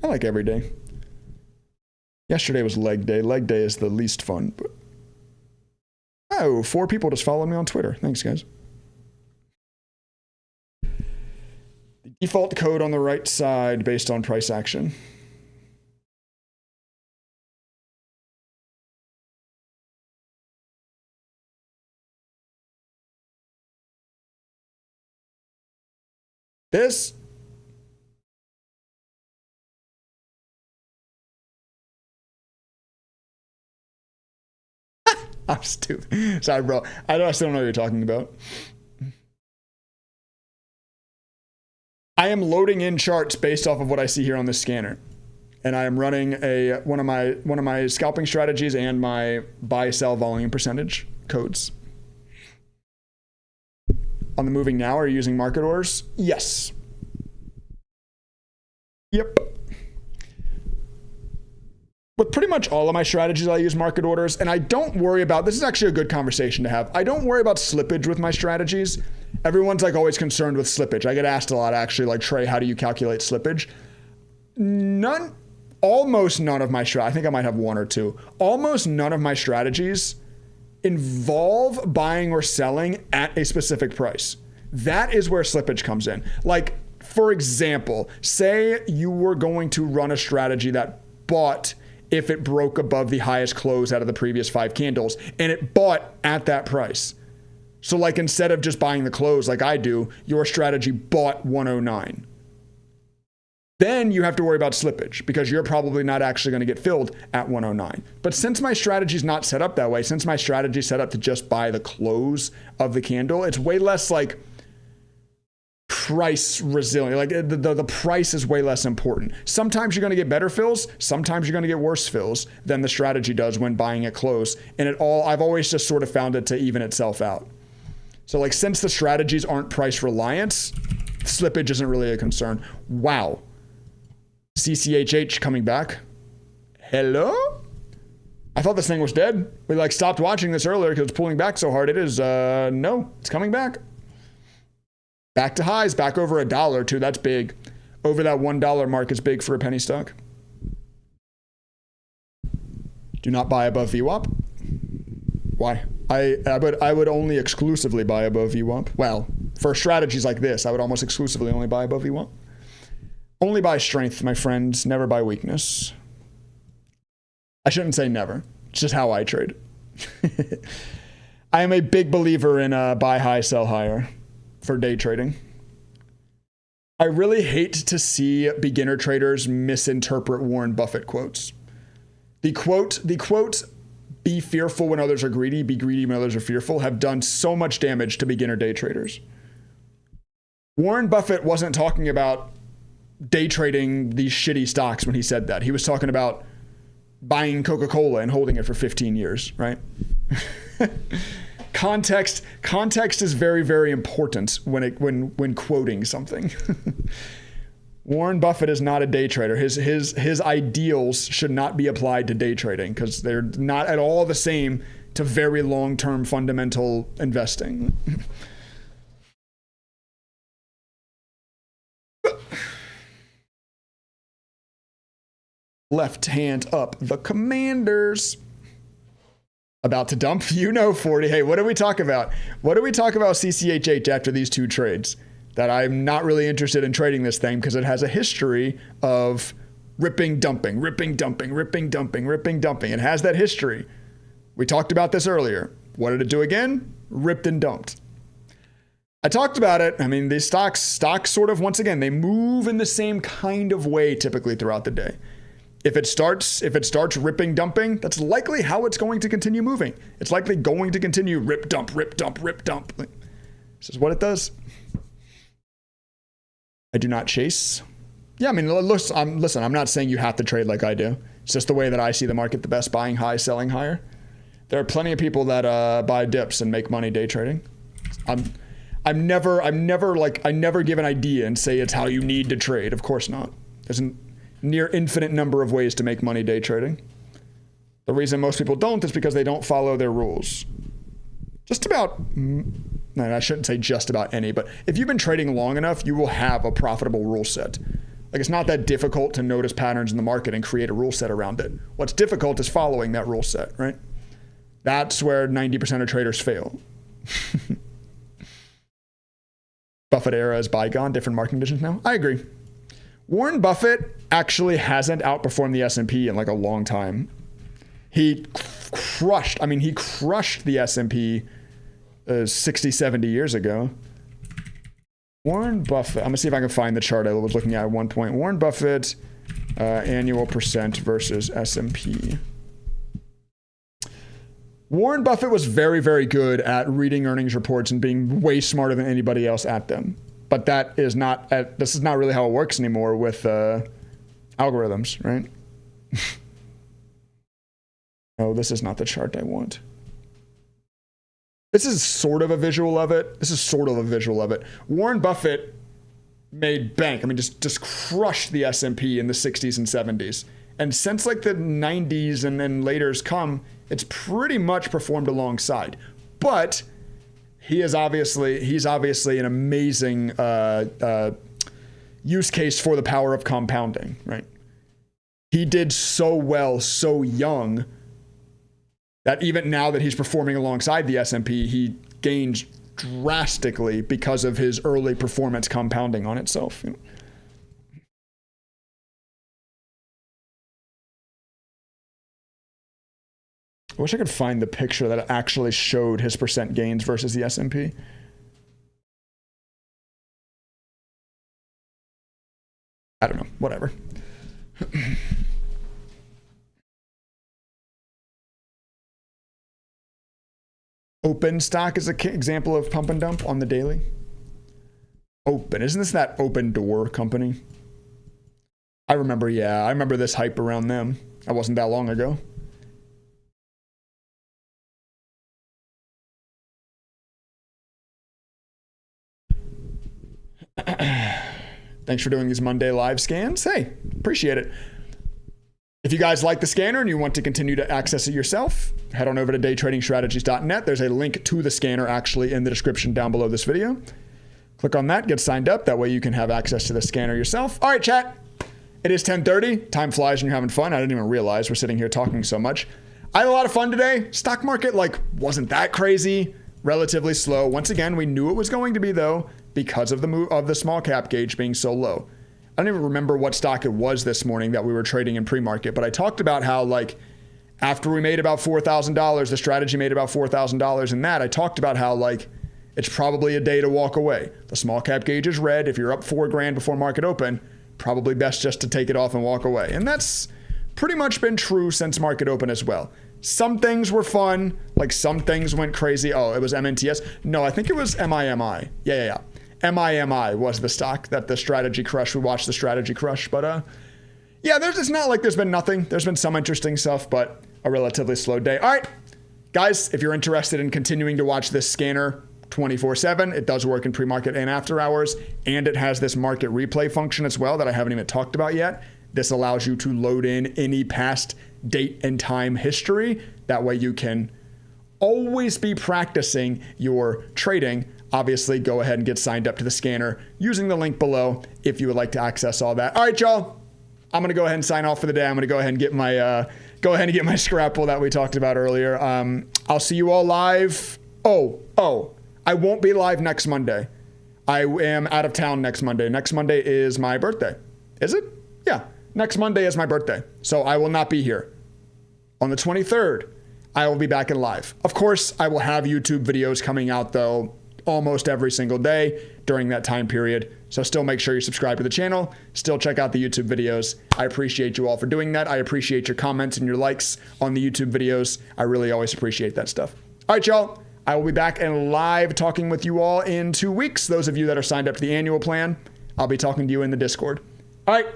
I like every day. Yesterday was leg day. Leg day is the least fun. But oh, 4 people just followed me on Twitter. Thanks, guys. The default code on the right side based on price action. This. I'm stupid. Sorry, bro. I still don't know what you're talking about. I am loading in charts based off of what I see here on this scanner. And I am running one of my scalping strategies and my buy sell volume percentage codes. On the moving now, are you using market orders? Yes. Yep. With pretty much all of my strategies, I use market orders, and I don't worry about, this is actually a good conversation to have. I don't worry about slippage with my strategies. Everyone's like always concerned with slippage. I get asked a lot actually, like, Trey, how do you calculate slippage? Almost none of my strategies, I think I might have one or two. Almost none of my strategies involve buying or selling at a specific price. That is where slippage comes in. Like, for example, say you were going to run a strategy that bought if it broke above the highest close out of the previous 5 candles, and it bought at that price. So like instead of just buying the close like I do, your strategy bought 109. Then you have to worry about slippage because you're probably not actually going to get filled at 109. But since my strategy is not set up that way, since my strategy is set up to just buy the close of the candle, it's way less like price resilient. Like the price is way less important. Sometimes you're going to get better fills. Sometimes you're going to get worse fills than the strategy does when buying at close. And I've always just sort of found it to even itself out. So like, since the strategies aren't price reliant, slippage isn't really a concern. Wow. CCHH coming back. Hello? I thought this thing was dead. We like stopped watching this earlier because it's pulling back so hard. It is, no, it's coming back. Back to highs, back over $1 too. That's big. Over that $1 mark is big for a penny stock. Do not buy above VWAP. Why? I would only exclusively buy above VWAP. Well, for strategies like this, I would almost exclusively only buy above VWAP. Only buy strength, my friends. Never buy weakness. I shouldn't say never. It's just how I trade. I am a big believer in buy high, sell higher for day trading. I really hate to see beginner traders misinterpret Warren Buffett quotes. The quote, be fearful when others are greedy, be greedy when others are fearful, have done so much damage to beginner day traders. Warren Buffett wasn't talking about day trading these shitty stocks when he said that. He was talking about buying Coca-Cola and holding it for 15 years, right? Context is very, very important when quoting something. Warren Buffett is not a day trader. His ideals should not be applied to day trading because they're not at all the same to very long-term fundamental investing. Left hand up. The Commanders. About to dump? 40. Hey, what do we talk about? What do we talk about CCHH after these two trades? That I'm not really interested in trading this thing because it has a history of ripping, dumping. It has that history. We talked about this earlier. What did it do again? Ripped and dumped. I talked about it. I mean, these stocks sort of, once again, they move in the same kind of way typically throughout the day. If it starts ripping, dumping, that's likely how it's going to continue moving. It's likely going to continue rip, dump. This is what it does. I do not chase. Yeah, I mean, listen, I'm not saying you have to trade like I do. It's just the way that I see the market the best, buying high, selling higher. There are plenty of people that buy dips and make money day trading. I never give an idea and say it's how you need to trade. Of course not. There's a near infinite number of ways to make money day trading. The reason most people don't is because they don't follow their rules. Just about, and I shouldn't say just about any, but if you've been trading long enough, you will have a profitable rule set. Like, it's not that difficult to notice patterns in the market and create a rule set around it. What's difficult is following that rule set, right? That's where 90% of traders fail. Buffett era is bygone, different market conditions now. I agree. Warren Buffett actually hasn't outperformed the S&P in like a long time. He crushed the S&P 60, 70 years ago. Warren Buffett. I'm gonna see if I can find the chart I was looking at one point. Warren Buffett, annual percent versus S&P. Warren Buffett was very, very good at reading earnings reports and being way smarter than anybody else at them. But that is not, this is not really how it works anymore with algorithms, right? No, this is not the chart I want. This is sort of a visual of it. Warren Buffett made bank. I mean, just crushed the S&P in the 60s and 70s. And since like the 90s and then later's come, it's pretty much performed alongside. But he's obviously an amazing use case for the power of compounding, right? He did so well, so young, that even now that he's performing alongside the S&P, he gains drastically because of his early performance compounding on itself. You know? I wish I could find the picture that actually showed his percent gains versus the S&P. I don't know, whatever. Open stock is an example of pump and dump on the daily. Open, isn't this that Open Door company? I remember this hype around them. That wasn't that long ago. Thanks for doing these Monday live scans. Hey, appreciate it. If you guys like the scanner and you want to continue to access it yourself, head on over to daytradingstrategies.net. There's a link to the scanner actually in the description down below this video. Click on that, get signed up. That way you can have access to the scanner yourself. All right, chat. It is 10:30. Time flies when you're having fun. I didn't even realize we're sitting here talking so much. I had a lot of fun today. Stock market wasn't that crazy. Relatively slow. Once again, we knew it was going to be though because of the move of the small cap gauge being so low. I don't even remember what stock it was this morning that we were trading in pre-market, but I talked about how after we made about $4,000, the strategy made about $4,000 in that. I talked about how it's probably a day to walk away. The small cap gauge is red. If you're up $4,000 before market open, probably best just to take it off and walk away. And that's pretty much been true since market open as well. Some things were fun, some things went crazy. Oh, it was MNTS? No, I think it was MIMI. Yeah. MIMI was the stock that the strategy crush. We watched the strategy crush, but yeah, it's not like there's been nothing. There's been some interesting stuff, but a relatively slow day. All right, guys, if you're interested in continuing to watch this scanner 24/7, it does work in pre-market and after hours, and it has this market replay function as well that I haven't even talked about yet. This allows you to load in any past date and time history. That way you can always be practicing your trading. Obviously, go ahead and get signed up to the scanner using the link below if you would like to access all that. All right, y'all. I'm going to go ahead and sign off for the day. I'm going to go ahead and get my scrapple that we talked about earlier. I'll see you all live. Oh, I won't be live next Monday. I am out of town next Monday. Next Monday is my birthday. Is it? Yeah. Next Monday is my birthday. So I will not be here. On the 23rd, I will be back in live. Of course, I will have YouTube videos coming out though almost every single day during that time period. So still make sure you subscribe to the channel. Still check out the YouTube videos. I appreciate you all for doing that. I appreciate your comments and your likes on the YouTube videos. I really always appreciate that stuff. All right, y'all. I will be back and live talking with you all in 2 weeks. Those of you that are signed up to the annual plan, I'll be talking to you in the Discord. All right.